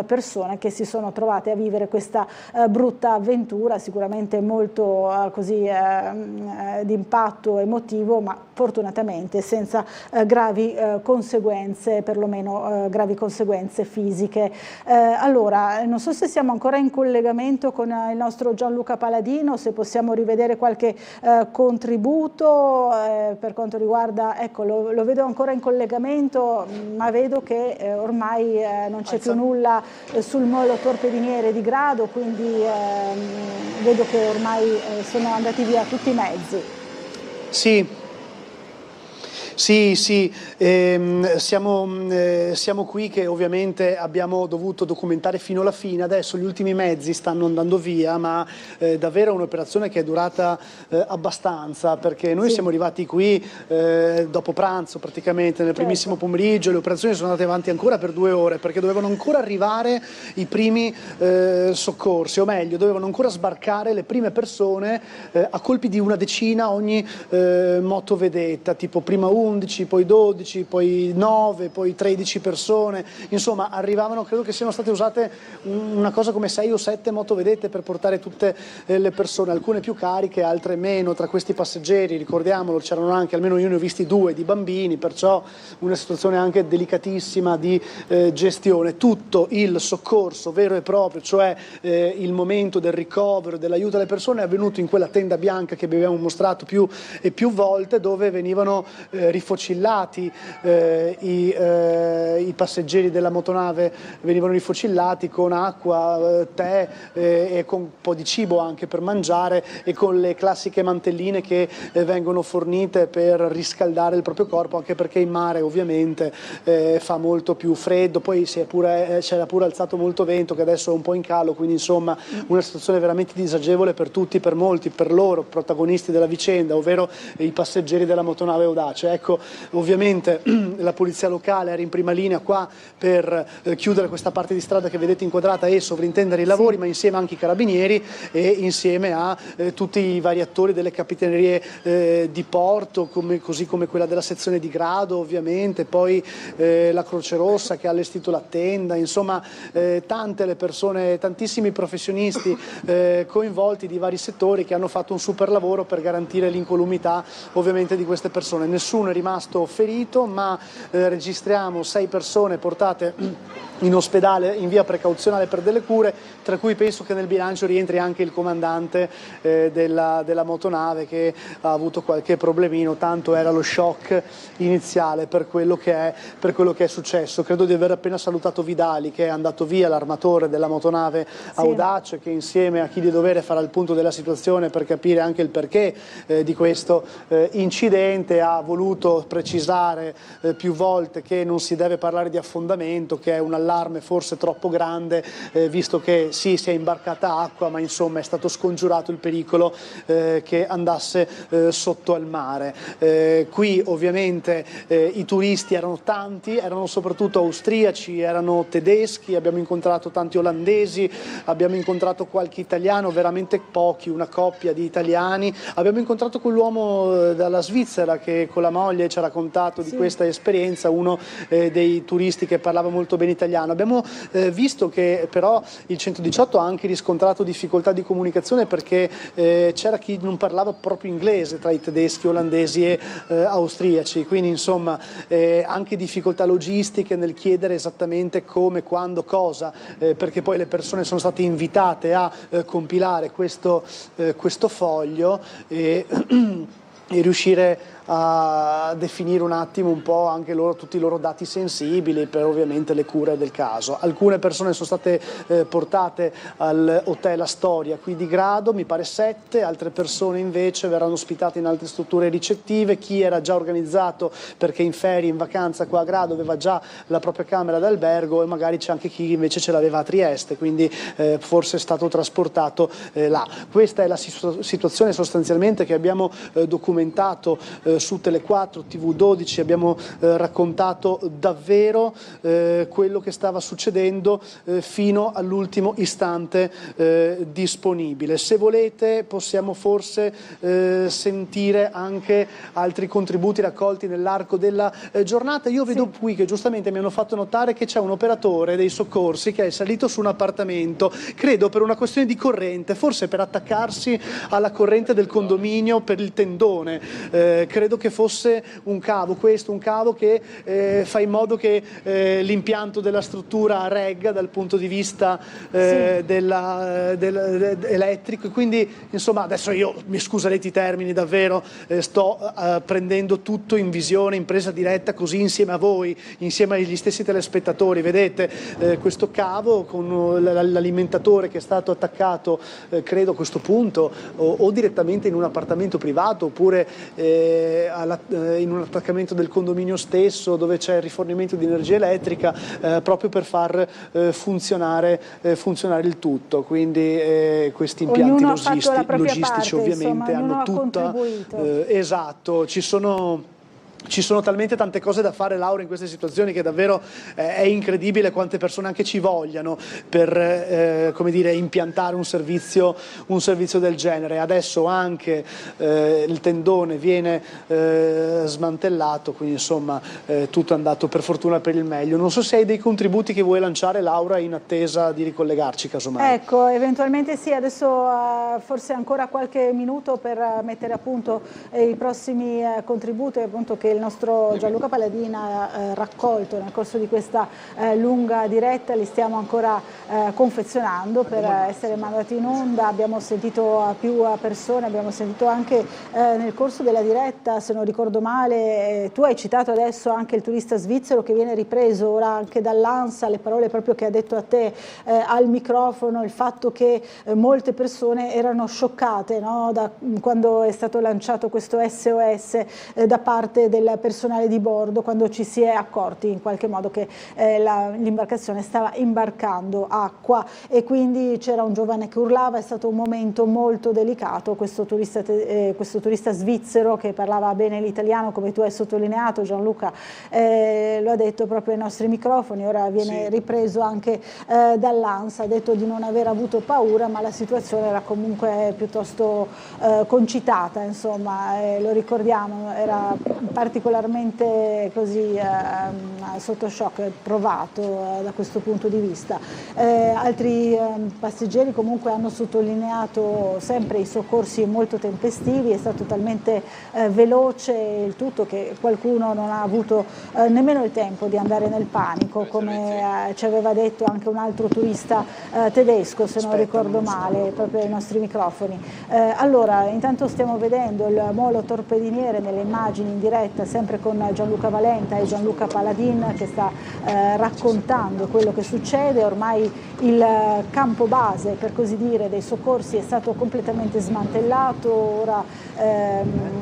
persone che si sono trovate a vivere questa brutta avventura, sicuramente molto di impatto emotivo, ma fortunatamente senza gravi conseguenze, perlomeno gravi conseguenze fisiche. Allora, non so se siamo ancora in collegamento con il nostro Gianluca Paladino, se possiamo rivedere qualche contributo per quanto riguarda, ecco, lo vedo ancora in collegamento, ma vedo che ormai non c'è più nulla sul molo torpediniere di Grado, quindi vedo che ormai sono andati via tutti i mezzi. Sì, siamo qui che ovviamente abbiamo dovuto documentare fino alla fine. Adesso gli ultimi mezzi stanno andando via, ma davvero è un'operazione che è durata abbastanza, perché noi siamo arrivati qui dopo pranzo praticamente, nel primissimo pomeriggio. Le operazioni sono andate avanti ancora per 2 ore, perché dovevano ancora arrivare i primi soccorsi, o meglio, dovevano ancora sbarcare le prime persone a colpi di una decina ogni motovedetta, tipo prima 11, poi 12, poi 9, poi 13 persone, insomma arrivavano, credo che siano state usate una cosa come 6 o 7 motovedette per portare tutte le persone, alcune più cariche, altre meno. Tra questi passeggeri, ricordiamolo, c'erano anche, almeno io ne ho visti 2 di bambini, perciò una situazione anche delicatissima di gestione. Tutto il soccorso vero e proprio, cioè il momento del ricovero, dell'aiuto alle persone, è avvenuto in quella tenda bianca che vi abbiamo mostrato più e più volte, dove venivano rifocillati i passeggeri della motonave, venivano rifocillati con acqua, tè e con un po' di cibo anche per mangiare, e con le classiche mantelline che vengono fornite per riscaldare il proprio corpo, anche perché in mare ovviamente fa molto più freddo, poi c'era pure alzato molto vento, che adesso è un po' in calo, quindi insomma una situazione veramente disagevole per tutti, per molti, per loro protagonisti della vicenda, ovvero i passeggeri della motonave Audace. Ecco, ovviamente la polizia locale era in prima linea qua per chiudere questa parte di strada che vedete inquadrata e sovrintendere i lavori, ma insieme anche i carabinieri e insieme a tutti i vari attori delle capitanerie di porto, così come quella della sezione di Grado ovviamente, poi la Croce Rossa che ha allestito la tenda, insomma tante le persone, tantissimi professionisti coinvolti di vari settori che hanno fatto un super lavoro per garantire l'incolumità ovviamente di queste persone. Nessuno è rimasto ferito, ma registriamo 6 persone portate in ospedale in via precauzionale per delle cure, tra cui penso che nel bilancio rientri anche il comandante della motonave, che ha avuto qualche problemino, tanto era lo shock iniziale per quello che è successo. Credo di aver appena salutato Vidali, che è andato via, l'armatore della motonave Audace, che insieme a chi di dovere farà il punto della situazione per capire anche il perché di questo incidente. Ha voluto precisare più volte che non si deve parlare di affondamento, che è un allarme forse troppo grande, visto che sì, si è imbarcata acqua, ma insomma è stato scongiurato il pericolo che andasse sotto al mare. Qui ovviamente i turisti erano tanti, erano soprattutto austriaci, erano tedeschi, abbiamo incontrato tanti olandesi, abbiamo incontrato qualche italiano, veramente pochi, una coppia di italiani, abbiamo incontrato quell'uomo dalla Svizzera che con la moto moglie ci ha raccontato di questa esperienza, uno dei turisti che parlava molto bene italiano. Abbiamo visto che però il 118 ha anche riscontrato difficoltà di comunicazione perché c'era chi non parlava proprio inglese tra i tedeschi, olandesi e austriaci, quindi insomma anche difficoltà logistiche nel chiedere esattamente come, quando, cosa, perché poi le persone sono state invitate a compilare questo foglio e riuscire a definire un attimo un po' anche tutti i loro dati sensibili per ovviamente le cure del caso. Alcune persone sono state portate all'Hotel Astoria qui di Grado, mi pare 7, altre persone invece verranno ospitate in altre strutture ricettive. Chi era già organizzato perché in ferie, in vacanza qua a Grado aveva già la propria camera d'albergo, e magari c'è anche chi invece ce l'aveva a Trieste, quindi forse è stato trasportato là. Questa è la situazione sostanzialmente che abbiamo documentato su Tele4, TV12, abbiamo raccontato davvero quello che stava succedendo fino all'ultimo istante disponibile. Se volete possiamo forse sentire anche altri contributi raccolti nell'arco della giornata. Io vedo qui che giustamente mi hanno fatto notare che c'è un operatore dei soccorsi che è salito su un appartamento, credo per una questione di corrente, forse per attaccarsi alla corrente del condominio per il tendone. Credo che fosse un cavo, un cavo che fa in modo che l'impianto della struttura regga dal punto di vista elettrico, quindi insomma adesso io mi scuserete i termini, davvero sto prendendo tutto in visione, in presa diretta, così insieme a voi, insieme agli stessi telespettatori, vedete questo cavo con l'alimentatore che è stato attaccato credo a questo punto o direttamente in un appartamento privato oppure in un attaccamento del condominio stesso dove c'è il rifornimento di energia elettrica proprio per far funzionare il tutto. Quindi questi impianti logistici ovviamente hanno tutta esatto, ci sono talmente tante cose da fare, Laura, in queste situazioni che davvero è incredibile quante persone anche ci vogliano per come dire, impiantare un servizio del genere. Adesso anche il tendone viene smantellato, quindi insomma tutto è andato per fortuna per il meglio. Non so se hai dei contributi che vuoi lanciare, Laura, in attesa di ricollegarci casomai. Ecco, eventualmente sì, adesso forse ancora qualche minuto per mettere a punto i prossimi contributi appunto che il nostro Gianluca Paladin ha raccolto nel corso di questa lunga diretta. Li stiamo ancora confezionando per essere mandati in onda. Abbiamo sentito più persone, abbiamo sentito anche nel corso della diretta, se non ricordo male, tu hai citato adesso anche il turista svizzero che viene ripreso ora anche dall'ANSA, le parole proprio che ha detto a te al microfono, il fatto che molte persone erano scioccate, no? Da quando è stato lanciato questo SOS da parte del personale di bordo, quando ci si è accorti in qualche modo che l'imbarcazione stava imbarcando acqua e quindi c'era un giovane che urlava. È stato un momento molto delicato. Questo turista svizzero che parlava bene l'italiano, come tu hai sottolineato, Gianluca, lo ha detto proprio ai nostri microfoni. Ora viene ripreso anche dall'ANSA, ha detto di non aver avuto paura, ma la situazione era comunque piuttosto concitata, insomma, lo ricordiamo, era particolarmente così sotto shock, provato da questo punto di vista. Altri passeggeri comunque hanno sottolineato sempre i soccorsi molto tempestivi, è stato talmente veloce il tutto che qualcuno non ha avuto nemmeno il tempo di andare nel panico, come ci aveva detto anche un altro turista tedesco, se non ricordo male, proprio ai nostri microfoni. Allora, intanto stiamo vedendo il molo torpediniere nelle immagini in diretta, sempre con Gianluca Valenta e Gianluca Paladin che sta raccontando quello che succede. Ormai il campo base, per così dire, dei soccorsi è stato completamente smantellato. Ora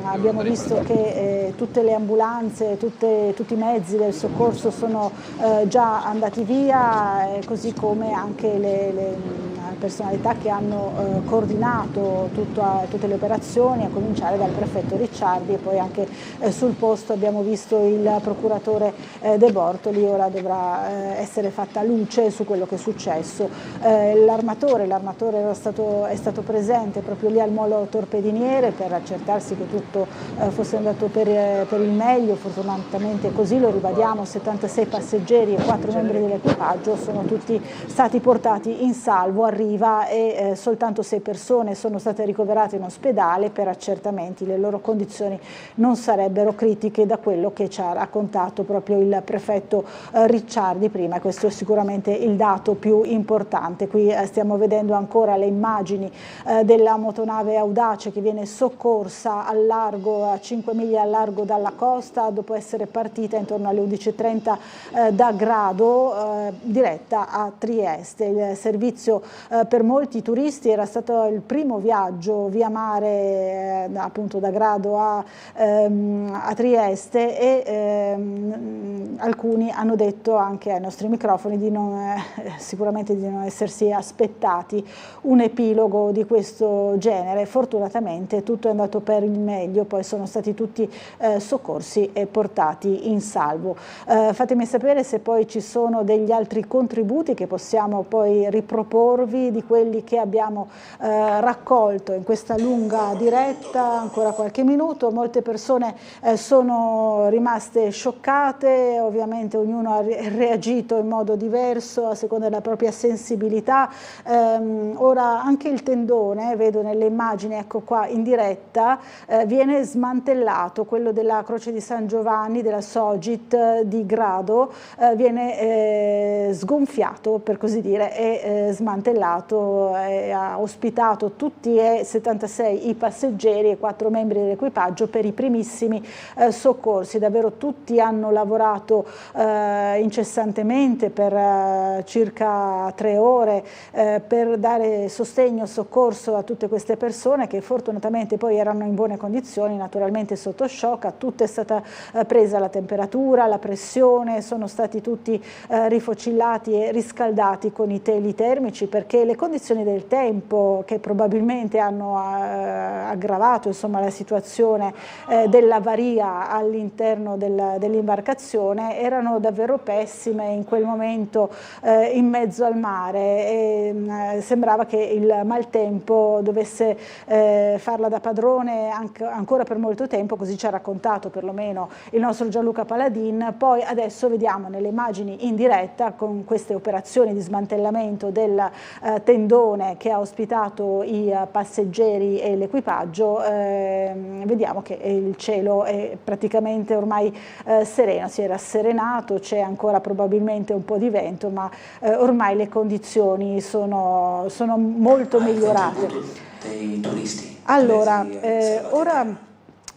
abbiamo visto che tutte le ambulanze, tutti i mezzi del soccorso sono già andati via, così come anche personalità che hanno coordinato tutte le operazioni, a cominciare dal prefetto Ricciardi, e poi anche sul posto abbiamo visto il procuratore De Bortoli. Ora dovrà essere fatta luce su quello che è successo. L'armatore è stato presente proprio lì al molo torpediniere per accertarsi che tutto fosse andato per il meglio. Fortunatamente così, lo ribadiamo, 76 passeggeri e 4 membri dell'equipaggio sono tutti stati portati in salvo a riva e soltanto 6 persone sono state ricoverate in ospedale per accertamenti. Le loro condizioni non sarebbero critiche, da quello che ci ha raccontato proprio il prefetto Ricciardi prima. Questo è sicuramente il dato più importante. Qui stiamo vedendo ancora le immagini della motonave Audace che viene soccorsa al largo, a 5 miglia al largo dalla costa, dopo essere partita intorno alle 11:30 da Grado, diretta a Trieste. Il servizio per molti turisti era stato il primo viaggio via mare, appunto da Grado a Trieste, e alcuni hanno detto anche ai nostri microfoni sicuramente di non essersi aspettati un epilogo di questo genere. Fortunatamente tutto è andato per il meglio, poi sono stati tutti soccorsi e portati in salvo. Fatemi sapere se poi ci sono degli altri contributi che possiamo poi riproporvi di quelli che abbiamo raccolto in questa lunga diretta. Ancora qualche minuto. Molte persone sono rimaste scioccate, ovviamente ognuno ha reagito in modo diverso a seconda della propria sensibilità. Ora anche il tendone, vedo nelle immagini, ecco qua in diretta, viene smantellato, quello della Croce di San Giovanni, della Sogit di Grado, viene sgonfiato, per così dire, e smantellato. Ha ospitato tutti e 76 i passeggeri e 4 membri dell'equipaggio per i primissimi soccorsi. Davvero tutti hanno lavorato incessantemente per circa 3 ore per dare sostegno e soccorso a tutte queste persone che fortunatamente poi erano in buone condizioni, naturalmente sotto shock. A tutte è stata presa la temperatura, la pressione, sono stati tutti rifocillati e riscaldati con i teli termici, perché le condizioni del tempo, che probabilmente hanno aggravato insomma la situazione dell'avaria all'interno dell'imbarcazione, erano davvero pessime in quel momento in mezzo al mare, e sembrava che il maltempo dovesse farla da padrone ancora per molto tempo, così ci ha raccontato perlomeno il nostro Gianluca Paladin. Poi adesso vediamo nelle immagini in diretta, con queste operazioni di smantellamento del tendone che ha ospitato i passeggeri e l'equipaggio, vediamo che il cielo è praticamente ormai sereno, si è rasserenato, c'è ancora probabilmente un po' di vento, ma ormai le condizioni sono molto migliorate. Dei turisti. Allora, ora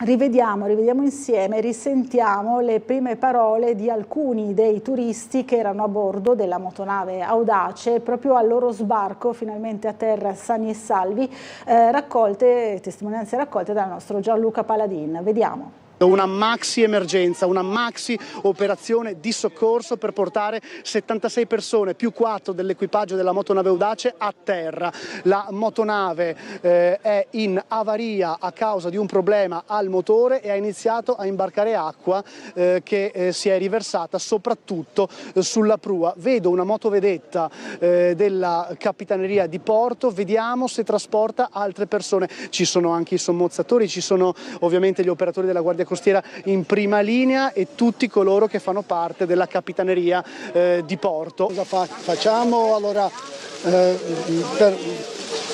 rivediamo insieme, risentiamo le prime parole di alcuni dei turisti che erano a bordo della motonave Audace proprio al loro sbarco finalmente a terra sani e salvi, testimonianze raccolte dal nostro Gianluca Paladin. Vediamo. Una maxi emergenza, una maxi operazione di soccorso per portare 76 persone più 4 dell'equipaggio della motonave Audace a terra. La motonave è in avaria a causa di un problema al motore e ha iniziato a imbarcare acqua che si è riversata soprattutto sulla prua. Vedo una motovedetta della Capitaneria di Porto, vediamo se trasporta altre persone. Ci sono anche i sommozzatori, ci sono ovviamente gli operatori della Guardia Costiera in prima linea e tutti coloro che fanno parte della Capitaneria di Porto. Cosa facciamo? Allora,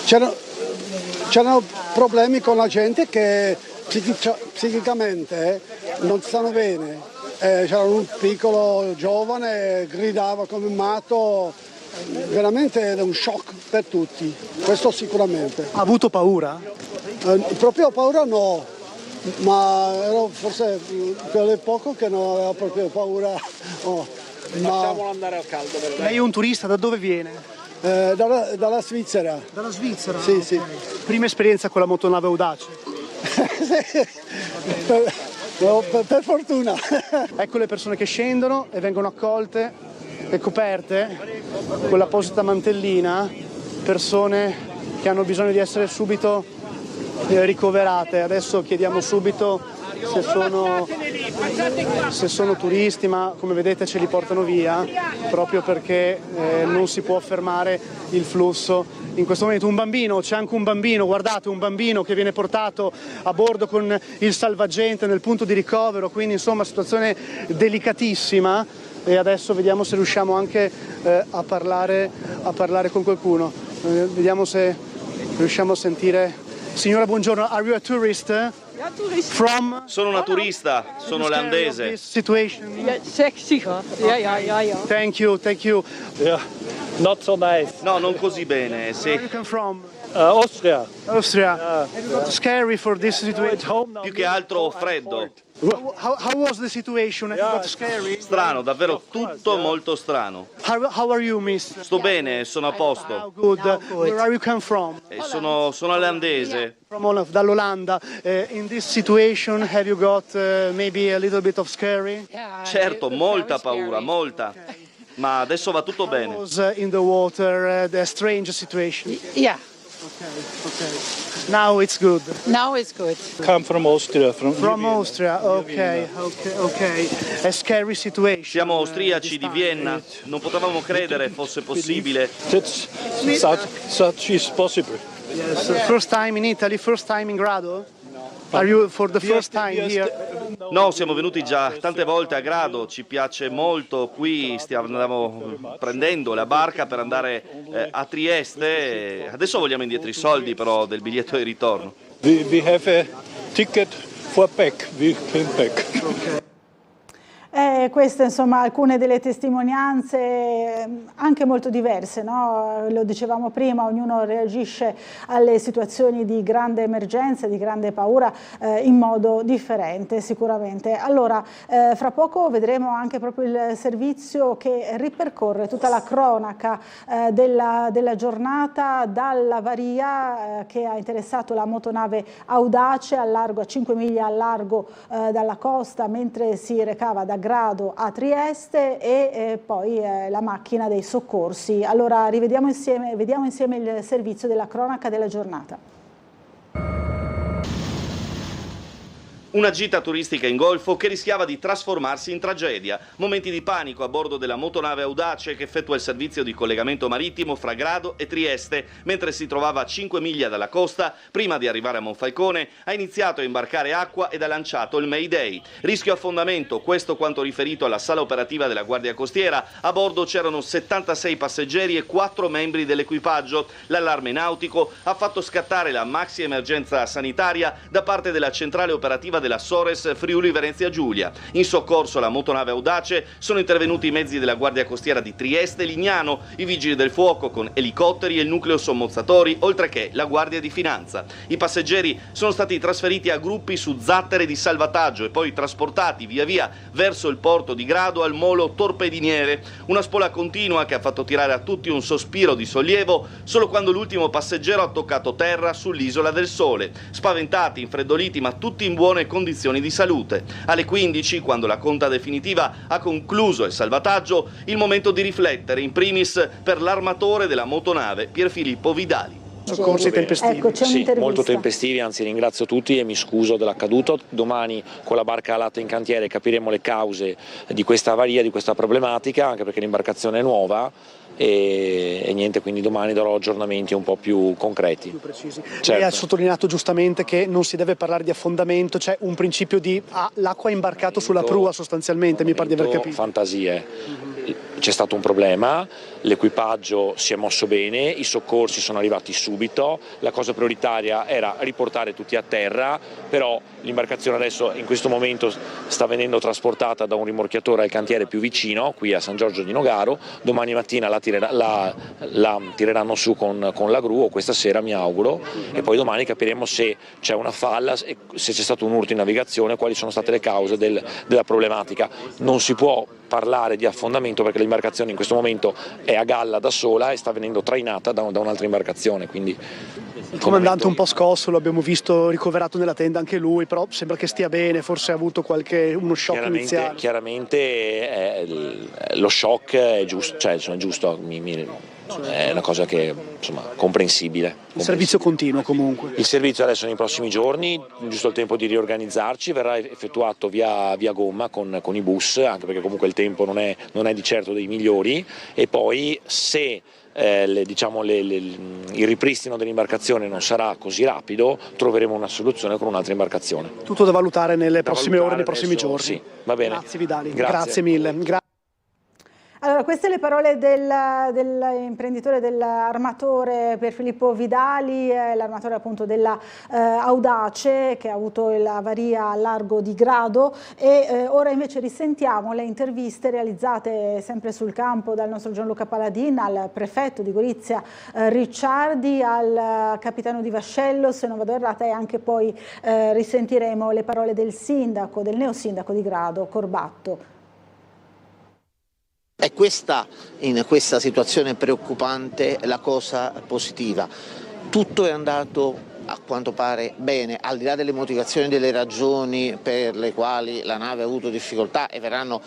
c'erano problemi con la gente che psicicamente non stanno bene. C'era un piccolo giovane, gridava come un matto, veramente è un shock per tutti, questo sicuramente. Ha avuto paura? Proprio paura no. Ma ero forse quelle poco che non aveva proprio paura. Facciamolo andare al caldo. Lei è un turista, da dove viene? Dalla Svizzera. Dalla Svizzera? Sì, sì. Prima esperienza con la motonave Audace? per fortuna. Ecco le persone che scendono e vengono accolte e coperte con l'apposita mantellina persone che hanno bisogno di essere subito ricoverate. Adesso chiediamo subito se sono turisti, ma come vedete ce li portano via proprio perché non si può fermare il flusso in questo momento. Un bambino, c'è anche un bambino, guardate, un bambino che viene portato a bordo con il salvagente nel punto di ricovero, quindi insomma situazione delicatissima, e adesso vediamo se riusciamo anche a parlare con qualcuno. Vediamo se riusciamo a sentire. Signora, buongiorno, are you a tourist? Sono una turista, sono olandese. Thank you. Yeah, not so nice. No, non così bene, sì. Where you come from? Austria. Scary for this situation. Più che altro freddo. How was the situation? It got scary. Strano, davvero tutto molto strano. How are you, miss? Sto bene, sono a posto. Good. Where are you come from? Sono olandese. Dall'Olanda. In this situation have you got maybe a little bit of scary? Certo, molta paura, molta. Ma adesso va tutto bene. Was in the water the strange situation? Yeah. Okay. Now it's good. Come from Austria. From Austria, okay. A scary situation. Siamo austriaci di Vienna. Non potevamo credere fosse possibile. Such is possible. Yes. First time in Italy, first time in Grado? Are you for the first time here? No, siamo venuti già tante volte a Grado, ci piace molto, qui stiamo prendendo la barca per andare a Trieste, adesso vogliamo indietro i soldi però del biglietto di ritorno. We have a ticket for back, we came back. Okay. Queste insomma alcune delle testimonianze anche molto diverse, no? Lo dicevamo prima, ognuno reagisce alle situazioni di grande emergenza, di grande paura in modo differente sicuramente. Allora, fra poco vedremo anche proprio il servizio che ripercorre tutta la cronaca della giornata dall'avaria che ha interessato la motonave Audace a 5 miglia al largo dalla costa mentre si recava da Grado a Trieste e poi la macchina dei soccorsi. Allora vediamo insieme il servizio della cronaca della giornata. Una gita turistica in Golfo che rischiava di trasformarsi in tragedia. Momenti di panico a bordo della motonave Audace che effettua il servizio di collegamento marittimo fra Grado e Trieste. Mentre si trovava a 5 miglia dalla costa, prima di arrivare a Monfalcone, ha iniziato a imbarcare acqua ed ha lanciato il Mayday. Rischio affondamento, questo quanto riferito alla sala operativa della Guardia Costiera. A bordo c'erano 76 passeggeri e 4 membri dell'equipaggio. L'allarme nautico ha fatto scattare la maxi emergenza sanitaria da parte della centrale operativa della Sores Friuli Venezia Giulia. In soccorso alla motonave Audace sono intervenuti i mezzi della Guardia Costiera di Trieste e Lignano, i vigili del fuoco con elicotteri e il nucleo sommozzatori, oltre che la Guardia di Finanza. I passeggeri sono stati trasferiti a gruppi su zattere di salvataggio e poi trasportati via via verso il porto di Grado al molo torpediniere. Una spola continua che ha fatto tirare a tutti un sospiro di sollievo solo quando l'ultimo passeggero ha toccato terra sull'Isola del Sole. Spaventati, infreddoliti, ma tutti in buone condizioni di salute. Alle 15, quando la conta definitiva ha concluso il salvataggio, il momento di riflettere, in primis per l'armatore della motonave Pierfilippo Vidali. Soccorsi tempestivi. Ecco, c'è sì, molto tempestivi, anzi ringrazio tutti e mi scuso dell'accaduto. Domani con la barca a latte in cantiere capiremo le cause di questa avaria, di questa problematica, anche perché l'imbarcazione è nuova e niente, quindi domani darò aggiornamenti un po' più concreti. Più precisi. Certo. Lei ha sottolineato giustamente che non si deve parlare di affondamento, c'è un principio di l'acqua ha imbarcato sulla prua sostanzialmente, mi pare di aver capito. Fantasie. C'è stato un problema, l'equipaggio si è mosso bene, i soccorsi sono arrivati subito, la cosa prioritaria era riportare tutti a terra, però l'imbarcazione adesso in questo momento sta venendo trasportata da un rimorchiatore al cantiere più vicino, qui a San Giorgio di Nogaro. Domani mattina la tireranno su con la gru, o questa sera mi auguro, e poi domani capiremo se c'è una falla, se c'è stato un urto in navigazione, quali sono state le cause della problematica. Non si può parlare di affondamento perché l'imbarcazione in questo momento è a galla da sola e sta venendo trainata da un'altra imbarcazione, quindi Il comandante un po' scosso, lo abbiamo visto ricoverato nella tenda anche lui, però sembra che stia bene, forse ha avuto uno shock iniziale. Chiaramente lo shock è giusto, cioè è giusto, è una cosa che insomma comprensibile. Il servizio continua comunque. Il servizio adesso nei prossimi giorni, giusto il tempo di riorganizzarci, verrà effettuato via gomma con i bus, anche perché comunque il tempo non è di certo dei migliori, e poi se il ripristino dell'imbarcazione non sarà così rapido, troveremo una soluzione con un'altra imbarcazione. Tutto da valutare nelle prossime ore, nei prossimi giorni. Sì, va bene. Grazie Vidali, grazie mille. Allora, queste le parole dell'imprenditore, dell'armatore Pierfilippo Vidali, l'armatore appunto della Audace, che ha avuto l'avaria al largo di Grado, e ora invece risentiamo le interviste realizzate sempre sul campo dal nostro Gianluca Paladin al prefetto di Gorizia Ricciardi, al capitano di vascello, se non vado errata, e anche poi risentiremo le parole del sindaco, del neosindaco di Grado, Corbatto. È questa, in questa situazione preoccupante, la cosa positiva. Tutto è andato a quanto pare bene, al di là delle motivazioni, delle ragioni per le quali la nave ha avuto difficoltà e verranno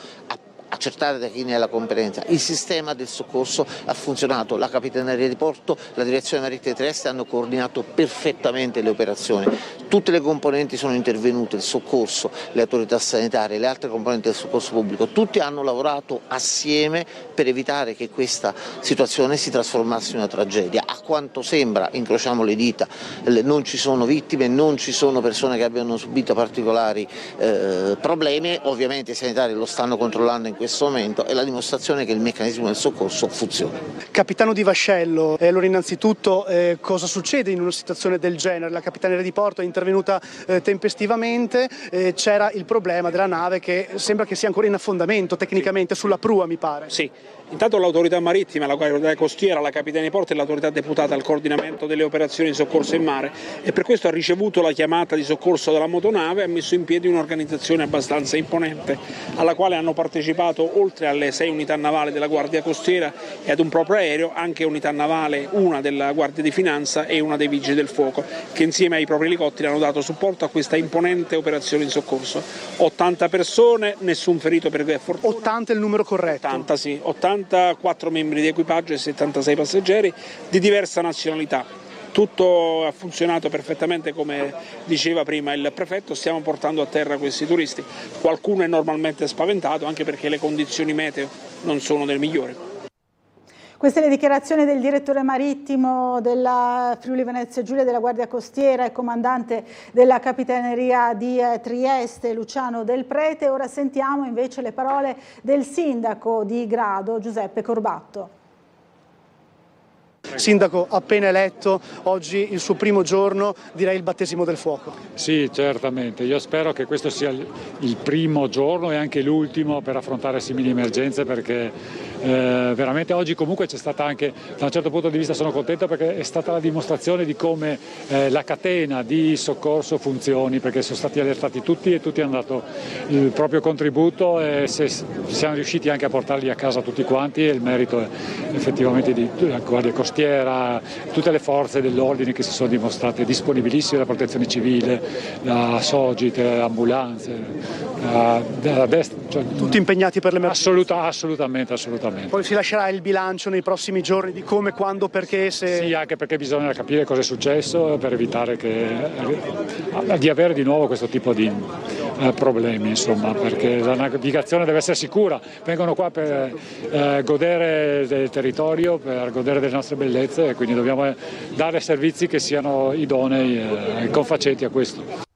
accertate da chi ne ha la competenza. Il sistema del soccorso ha funzionato, la Capitaneria di Porto, la Direzione Marittima di Trieste hanno coordinato perfettamente le operazioni, tutte le componenti sono intervenute, il soccorso, le autorità sanitarie, le altre componenti del soccorso pubblico, tutti hanno lavorato assieme per evitare che questa situazione si trasformasse in una tragedia. A quanto sembra, incrociamo le dita, non ci sono vittime, non ci sono persone che abbiano subito particolari problemi, ovviamente i sanitari lo stanno controllando in questo momento, è la dimostrazione che il meccanismo del soccorso funziona. Capitano di vascello, allora innanzitutto cosa succede in una situazione del genere? La Capitaneria di Porto è intervenuta tempestivamente, c'era il problema della nave che sembra che sia ancora in affondamento tecnicamente, sulla prua mi pare. Sì. Intanto l'autorità marittima, la guardia costiera, la Capitaneria di Porto e l'autorità deputata al coordinamento delle operazioni di soccorso in mare, e per questo ha ricevuto la chiamata di soccorso della motonave e ha messo in piedi un'organizzazione abbastanza imponente, alla quale hanno partecipato, oltre alle 6 unità navali della guardia costiera e ad un proprio aereo, anche unità navale, una della Guardia di Finanza e una dei Vigili del Fuoco, che insieme ai propri elicotteri hanno dato supporto a questa imponente operazione di soccorso. 80 persone, nessun ferito per fortuna. 80 è il numero corretto? 80, sì. 84 membri di equipaggio e 76 passeggeri di diversa nazionalità. Tutto ha funzionato perfettamente, come diceva prima il prefetto, stiamo portando a terra questi turisti. Qualcuno è normalmente spaventato, anche perché le condizioni meteo non sono del migliore. Queste le dichiarazioni del direttore marittimo della Friuli Venezia Giulia della Guardia Costiera e comandante della Capitaneria di Trieste, Luciano Del Prete. Ora sentiamo invece le parole del sindaco di Grado, Giuseppe Corbatto. Sindaco, appena eletto, oggi il suo primo giorno, direi il battesimo del fuoco. Sì, certamente. Io spero che questo sia il primo giorno e anche l'ultimo per affrontare simili emergenze, perché veramente oggi comunque c'è stata anche, da un certo punto di vista sono contento perché è stata la dimostrazione di come la catena di soccorso funzioni, perché sono stati allertati tutti e tutti hanno dato il proprio contributo e siamo riusciti anche a portarli a casa tutti quanti, e il merito è effettivamente della Guardia Costiera, tutte le forze dell'ordine che si sono dimostrate disponibilissime, la protezione civile, la Sogit, le ambulanze, la destra, cioè, tutti impegnati per l'emergenza. Assolutamente. Poi si lascerà il bilancio nei prossimi giorni di come, quando, perché, se... Sì, anche perché bisogna capire cosa è successo per evitare di avere di nuovo questo tipo di problemi, insomma, perché la navigazione deve essere sicura. Vengono qua per godere del territorio, per godere delle nostre bellezze, e quindi dobbiamo dare servizi che siano idonei e confacenti a questo.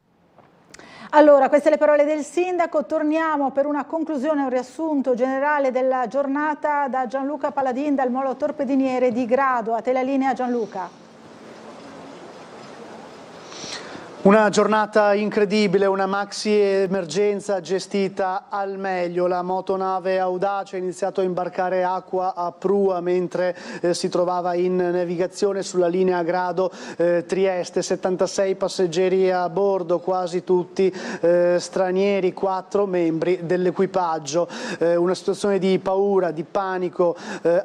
Allora, queste le parole del sindaco. Torniamo per una conclusione, un riassunto generale della giornata da Gianluca Paladin dal molo torpediniere di Grado. A te la linea, Gianluca. Una giornata incredibile, una maxi emergenza gestita al meglio. La motonave Audace ha iniziato a imbarcare acqua a prua mentre si trovava in navigazione sulla linea Grado-Trieste. 76 passeggeri a bordo, quasi tutti stranieri, 4 membri dell'equipaggio. Una situazione di paura, di panico,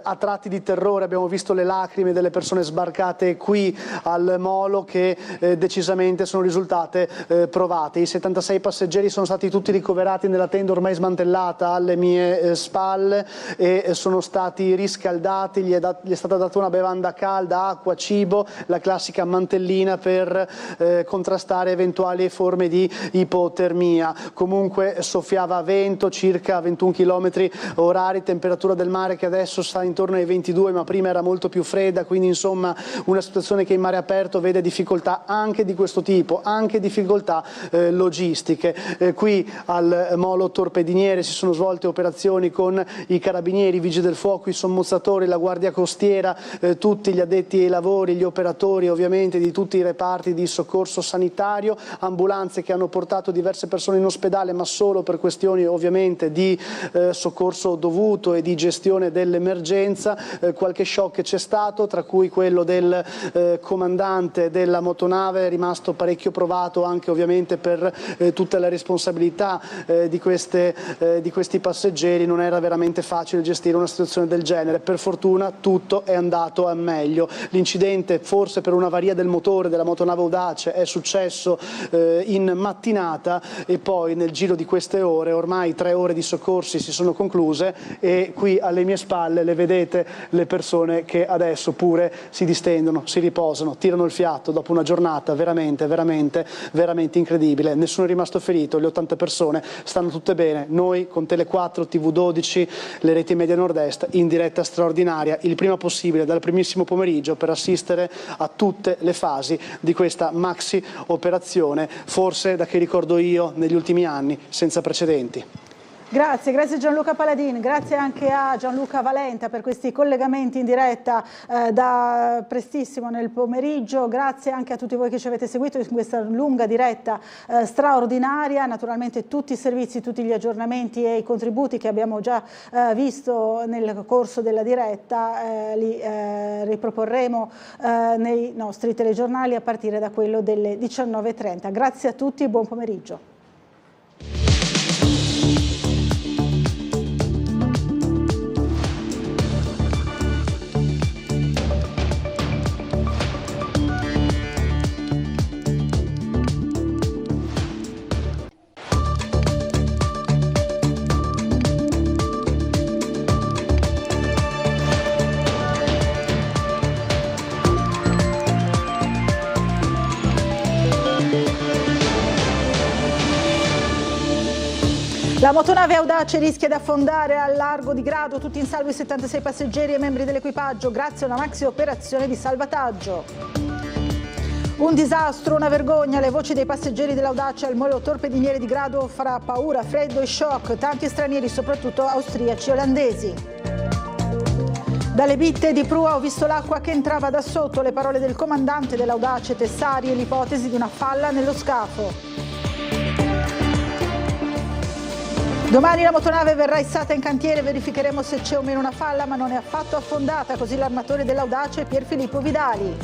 a tratti di terrore. Abbiamo visto le lacrime delle persone sbarcate qui al molo che decisamente sono risultate provate. I 76 passeggeri sono stati tutti ricoverati nella tenda ormai smantellata alle mie spalle e sono stati riscaldati, gli è stata data una bevanda calda, acqua, cibo, la classica mantellina per contrastare eventuali forme di ipotermia. Comunque soffiava vento, circa 21 km orari, temperatura del mare che adesso sta intorno ai 22, ma prima era molto più fredda, quindi insomma una situazione che in mare aperto vede difficoltà anche di questo tipo, anche difficoltà logistiche. Qui al molo Torpediniere si sono svolte operazioni con i carabinieri, i vigili del fuoco, i sommozzatori, la guardia costiera, tutti gli addetti ai lavori, gli operatori ovviamente di tutti i reparti di soccorso sanitario, ambulanze che hanno portato diverse persone in ospedale, ma solo per questioni ovviamente di soccorso dovuto e di gestione dell'emergenza. Qualche shock c'è stato, tra cui quello del comandante della motonave, è rimasto parecchio provato anche ovviamente per tutta la responsabilità di questi passeggeri. Non era veramente facile gestire una situazione del genere. Per fortuna tutto è andato a meglio. L'incidente, forse per un'avaria del motore della motonave Audace, è successo in mattinata e poi nel giro di queste ore, ormai 3 ore di soccorsi si sono concluse e qui alle mie spalle le vedete le persone che adesso pure si distendono, si riposano, tirano il fiato dopo una giornata veramente incredibile. Nessuno è rimasto ferito, le 80 persone stanno tutte bene. Noi con Tele4, TV12, le reti media nord-est in diretta straordinaria il prima possibile dal primissimo pomeriggio per assistere a tutte le fasi di questa maxi operazione, forse da che ricordo io negli ultimi anni senza precedenti. Grazie Gianluca Paladin, grazie anche a Gianluca Valenta per questi collegamenti in diretta da prestissimo nel pomeriggio, grazie anche a tutti voi che ci avete seguito in questa lunga diretta straordinaria. Naturalmente tutti i servizi, tutti gli aggiornamenti e i contributi che abbiamo già visto nel corso della diretta li riproporremo nei nostri telegiornali a partire da quello delle 19:30. Grazie a tutti e buon pomeriggio. La motonave Audace rischia di affondare al largo di Grado, tutti in salvo i 76 passeggeri e membri dell'equipaggio grazie a una maxi operazione di salvataggio. Un disastro, una vergogna, le voci dei passeggeri dell'Audace al molo Torpediniere di Grado fra paura, freddo e shock, tanti stranieri, soprattutto austriaci e olandesi. Dalle bitte di prua ho visto l'acqua che entrava da sotto, le parole del comandante dell'Audace Tessari e l'ipotesi di una falla nello scafo. Domani la motonave verrà issata in cantiere, verificheremo se c'è o meno una falla, ma non è affatto affondata, così l'armatore dell'Audace Pierfilippo Vidali.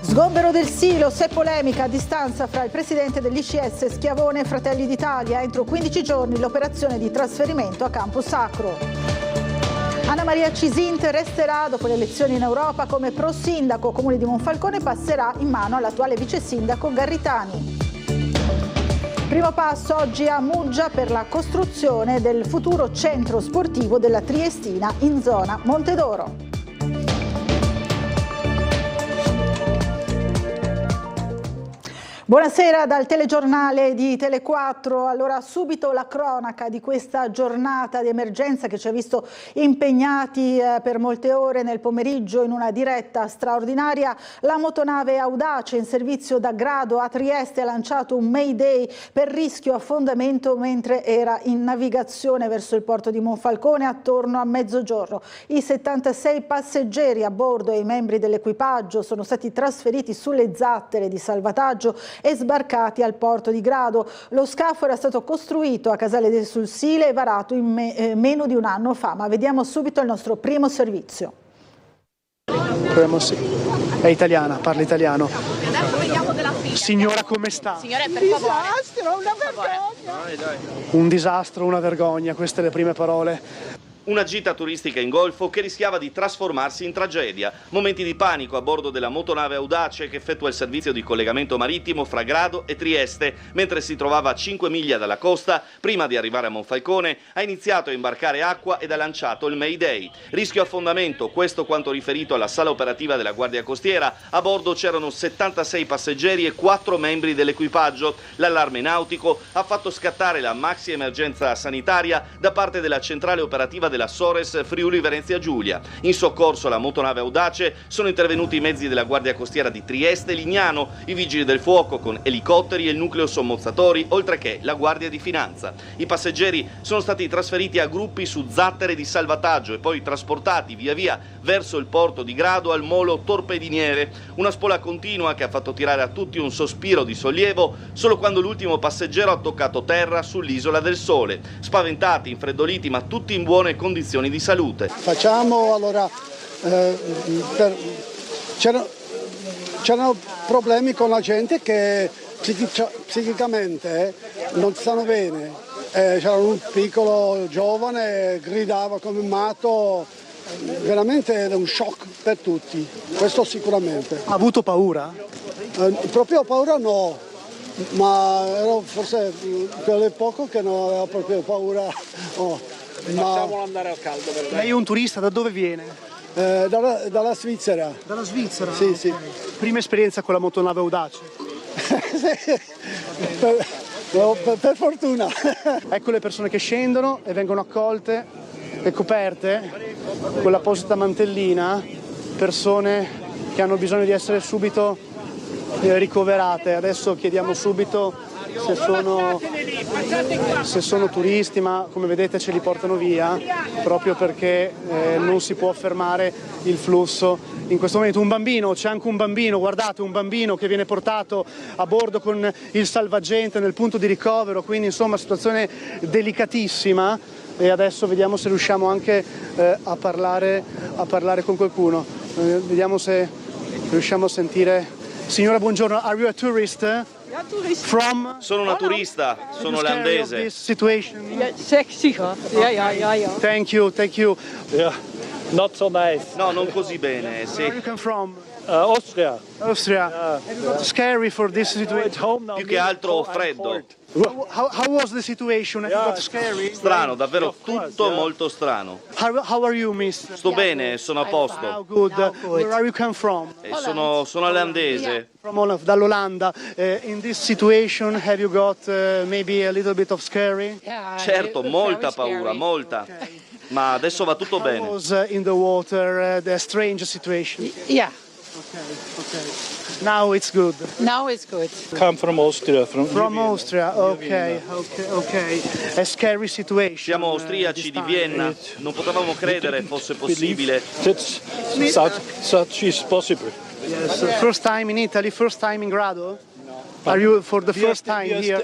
Sgombero del Silos e polemica a distanza fra il presidente dell'ICS Schiavone e Fratelli d'Italia. Entro 15 giorni l'operazione di trasferimento a Campo Sacro. Anna Maria Cisint resterà dopo le elezioni in Europa come pro sindaco. Comune di Monfalcone passerà in mano all'attuale vice sindaco Garritani. Primo passo oggi a Muggia per la costruzione del futuro centro sportivo della Triestina in zona Montedoro. Buonasera dal telegiornale di Tele4. Allora, subito la cronaca di questa giornata di emergenza che ci ha visto impegnati per molte ore nel pomeriggio in una diretta straordinaria. La motonave Audace in servizio da Grado a Trieste ha lanciato un Mayday per rischio affondamento mentre era in navigazione verso il porto di Monfalcone attorno a mezzogiorno. I 76 passeggeri a bordo e i membri dell'equipaggio sono stati trasferiti sulle zattere di salvataggio e sbarcati al porto di Grado. Lo scafo era stato costruito a Casale sul Sile e varato in meno di un anno fa, ma vediamo subito il nostro primo servizio. È italiana, parla italiano. Signora, come sta? Signore, per favore. Disastro, una vergogna. Un disastro, una vergogna, queste le prime parole. Una gita turistica in Golfo che rischiava di trasformarsi in tragedia. Momenti di panico a bordo della motonave Audace che effettua il servizio di collegamento marittimo fra Grado e Trieste. Mentre si trovava a 5 miglia dalla costa, prima di arrivare a Monfalcone, ha iniziato a imbarcare acqua ed ha lanciato il Mayday. Rischio affondamento, questo quanto riferito alla sala operativa della Guardia Costiera. A bordo c'erano 76 passeggeri e 4 membri dell'equipaggio. L'allarme nautico ha fatto scattare la maxi emergenza sanitaria da parte della centrale operativa della Sores Friuli Venezia Giulia. In soccorso alla motonave Audace sono intervenuti i mezzi della Guardia Costiera di Trieste e Lignano, i vigili del fuoco con elicotteri e il nucleo sommozzatori, oltre che la Guardia di Finanza. I passeggeri sono stati trasferiti a gruppi su zattere di salvataggio e poi trasportati via via verso il porto di Grado al molo torpediniere. Una spola continua che ha fatto tirare a tutti un sospiro di sollievo solo quando l'ultimo passeggero ha toccato terra sull'Isola del Sole. Spaventati, infreddoliti, ma tutti in buone condizioni di salute. Facciamo allora, c'erano problemi con la gente che psicicamente non stanno bene. C'era un piccolo giovane, gridava come un matto, veramente è un shock per tutti, questo sicuramente. Ha avuto paura? Proprio paura no, ma ero forse quelle poco che non aveva proprio paura. Facciamolo andare al caldo. Lei è un turista, da dove viene? Dalla Svizzera. Dalla Svizzera? Sì, sì. Prima esperienza con la motonave Audace? per fortuna. Ecco le persone che scendono e vengono accolte e coperte con l'apposita mantellina, persone che hanno bisogno di essere subito ricoverate. Adesso chiediamo subito se sono turisti, ma come vedete ce li portano via proprio perché non si può fermare il flusso in questo momento. Un bambino, c'è anche un bambino, guardate, un bambino che viene portato a bordo con il salvagente nel punto di ricovero, quindi insomma situazione delicatissima. E adesso vediamo se riusciamo anche a parlare con qualcuno. Vediamo se riusciamo a sentire. Signora, buongiorno, are you a tourist? From? Sono una turista, sono olandese. Thank you. Yeah, not so nice. No, non così bene, sì. Where you come from? Austria. Scary for this situation. Più che altro freddo. How was the situation? It got scary. Strano, davvero tutto molto strano. How are you, miss? Sto bene, sono a posto. How good. Where are you come from? Sono olandese. Dall'Olanda. In this situation have you got maybe a little bit of scary? Certo, molta paura, molta. Ma adesso va tutto bene. How was in the water the strange situation? Yeah. Okay. Now it's good. Come from Austria. From Austria, okay. A scary situation. Siamo austriaci di Vienna, non potevamo credere fosse possibile. Such is possible. Yes. First time in Italy, first time in Grado? Are you for the first time here?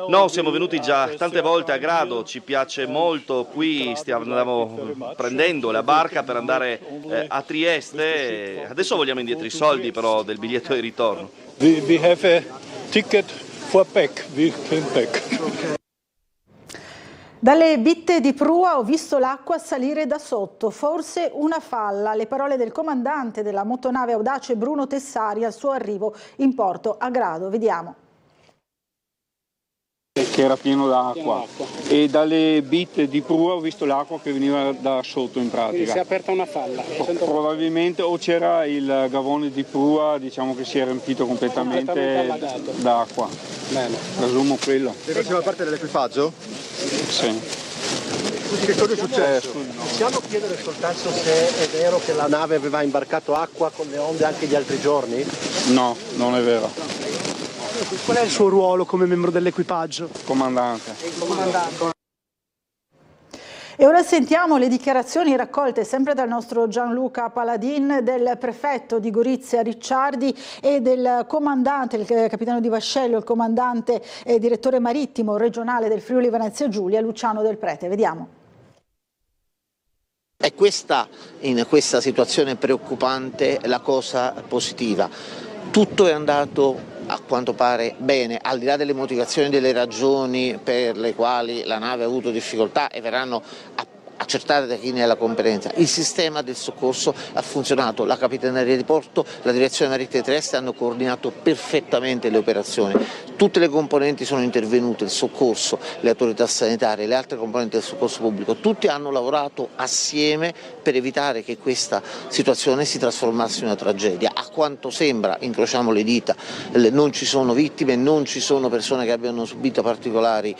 No, siamo venuti già tante volte a Grado, ci piace molto, qui stiamo prendendo la barca per andare a Trieste, adesso vogliamo indietro i soldi però del biglietto di ritorno. We have a ticket for back, we came back. Dalle bitte di prua ho visto l'acqua salire da sotto, forse una falla. Le parole del comandante della motonave Audace Bruno Tessari al suo arrivo in porto a Grado. Vediamo. che era pieno d'acqua, e dalle bitte di prua ho visto l'acqua che veniva da sotto in pratica. Quindi si è aperta una falla? Probabilmente o c'era il gavone di prua, diciamo, che si è riempito completamente d'acqua. Bene. Presumo quello. E faceva parte dell'equipaggio? Sì. Che cosa è successo? Possiamo chiedere soltanto se è vero che la nave aveva imbarcato acqua con le onde anche gli altri giorni? No, non è vero. Qual è il suo ruolo come membro dell'equipaggio? Comandante. E ora sentiamo le dichiarazioni raccolte sempre dal nostro Gianluca Paladin, del prefetto di Gorizia Ricciardi e del comandante, il capitano di vascello, il comandante e direttore marittimo regionale del Friuli Venezia Giulia, Luciano Del Prete. Vediamo. È questa, in questa situazione preoccupante, la cosa positiva. Tutto è andato a quanto pare bene, al di là delle motivazioni, delle ragioni per le quali la nave ha avuto difficoltà e verranno accertate da chi ne ha la competenza. Il sistema del soccorso ha funzionato, la Capitaneria di Porto, la Direzione Marittima di Trieste hanno coordinato perfettamente le operazioni, tutte le componenti sono intervenute, il soccorso, le autorità sanitarie, le altre componenti del soccorso pubblico, tutti hanno lavorato assieme per evitare che questa situazione si trasformasse in una tragedia. A quanto sembra, incrociamo le dita, non ci sono vittime, non ci sono persone che abbiano subito particolari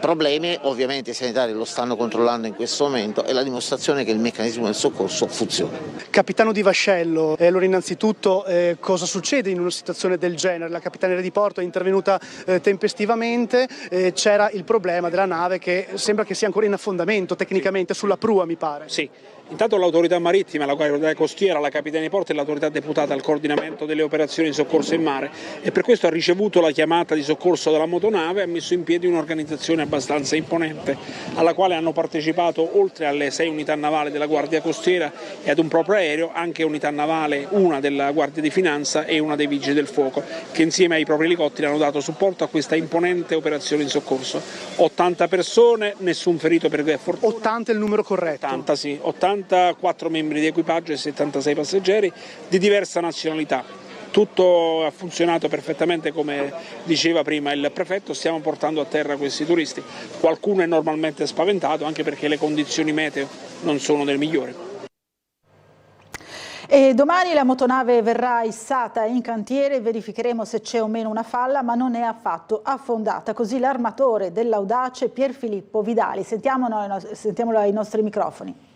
problemi, ovviamente i sanitari lo stanno controllando in questo momento, è la dimostrazione che il meccanismo del soccorso funziona. Capitano di vascello, allora innanzitutto cosa succede in una situazione del genere? La Capitaneria di Porto è intervenuta tempestivamente, c'era il problema della nave che sembra che sia ancora in affondamento tecnicamente sulla prua, mi pare. Sì. Intanto l'autorità marittima, la Guardia Costiera, la Capitaneria di Porto e l'autorità deputata al coordinamento delle operazioni di soccorso in mare, e per questo ha ricevuto la chiamata di soccorso dalla motonave e ha messo in piedi un'organizzazione abbastanza imponente, alla quale hanno partecipato, oltre alle 6 unità navali della Guardia Costiera e ad un proprio aereo, anche unità navale, una della Guardia di Finanza e una dei Vigili del Fuoco, che insieme ai propri elicotteri hanno dato supporto a questa imponente operazione di soccorso. 80 persone, nessun ferito per fortuna. 80 è il numero corretto? 80, sì. 84 membri di equipaggio e 76 passeggeri di diversa nazionalità. Tutto ha funzionato perfettamente come diceva prima il prefetto, stiamo portando a terra questi turisti. Qualcuno è normalmente spaventato anche perché le condizioni meteo non sono delle migliori. E domani la motonave verrà issata in cantiere, verificheremo se c'è o meno una falla, ma non è affatto affondata. Così l'armatore dell'Audace, Pierfilippo Vidali. Sentiamolo ai nostri microfoni.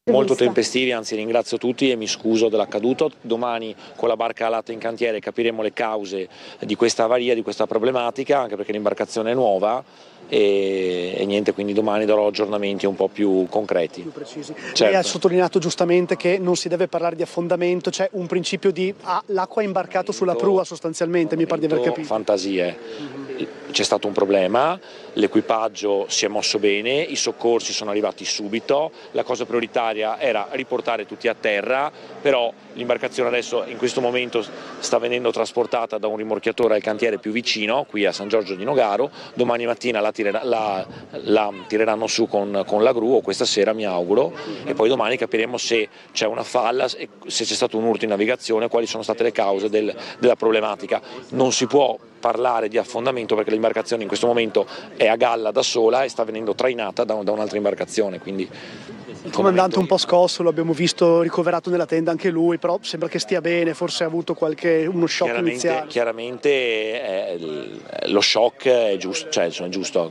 Molto tempestivi, anzi ringrazio tutti e mi scuso dell'accaduto. Domani con la barca alata in cantiere capiremo le cause di questa avaria, di questa problematica, anche perché l'imbarcazione è nuova e niente, quindi domani darò aggiornamenti un po' più concreti. Più precisi. Certo. Lei ha sottolineato giustamente che non si deve parlare di affondamento, c'è un principio di l'acqua imbarcato sulla prua sostanzialmente, mi pare di aver capito. Fantasie. C'è stato un problema, l'equipaggio si è mosso bene, i soccorsi sono arrivati subito, la cosa prioritaria era riportare tutti a terra, però l'imbarcazione adesso in questo momento sta venendo trasportata da un rimorchiatore al cantiere più vicino, qui a San Giorgio di Nogaro, domani mattina la tireranno su con la gru, o questa sera mi auguro, e poi domani capiremo se c'è una falla, se c'è stato un urto in navigazione, quali sono state le cause della problematica. Non si può parlare di affondamento perché l'imbarcazione in questo momento è a galla da sola e sta venendo trainata da un'altra imbarcazione, quindi il comandante un po' scosso, lo abbiamo visto ricoverato nella tenda anche lui, però sembra che stia bene, forse ha avuto uno shock iniziale. Chiaramente lo shock è giusto, cioè è giusto,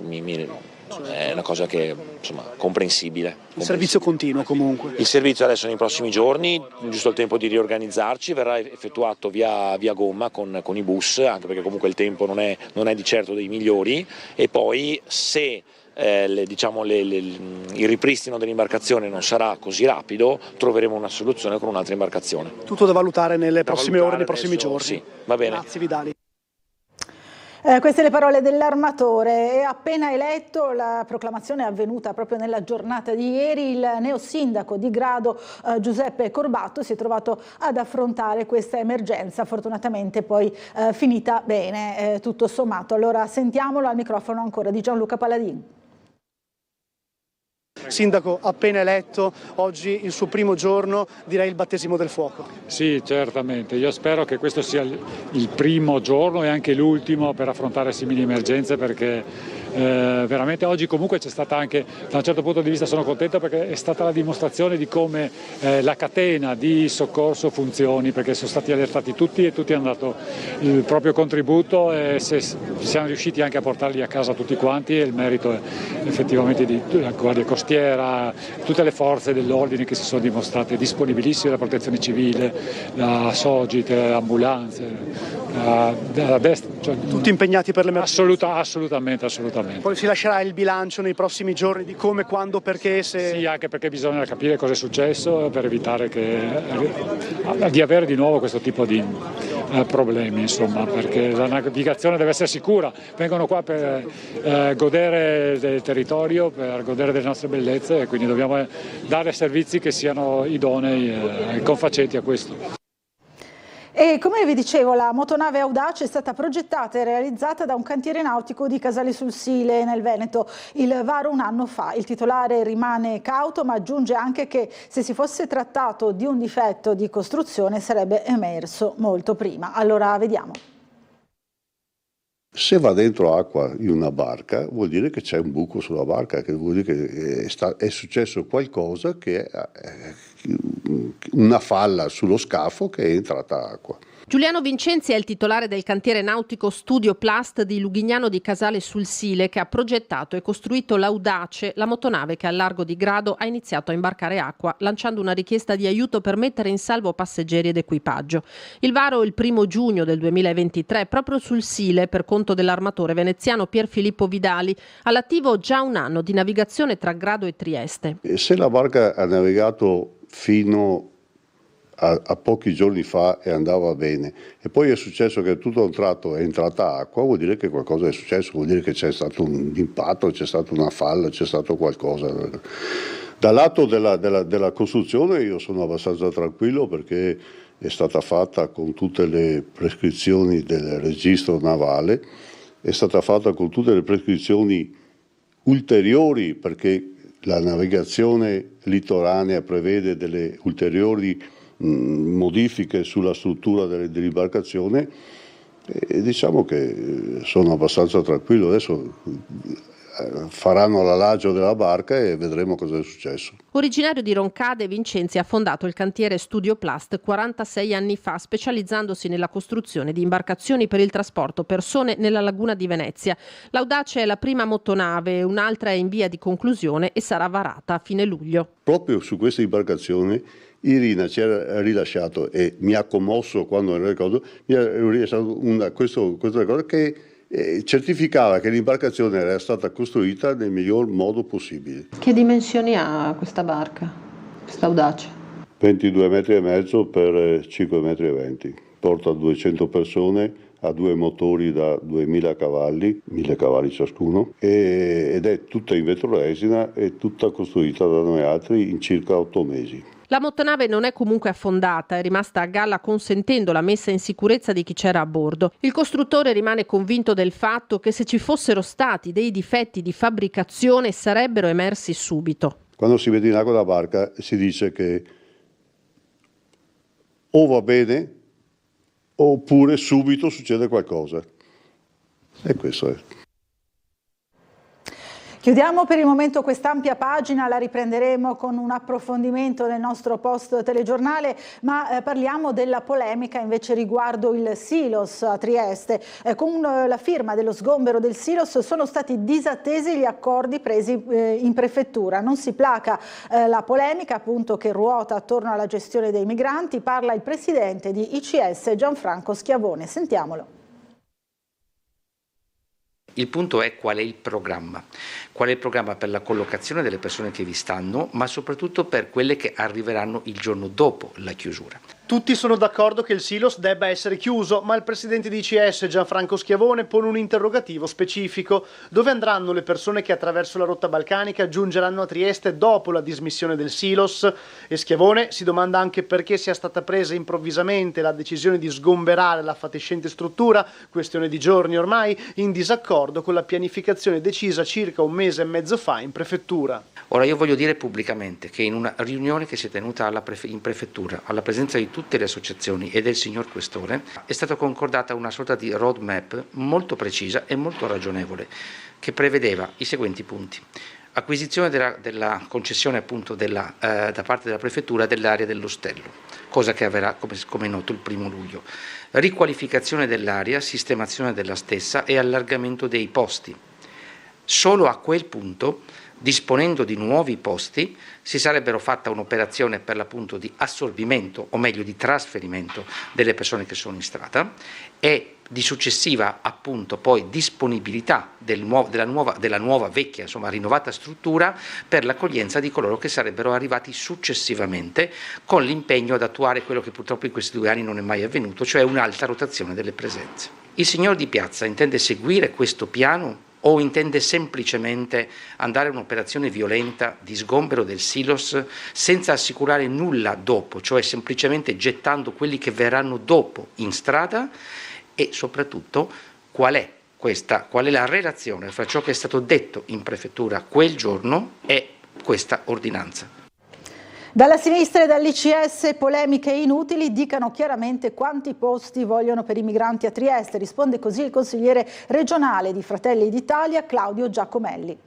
è una cosa che insomma comprensibile. Il servizio continua comunque. Il servizio adesso nei prossimi giorni, giusto il tempo di riorganizzarci, verrà effettuato via gomma con i bus, anche perché comunque il tempo non è di certo dei migliori, e poi se il ripristino dell'imbarcazione non sarà così rapido, troveremo una soluzione con un'altra imbarcazione. Tutto da valutare nelle prossime ore, nei prossimi giorni. Sì, va bene. Grazie Vidali. Queste le parole dell'armatore. È appena eletto, la proclamazione è avvenuta proprio nella giornata di ieri, il neosindaco di Grado Giuseppe Corbatto si è trovato ad affrontare questa emergenza, fortunatamente poi finita bene, tutto sommato. Allora sentiamolo al microfono ancora di Gianluca Paladin. Sindaco, appena eletto, oggi il suo primo giorno, direi il battesimo del fuoco. Sì, certamente. Io spero che questo sia il primo giorno e anche l'ultimo per affrontare simili emergenze, perché veramente oggi comunque c'è stata anche, da un certo punto di vista sono contento perché è stata la dimostrazione di come la catena di soccorso funzioni, perché sono stati allertati tutti e tutti hanno dato il proprio contributo e siamo riusciti anche a portarli a casa tutti quanti, e il merito è effettivamente della Guardia Costiera, tutte le forze dell'ordine che si sono dimostrate disponibilissime, la protezione civile, la Sogit, le ambulanze, la destra, cioè, tutti impegnati per l'emergenza. Assolutamente. Poi si lascerà il bilancio nei prossimi giorni di come, quando, perché. Sì, anche perché bisogna capire cosa è successo per evitare di avere di nuovo questo tipo di problemi, insomma, perché la navigazione deve essere sicura. Vengono qua per godere del territorio, per godere delle nostre bellezze, e quindi dobbiamo dare servizi che siano idonei e confacenti a questo. E come vi dicevo, la motonave Audace è stata progettata e realizzata da un cantiere nautico di Casale sul Sile, nel Veneto. Il varo un anno fa. Il titolare rimane cauto, ma aggiunge anche che se si fosse trattato di un difetto di costruzione sarebbe emerso molto prima. Allora vediamo. Se va dentro acqua in una barca vuol dire che c'è un buco sulla barca, che vuol dire che è successo qualcosa, che è una falla sullo scafo che è entrata acqua. Giuliano Vincenzi è il titolare del cantiere nautico Studio Plast di Lughignano di Casale sul Sile, che ha progettato e costruito l'Audace, la motonave che al largo di Grado ha iniziato a imbarcare acqua, lanciando una richiesta di aiuto per mettere in salvo passeggeri ed equipaggio. Il varo il 1 giugno del 2023, proprio sul Sile, per conto dell'armatore veneziano Pier Filippo Vidali, all'attivo già un anno di navigazione tra Grado e Trieste. Se la barca ha navigato fino a pochi giorni fa e andava bene, e poi è successo che tutto a un tratto è entrata acqua, vuol dire che qualcosa è successo, vuol dire che c'è stato un impatto, c'è stata una falla, c'è stato qualcosa. Dal lato della costruzione io sono abbastanza tranquillo, perché è stata fatta con tutte le prescrizioni del registro navale, è stata fatta con tutte le prescrizioni ulteriori, perché la navigazione litoranea prevede delle ulteriori modifiche sulla struttura dell'imbarcazione, e diciamo che sono abbastanza tranquillo. Adesso faranno l'alagio della barca e vedremo cosa è successo. Originario di Roncade, Vincenzi ha fondato il cantiere Studio Plast 46 anni fa, specializzandosi nella costruzione di imbarcazioni per il trasporto persone nella laguna di Venezia. L'Audace è la prima motonave, un'altra è in via di conclusione e sarà varata a fine luglio. Proprio su questa imbarcazione Irina ci ha rilasciato, e mi ha commosso quando mi ricordo, mi ha rilasciato questa cosa che certificava che l'imbarcazione era stata costruita nel miglior modo possibile. Che dimensioni ha questa barca, questa Audace? 22 metri e mezzo per 5 metri e 20. Porta 200 persone, ha 2 motori da 2000 cavalli, 1000 cavalli ciascuno, ed è tutta in vetroresina e tutta costruita da noi altri in circa 8 mesi. La motonave non è comunque affondata, è rimasta a galla consentendo la messa in sicurezza di chi c'era a bordo. Il costruttore rimane convinto del fatto che se ci fossero stati dei difetti di fabbricazione sarebbero emersi subito. Quando si vede in acqua la barca si dice che o va bene oppure subito succede qualcosa. E questo è. Chiudiamo per il momento quest'ampia pagina, la riprenderemo con un approfondimento nel nostro post telegiornale, ma parliamo della polemica invece riguardo il Silos a Trieste. Con la firma dello sgombero del Silos sono stati disattesi gli accordi presi in prefettura. Non si placa la polemica appunto che ruota attorno alla gestione dei migranti. Parla il presidente di ICS Gianfranco Schiavone. Sentiamolo. Il punto è qual è il programma. Qual è il programma per la collocazione delle persone che vi stanno, ma soprattutto per quelle che arriveranno il giorno dopo la chiusura. Tutti sono d'accordo che il Silos debba essere chiuso, ma il presidente di ICS Gianfranco Schiavone pone un interrogativo specifico. Dove andranno le persone che attraverso la rotta balcanica giungeranno a Trieste dopo la dismissione del Silos? E Schiavone si domanda anche perché sia stata presa improvvisamente la decisione di sgomberare la fatiscente struttura, questione di giorni ormai, in disaccordo raccordo con la pianificazione decisa circa un mese e mezzo fa in prefettura. Ora io voglio dire pubblicamente che in una riunione che si è tenuta in prefettura, alla presenza di tutte le associazioni e del signor Questore, è stata concordata una sorta di roadmap molto precisa e molto ragionevole, che prevedeva i seguenti punti. Acquisizione della concessione appunto da parte della prefettura dell'area dell'ostello, cosa che avverrà come è noto il 1° luglio. Riqualificazione dell'area, sistemazione della stessa e allargamento dei posti. Solo a quel punto, disponendo di nuovi posti, si sarebbero fatta un'operazione per l'appunto di assorbimento, o meglio di trasferimento delle persone che sono in strada e di successiva appunto poi disponibilità della nuova vecchia, insomma rinnovata struttura per l'accoglienza di coloro che sarebbero arrivati successivamente, con l'impegno ad attuare quello che purtroppo in questi 2 anni non è mai avvenuto, cioè un'alta rotazione delle presenze. Il signor Di Piazza intende seguire questo piano o intende semplicemente andare a un'operazione violenta di sgombero del silos senza assicurare nulla dopo, cioè semplicemente gettando quelli che verranno dopo in strada? E soprattutto qual è la relazione fra ciò che è stato detto in prefettura quel giorno e questa ordinanza? Dalla sinistra e dall'ICS polemiche inutili, dicano chiaramente quanti posti vogliono per i migranti a Trieste. Risponde così il consigliere regionale di Fratelli d'Italia Claudio Giacomelli.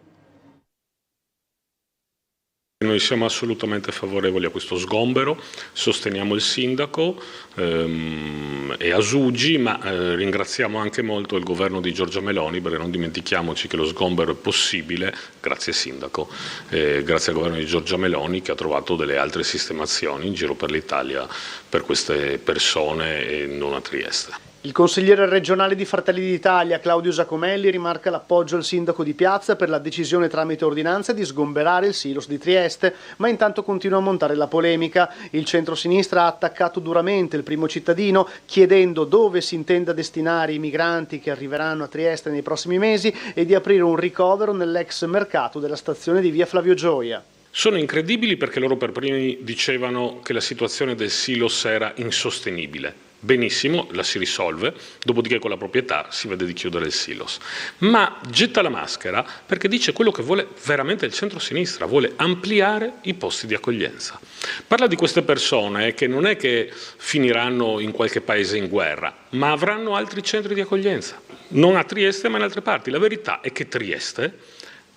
Noi siamo assolutamente favorevoli a questo sgombero, sosteniamo il sindaco e Asugi, ma ringraziamo anche molto il governo di Giorgia Meloni, perché non dimentichiamoci che lo sgombero è possibile grazie sindaco, grazie al governo di Giorgia Meloni che ha trovato delle altre sistemazioni in giro per l'Italia per queste persone e non a Trieste. Il consigliere regionale di Fratelli d'Italia Claudio Giacomelli rimarca l'appoggio al sindaco di Piazza per la decisione tramite ordinanza di sgomberare il silos di Trieste, ma intanto continua a montare la polemica. Il centro-sinistra ha attaccato duramente il primo cittadino chiedendo dove si intenda destinare i migranti che arriveranno a Trieste nei prossimi mesi e di aprire un ricovero nell'ex mercato della stazione di via Flavio Gioia. Sono incredibili perché loro per primi dicevano che la situazione del silos era insostenibile. Benissimo, la si risolve, dopodiché con la proprietà si vede di chiudere il silos. Ma getta la maschera perché dice quello che vuole veramente il centro-sinistra, vuole ampliare i posti di accoglienza. Parla di queste persone che non è che finiranno in qualche paese in guerra, ma avranno altri centri di accoglienza, non a Trieste ma in altre parti. La verità è che Trieste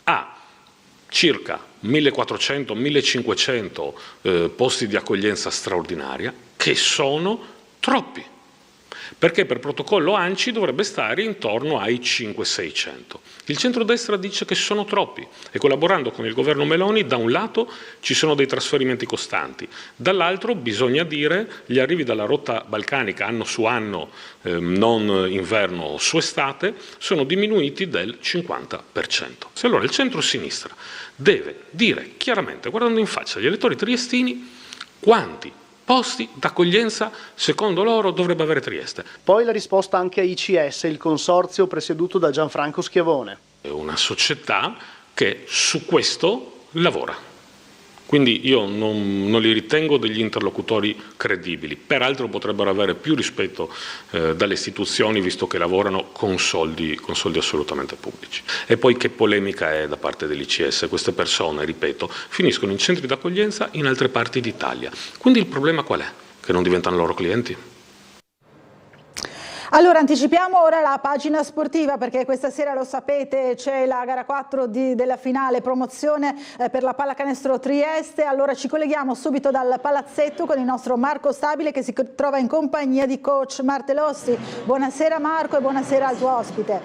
ha circa 1400-1500 posti di accoglienza straordinaria che sono troppi, perché per protocollo ANCI dovrebbe stare intorno ai 500-600. Il centrodestra dice che sono troppi e collaborando con il governo Meloni da un lato ci sono dei trasferimenti costanti, dall'altro bisogna dire gli arrivi dalla rotta balcanica anno su anno, non inverno su estate, sono diminuiti del 50%. Se allora il centro-sinistra deve dire chiaramente, guardando in faccia agli elettori triestini, quanti posti d'accoglienza secondo loro dovrebbe avere Trieste. Poi la risposta anche a ICS, il consorzio presieduto da Gianfranco Schiavone. È una società che su questo lavora. Quindi io non li ritengo degli interlocutori credibili, peraltro potrebbero avere più rispetto dalle istituzioni visto che lavorano con soldi assolutamente pubblici. E poi che polemica è da parte dell'ICS, queste persone, ripeto, finiscono in centri d'accoglienza in altre parti d'Italia. Quindi il problema qual è? Che non diventano loro clienti? Allora anticipiamo ora la pagina sportiva perché questa sera lo sapete c'è la gara 4 della finale promozione per la pallacanestro Trieste. Allora ci colleghiamo subito dal palazzetto con il nostro Marco Stabile che si trova in compagnia di coach Martellossi. Buonasera Marco e buonasera al tuo ospite.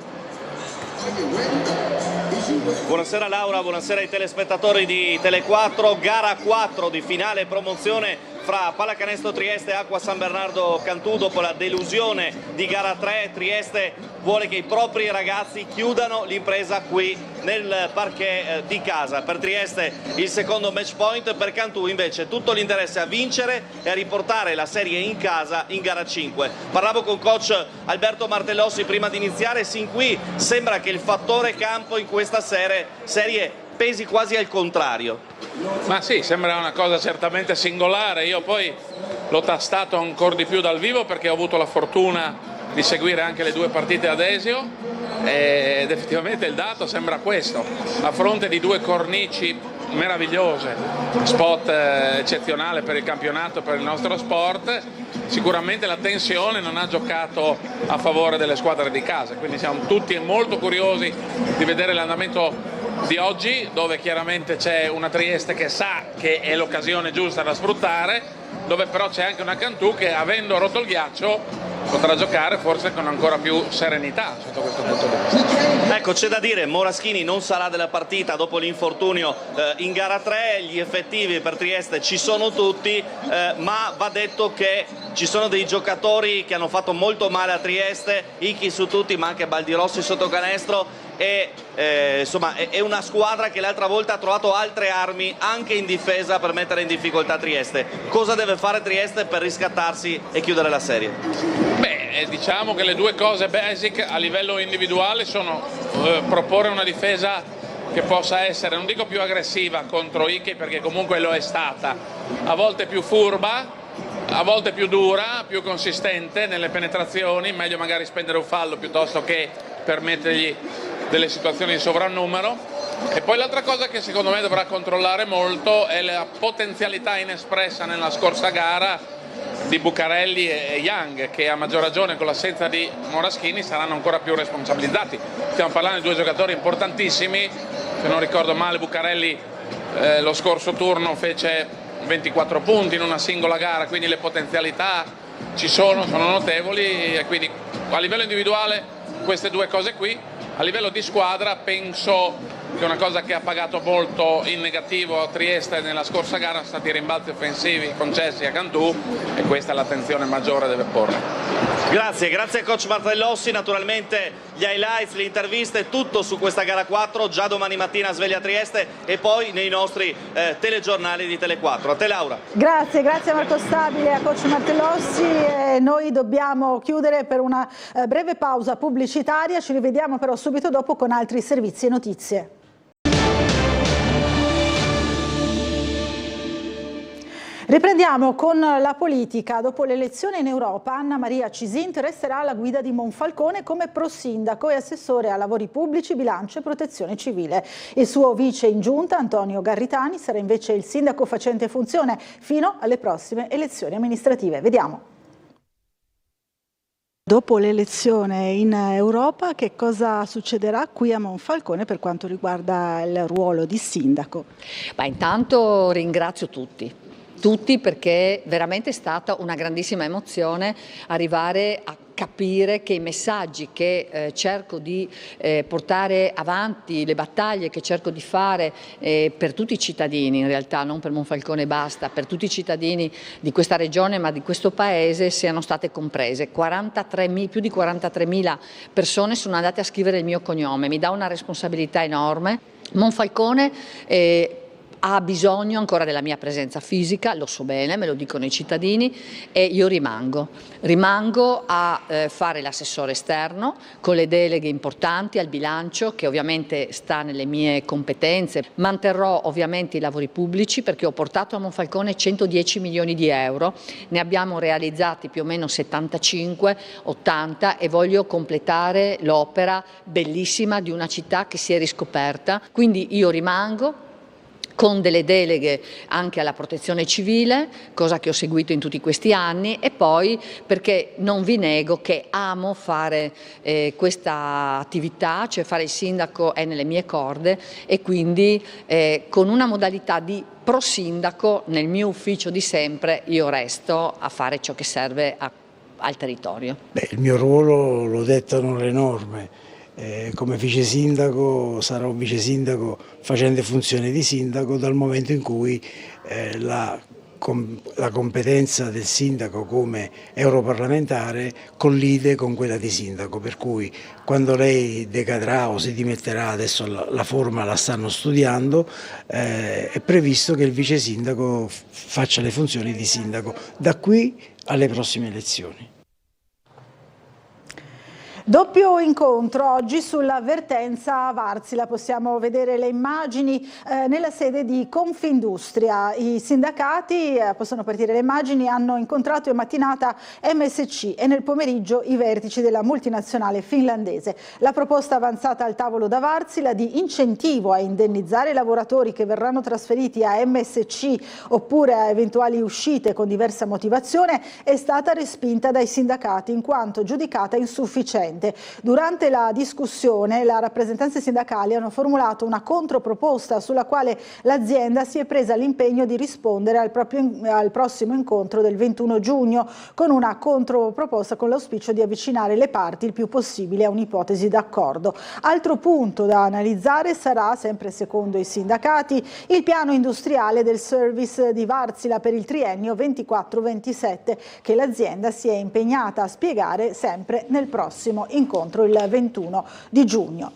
Buonasera Laura, buonasera ai telespettatori di Tele4, gara 4 di finale promozione fra Pallacanestro Trieste e Acqua San Bernardo Cantù. Dopo la delusione di gara 3, Trieste vuole che i propri ragazzi chiudano l'impresa qui nel parquet di casa. Per Trieste il secondo match point, per Cantù invece tutto l'interesse a vincere e a riportare la serie in casa in gara 5. Parlavo con coach Alberto Martellossi prima di iniziare, sin qui sembra che il fattore campo in questa serie pesi quasi al contrario. Ma sì, sembra una cosa certamente singolare. Io poi l'ho tastato ancora di più dal vivo perché ho avuto la fortuna di seguire anche le due partite ad Esio ed effettivamente il dato sembra questo, a fronte di due cornici meravigliose, spot eccezionale per il campionato, per il nostro sport, sicuramente la tensione non ha giocato a favore delle squadre di casa, quindi siamo tutti molto curiosi di vedere l'andamento di oggi, dove chiaramente c'è una Trieste che sa che è l'occasione giusta da sfruttare, dove però c'è anche una Cantù che, avendo rotto il ghiaccio, potrà giocare forse con ancora più serenità sotto questo punto di vista. Ecco, c'è da dire, Moraschini non sarà della partita dopo l'infortunio in gara 3, gli effettivi per Trieste ci sono tutti, ma va detto che ci sono dei giocatori che hanno fatto molto male a Trieste, Ichi su tutti, ma anche Baldirossi sotto canestro, e insomma è una squadra che l'altra volta ha trovato altre armi anche in difesa per mettere in difficoltà Trieste. Cosa deve fare Trieste per riscattarsi e chiudere la serie? Beh, diciamo che le due cose basic a livello individuale sono proporre una difesa che possa essere, non dico più aggressiva contro Ichi, perché comunque lo è stata, a volte più furba, a volte più dura, più consistente nelle penetrazioni, meglio magari spendere un fallo piuttosto che permettergli delle situazioni di sovrannumero. E poi l'altra cosa che secondo me dovrà controllare molto è la potenzialità inespressa nella scorsa gara di Bucarelli e Young, che a maggior ragione con l'assenza di Moraschini saranno ancora più responsabilizzati. Stiamo parlando di due giocatori importantissimi, se non ricordo male Bucarelli lo scorso turno fece 24 punti in una singola gara, quindi le potenzialità ci sono notevoli, e quindi a livello individuale queste due cose qui. A livello di squadra penso che una cosa che ha pagato molto in negativo a Trieste nella scorsa gara sono stati i rimbalzi offensivi concessi a Cantù, e questa è l'attenzione maggiore che deve porre. Grazie a coach Martellossi, naturalmente gli highlights, le interviste, tutto su questa gara 4 già domani mattina a Sveglia Trieste e poi nei nostri telegiornali di Tele4. A te Laura. Grazie a Marco Stabile e a coach Martellossi. Noi dobbiamo chiudere per una breve pausa pubblicitaria, ci rivediamo però subito dopo con altri servizi e notizie. Riprendiamo con la politica. Dopo l'elezione in Europa, Anna Maria Cisint resterà alla guida di Monfalcone come prosindaco e assessore a lavori pubblici, bilancio e protezione civile. Il suo vice in giunta, Antonio Garritani, sarà invece il sindaco facente funzione fino alle prossime elezioni amministrative. Vediamo. Dopo l'elezione in Europa, che cosa succederà qui a Monfalcone per quanto riguarda il ruolo di sindaco? Intanto ringrazio tutti perché veramente è stata una grandissima emozione arrivare a capire che i messaggi che cerco di portare avanti, le battaglie che cerco di fare per tutti i cittadini, in realtà non per Monfalcone basta, per tutti i cittadini di questa regione ma di questo paese, siano state comprese. Più di 43.000 persone sono andate a scrivere il mio cognome, mi dà una responsabilità enorme. Monfalcone ha bisogno ancora della mia presenza fisica, lo so bene, me lo dicono i cittadini, e io rimango a fare l'assessore esterno con le deleghe importanti al bilancio, che ovviamente sta nelle mie competenze. Manterrò ovviamente i lavori pubblici perché ho portato a Monfalcone 110 milioni di euro, ne abbiamo realizzati più o meno 75-80 e voglio completare l'opera bellissima di una città che si è riscoperta, quindi io rimango con delle deleghe anche alla protezione civile, cosa che ho seguito in tutti questi anni, e poi perché non vi nego che amo fare questa attività, cioè fare il sindaco è nelle mie corde, e quindi con una modalità di prosindaco nel mio ufficio di sempre io resto a fare ciò che serve al territorio. Il mio ruolo lo dettano le norme. Come vice sindaco sarò vice sindaco facendo funzione di sindaco dal momento in cui la competenza del sindaco come europarlamentare collide con quella di sindaco, per cui quando lei decadrà o si dimetterà, adesso la forma la stanno studiando, è previsto che il vice sindaco faccia le funzioni di sindaco da qui alle prossime elezioni. Doppio incontro oggi sull'avvertenza Wärtsilä, possiamo vedere le immagini nella sede di Confindustria. I sindacati, possono partire le immagini, hanno incontrato in mattinata MSC e nel pomeriggio i vertici della multinazionale finlandese. La proposta avanzata al tavolo da Wärtsilä di incentivo a indennizzare i lavoratori che verranno trasferiti a MSC oppure a eventuali uscite con diversa motivazione è stata respinta dai sindacati in quanto giudicata insufficiente. Durante la discussione le rappresentanze sindacali hanno formulato una controproposta sulla quale l'azienda si è presa l'impegno di rispondere al prossimo incontro del 21 giugno con una controproposta con l'auspicio di avvicinare le parti il più possibile a un'ipotesi d'accordo. Altro punto da analizzare sarà, sempre secondo i sindacati, il piano industriale del service di Wärtsilä per il triennio 24-27 che l'azienda si è impegnata a spiegare sempre nel prossimo incontro il 21 di giugno.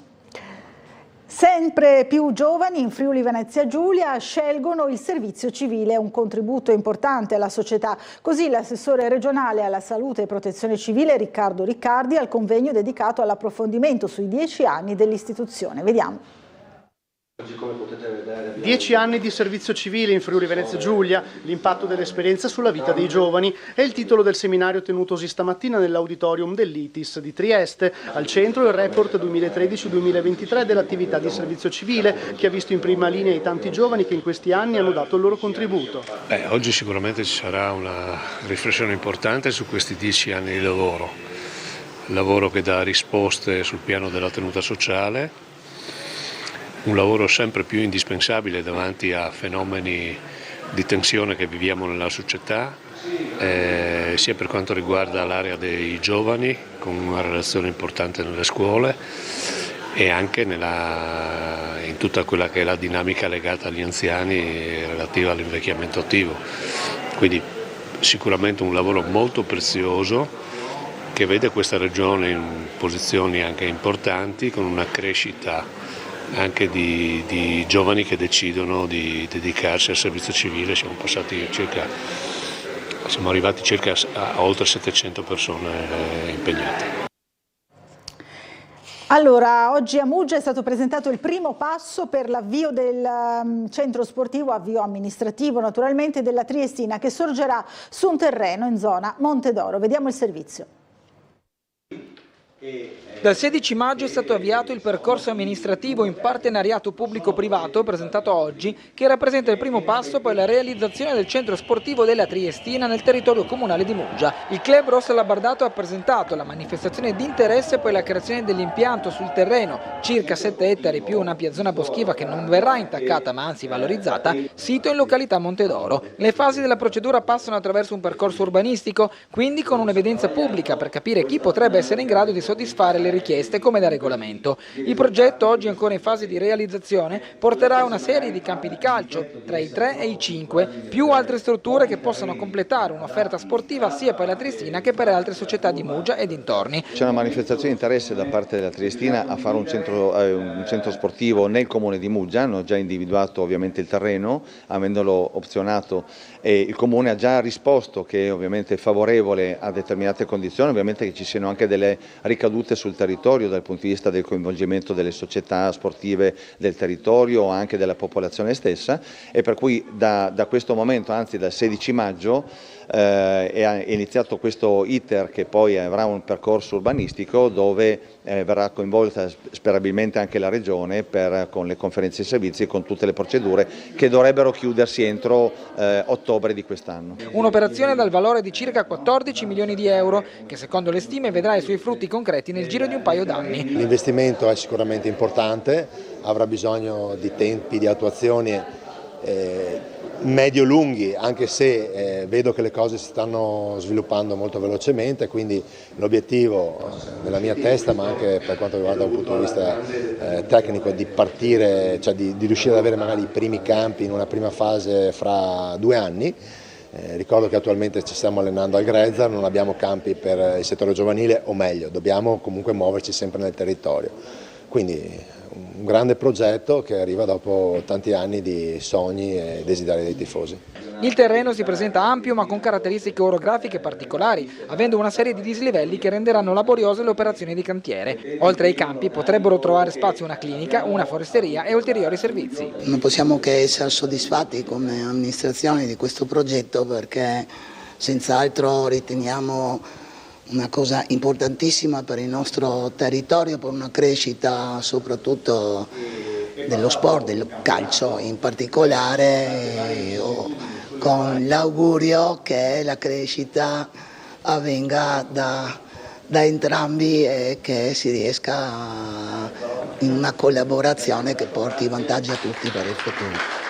Sempre più giovani in Friuli Venezia Giulia scelgono il servizio civile, un contributo importante alla società. Così l'assessore regionale alla salute e protezione civile Riccardo Riccardi al convegno dedicato all'approfondimento sui 10 anni dell'istituzione. Vediamo. 10 anni di servizio civile in Friuli Venezia Giulia, l'impatto dell'esperienza sulla vita dei giovani è il titolo del seminario tenutosi stamattina nell'auditorium dell'ITIS di Trieste. Al centro il report 2013-2023 dell'attività di servizio civile che ha visto in prima linea i tanti giovani che in questi anni hanno dato il loro contributo. Oggi sicuramente ci sarà una riflessione importante su questi 10 anni di lavoro che dà risposte sul piano della tenuta sociale. Un lavoro sempre più indispensabile davanti a fenomeni di tensione che viviamo nella società, sia per quanto riguarda l'area dei giovani, con una relazione importante nelle scuole, e anche in tutta quella che è la dinamica legata agli anziani relativa all'invecchiamento attivo. Quindi sicuramente un lavoro molto prezioso che vede questa regione in posizioni anche importanti, con una crescita anche di giovani che decidono di dedicarsi al servizio civile. Siamo arrivati circa a oltre 700 persone impegnate. Allora, oggi a Muggia è stato presentato il primo passo per l'avvio del centro sportivo, avvio amministrativo naturalmente, della Triestina, che sorgerà su un terreno in zona Montedoro. Vediamo il servizio. Dal 16 maggio è stato avviato il percorso amministrativo in partenariato pubblico-privato presentato oggi, che rappresenta il primo passo per la realizzazione del centro sportivo della Triestina nel territorio comunale di Muggia. Il club rossolabardato ha presentato la manifestazione di interesse per la creazione dell'impianto sul terreno, circa 7 ettari più un'ampia zona boschiva che non verrà intaccata ma anzi valorizzata, sito in località Montedoro. Le fasi della procedura passano attraverso un percorso urbanistico, quindi con un'evidenza pubblica per capire chi potrebbe essere in grado di soddisfare le richieste come da regolamento. Il progetto, oggi ancora in fase di realizzazione, porterà a una serie di campi di calcio, tra i 3 e i 5, più altre strutture che possano completare un'offerta sportiva sia per la Triestina che per altre società di Muggia e dintorni. C'è una manifestazione di interesse da parte della Triestina a fare un centro sportivo nel comune di Muggia. Hanno già individuato ovviamente il terreno, avendolo opzionato, e il comune ha già risposto che ovviamente è favorevole a determinate condizioni, ovviamente che ci siano anche delle ricadute sul territorio dal punto di vista del coinvolgimento delle società sportive del territorio o anche della popolazione stessa, e per cui da questo momento, anzi dal 16 maggio, è iniziato questo iter che poi avrà un percorso urbanistico dove verrà coinvolta sperabilmente anche la Regione con le conferenze di servizi e con tutte le procedure che dovrebbero chiudersi entro ottobre di quest'anno. Un'operazione dal valore di circa 14 milioni di euro che secondo le stime vedrà i suoi frutti concreti nel giro di un paio d'anni. L'investimento è sicuramente importante, avrà bisogno di tempi di attuazione medio-lunghi, anche se vedo che le cose si stanno sviluppando molto velocemente, quindi l'obiettivo nella mia testa, ma anche per quanto riguarda dal punto di vista tecnico, è di partire, cioè di riuscire ad avere magari i primi campi in una prima fase fra 2 anni. Ricordo che attualmente ci stiamo allenando al Grezzar, non abbiamo campi per il settore giovanile, o meglio, dobbiamo comunque muoverci sempre nel territorio. quindi un grande progetto che arriva dopo tanti anni di sogni e desideri dei tifosi. Il terreno si presenta ampio ma con caratteristiche orografiche particolari, avendo una serie di dislivelli che renderanno laboriose le operazioni di cantiere. Oltre ai campi potrebbero trovare spazio una clinica, una foresteria e ulteriori servizi. Non possiamo che essere soddisfatti come amministrazione di questo progetto, perché senz'altro riteniamo una cosa importantissima per il nostro territorio, per una crescita soprattutto dello sport, del calcio in particolare, con l'augurio che la crescita avvenga da entrambi e che si riesca in una collaborazione che porti vantaggi a tutti per il futuro.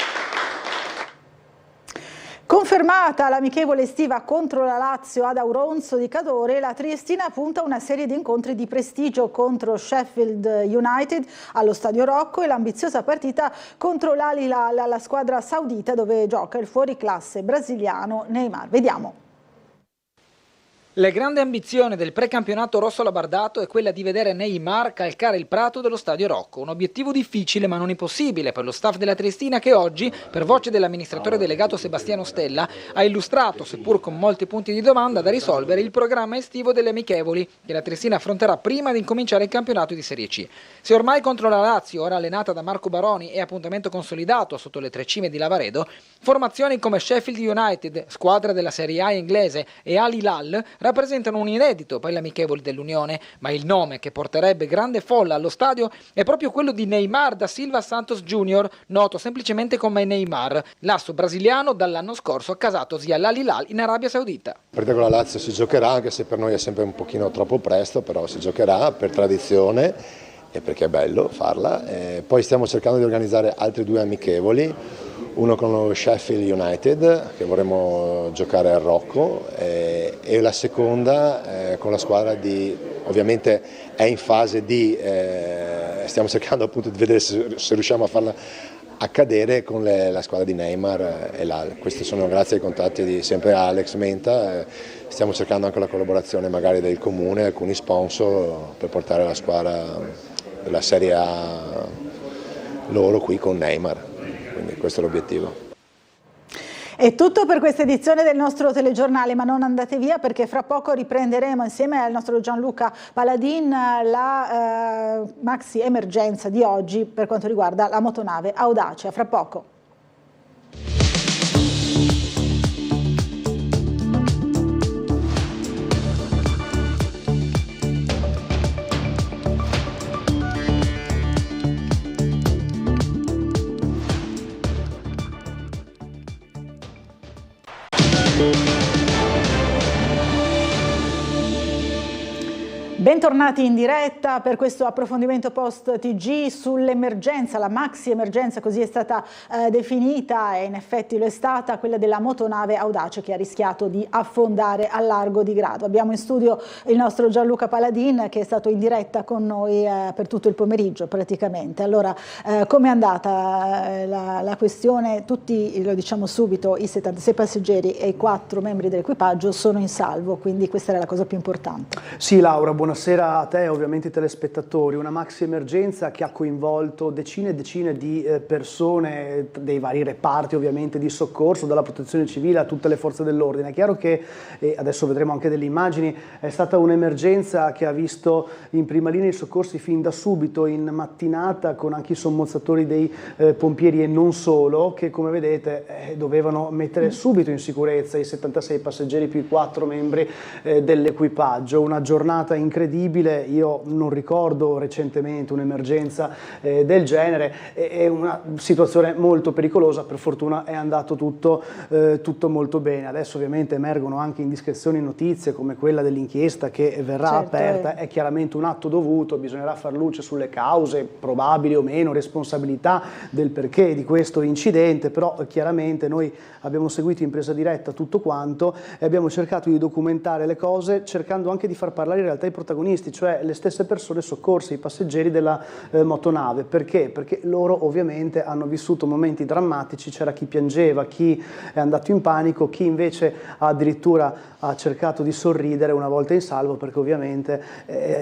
Confermata l'amichevole estiva contro la Lazio ad Auronzo di Cadore, la Triestina punta a una serie di incontri di prestigio contro Sheffield United allo Stadio Rocco e l'ambiziosa partita contro l'Al Hilal, la squadra saudita dove gioca il fuoriclasse brasiliano Neymar. Vediamo. La grande ambizione del precampionato rosso-labardato è quella di vedere Neymar calcare il prato dello Stadio Rocco, un obiettivo difficile ma non impossibile per lo staff della Triestina che oggi, per voce dell'amministratore delegato Sebastiano Stella, ha illustrato, seppur con molti punti di domanda da risolvere, il programma estivo delle amichevoli che la Triestina affronterà prima di incominciare il campionato di Serie C. Se ormai contro la Lazio, ora allenata da Marco Baroni, è appuntamento consolidato sotto le tre cime di Lavaredo, formazioni come Sheffield United, squadra della Serie A inglese, e Al Hilal rappresentano un inedito per gli amichevoli dell'Unione, ma il nome che porterebbe grande folla allo stadio è proprio quello di Neymar da Silva Santos Jr., noto semplicemente come Neymar, l'asso brasiliano dall'anno scorso accasatosi all'Al Hilal in Arabia Saudita. La partita con la Lazio si giocherà, anche se per noi è sempre un pochino troppo presto, però si giocherà per tradizione e perché è bello farla. Poi stiamo cercando di organizzare altri due amichevoli, uno con lo Sheffield United che vorremmo giocare al Rocco e la seconda con la squadra di, ovviamente è in fase di, stiamo cercando appunto di vedere se riusciamo a farla accadere con la squadra di Neymar e l'Al. Questi sono grazie ai contatti di sempre Alex Menta, stiamo cercando anche la collaborazione magari del comune, alcuni sponsor per portare la squadra della Serie A loro qui con Neymar, quindi questo è l'obiettivo. È tutto per questa edizione del nostro telegiornale, ma non andate via perché fra poco riprenderemo insieme al nostro Gianluca Paladin la maxi emergenza di oggi per quanto riguarda la motonave Audace. A fra poco. Bentornati in diretta per questo approfondimento post TG sull'emergenza, la maxi emergenza così è stata definita e in effetti lo è stata, quella della motonave Audace che ha rischiato di affondare al largo di Grado. Abbiamo in studio il nostro Gianluca Paladin che è stato in diretta con noi per tutto il pomeriggio praticamente. Allora, com'è andata la questione? Tutti, lo diciamo subito, i 76 passeggeri e i 4 membri dell'equipaggio sono in salvo, quindi questa era la cosa più importante. Sì Laura, buonasera a te e ovviamente ai telespettatori. Una maxi emergenza che ha coinvolto decine e decine di persone dei vari reparti ovviamente di soccorso, dalla protezione civile a tutte le forze dell'ordine. È chiaro che, e adesso vedremo anche delle immagini, è stata un'emergenza che ha visto in prima linea i soccorsi fin da subito in mattinata con anche i sommozzatori dei pompieri e non solo, che come vedete dovevano mettere subito in sicurezza i 76 passeggeri più i 4 membri dell'equipaggio. Una giornata incredibile, io non ricordo recentemente un'emergenza del genere, è una situazione molto pericolosa, per fortuna è andato tutto molto bene. Adesso ovviamente emergono anche indiscrezioni e notizie come quella dell'inchiesta che verrà aperta, è chiaramente un atto dovuto, bisognerà far luce sulle cause, probabili o meno, responsabilità del perché di questo incidente, però chiaramente noi abbiamo seguito in presa diretta tutto quanto e abbiamo cercato di documentare le cose cercando anche di far parlare in realtà i protagonisti protagonisti, cioè le stesse persone soccorse, i passeggeri della motonave. Perché? Perché loro ovviamente hanno vissuto momenti drammatici, c'era chi piangeva, chi è andato in panico, chi invece addirittura ha cercato di sorridere una volta in salvo, perché ovviamente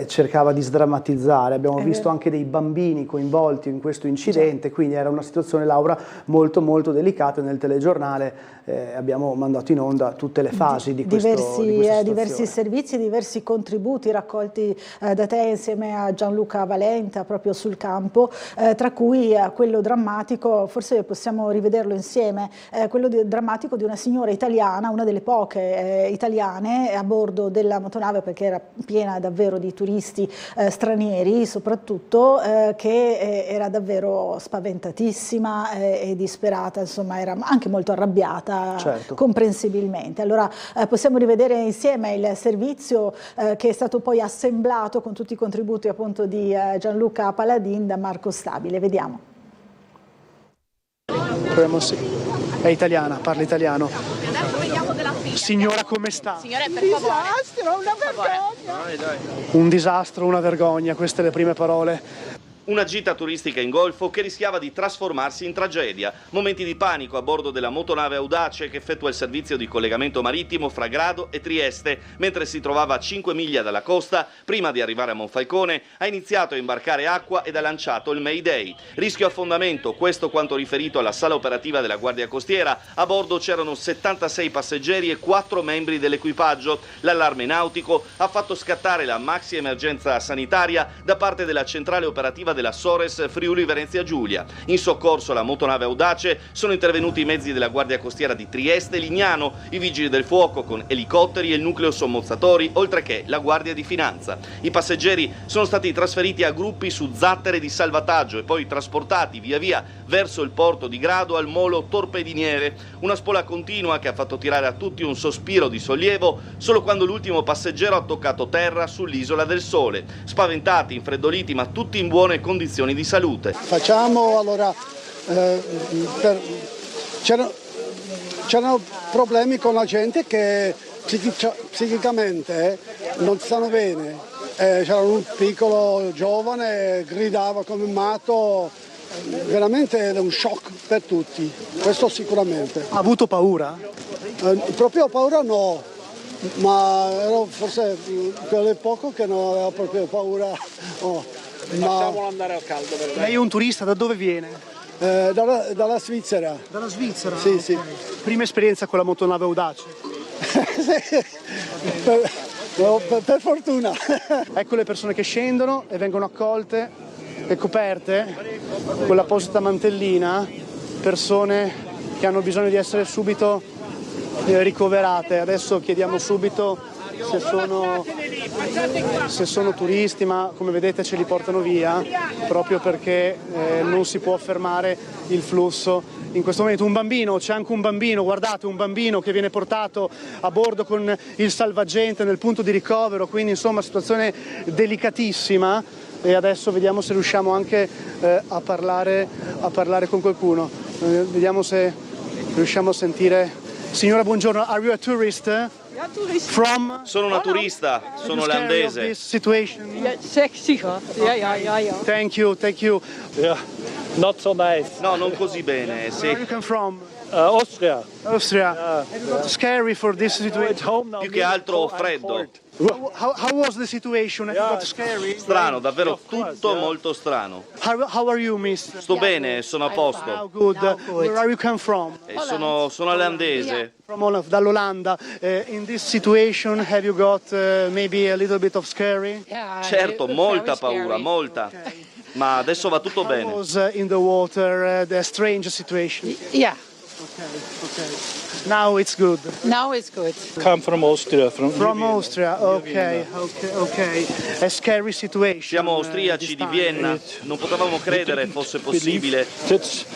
cercava di sdrammatizzare. Abbiamo visto anche dei bambini coinvolti in questo incidente, quindi era una situazione, Laura, molto molto delicata. Nel telegiornale abbiamo mandato in onda tutte le fasi di diversi servizi, diversi contributi raccolti da te insieme a Gianluca Valenta proprio sul campo, tra cui quello drammatico, forse possiamo rivederlo insieme, quello drammatico di una signora italiana, una delle poche italiane a bordo della motonave, perché era piena davvero di turisti stranieri soprattutto, che era davvero spaventatissima e disperata, insomma era anche molto arrabbiata, certo, comprensibilmente. Allora possiamo rivedere insieme il servizio che è stato poi assemblato con tutti i contributi appunto di Gianluca Paladin da Marco Stabile. Vediamo. È italiana, parla italiano. Signora, come sta? Signore, per favore. Disastro, una vergogna. Un disastro, una vergogna, queste le prime parole. Una gita turistica in Golfo che rischiava di trasformarsi in tragedia. Momenti di panico a bordo della motonave Audace che effettua il servizio di collegamento marittimo fra Grado e Trieste. Mentre si trovava a 5 miglia dalla costa, prima di arrivare a Monfalcone, ha iniziato a imbarcare acqua ed ha lanciato il Mayday. Rischio affondamento, questo quanto riferito alla sala operativa della Guardia Costiera. A bordo c'erano 76 passeggeri e 4 membri dell'equipaggio. L'allarme nautico ha fatto scattare la maxi emergenza sanitaria da parte della centrale operativa della Sores Friuli Venezia Giulia. In soccorso alla motonave Audace sono intervenuti i mezzi della Guardia Costiera di Trieste e Lignano, i vigili del fuoco con elicotteri e il nucleo sommozzatori, oltre che la Guardia di Finanza. I passeggeri sono stati trasferiti a gruppi su zattere di salvataggio e poi trasportati via via verso il porto di Grado al molo torpediniere. Una spola continua che ha fatto tirare a tutti un sospiro di sollievo solo quando l'ultimo passeggero ha toccato terra sull'Isola del Sole. Spaventati, infreddoliti, ma tutti in buone condizioni di salute. Facciamo allora, c'erano problemi con la gente che psicicamente non stanno bene. C'era un piccolo giovane, gridava come un matto, veramente è un shock per tutti, questo sicuramente. Ha avuto paura? Proprio paura no, ma ero forse quello poco che non aveva proprio paura. Lasciamolo andare al caldo. Lei è un turista, da dove viene? Dalla Svizzera. Dalla Svizzera? Sì, okay. sì. Prima esperienza con la motonave Audace? per fortuna. Ecco le persone che scendono e vengono accolte e coperte con l'apposita mantellina, persone che hanno bisogno di essere subito ricoverate. Adesso chiediamo subito se sono turisti, ma come vedete ce li portano via proprio perché non si può fermare il flusso in questo momento. Un bambino, c'è anche un bambino, guardate, un bambino che viene portato a bordo con il salvagente nel punto di ricovero, quindi insomma situazione delicatissima. E adesso vediamo se riusciamo anche a parlare con qualcuno, vediamo se riusciamo a sentire. Signora, buongiorno, are you a tourist? From? Sono una turista, sono olandese. Thank you. Yeah, not so nice. No, non così bene. Sì. Where you come from? Austria. Austria. Scary for this situation. Più che altro freddo. How was the situation? I thought scary. Strano, davvero tutto molto strano. How are you, miss? Sto bene, sono a posto. How good. Where are you come from? Sono olandese. Dall'Olanda. In this situation have you got maybe a little bit of scary? Certo, molta paura, molta. Ma adesso va tutto bene. How was in the water the strange situation? Yeah. Okay. Now it's good. Now it's good. Come from Austria. From Austria, okay. A scary situation. Siamo austriaci di Vienna. Non potevamo credere fosse possibile. Such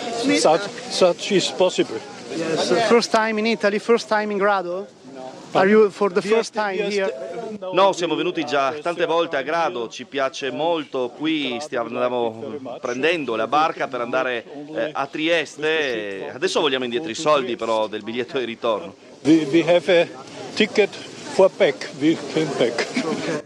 is possible. Yes. First time in Italy, first time in Grado? Are you for the first time here? No, siamo venuti già tante volte a Grado, ci piace molto, qui stiamo prendendo la barca per andare a Trieste, adesso vogliamo indietro i soldi però del biglietto di ritorno. We have a ticket for back, we came back. Okay.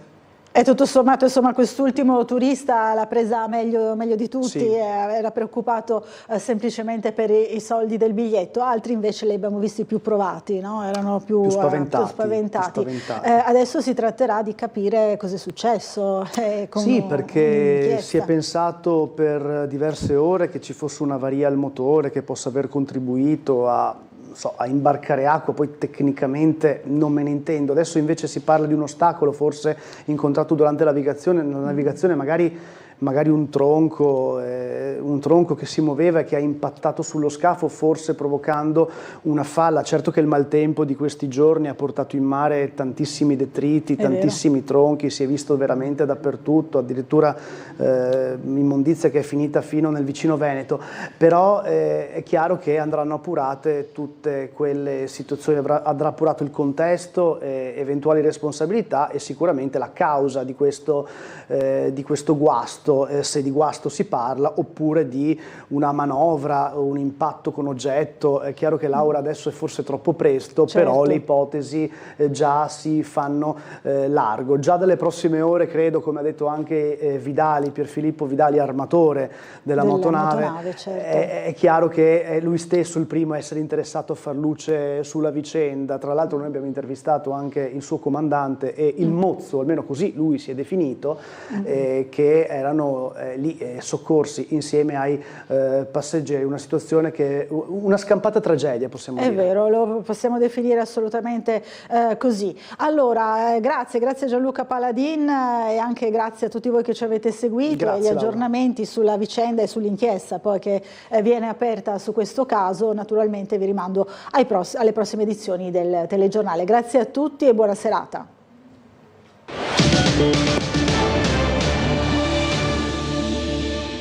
E tutto sommato, insomma, quest'ultimo turista l'ha presa meglio di tutti, Sì. Era preoccupato semplicemente per i soldi del biglietto, altri invece li abbiamo visti più provati, no? Erano più spaventati. Adesso si tratterà di capire cosa è successo. Sì, perché si è pensato per diverse ore che ci fosse un'avaria al motore che possa aver contribuito a imbarcare acqua, poi tecnicamente non me ne intendo. Adesso invece si parla di un ostacolo forse incontrato durante la navigazione, magari un tronco che si muoveva e che ha impattato sullo scafo, forse provocando una falla. Certo che il maltempo di questi giorni ha portato in mare tantissimi detriti, tantissimi tronchi, si è visto veramente dappertutto, addirittura immondizia che è finita fino nel vicino Veneto, però è chiaro che andranno appurate tutte quelle situazioni, andrà appurato il contesto, eventuali responsabilità e sicuramente la causa di questo guasto. Se di guasto si parla oppure di una manovra o un impatto con oggetto. È chiaro che Laura adesso è forse troppo presto, però le ipotesi già si fanno largo. Già dalle prossime ore, credo, come ha detto anche Pierfilippo Vidali, armatore della motonave, è chiaro che è lui stesso il primo a essere interessato a far luce sulla vicenda. Tra l'altro noi abbiamo intervistato anche il suo comandante e il mozzo, almeno così lui si è definito, che erano lì soccorsi insieme ai passeggeri, una situazione una scampata tragedia, possiamo dire. È vero, lo possiamo definire assolutamente così. Allora, grazie a Gianluca Paladin e anche grazie a tutti voi che ci avete seguito e gli aggiornamenti sulla vicenda e sull'inchiesta poi che viene aperta su questo caso. Naturalmente vi rimando alle prossime edizioni del telegiornale. Grazie a tutti e buona serata.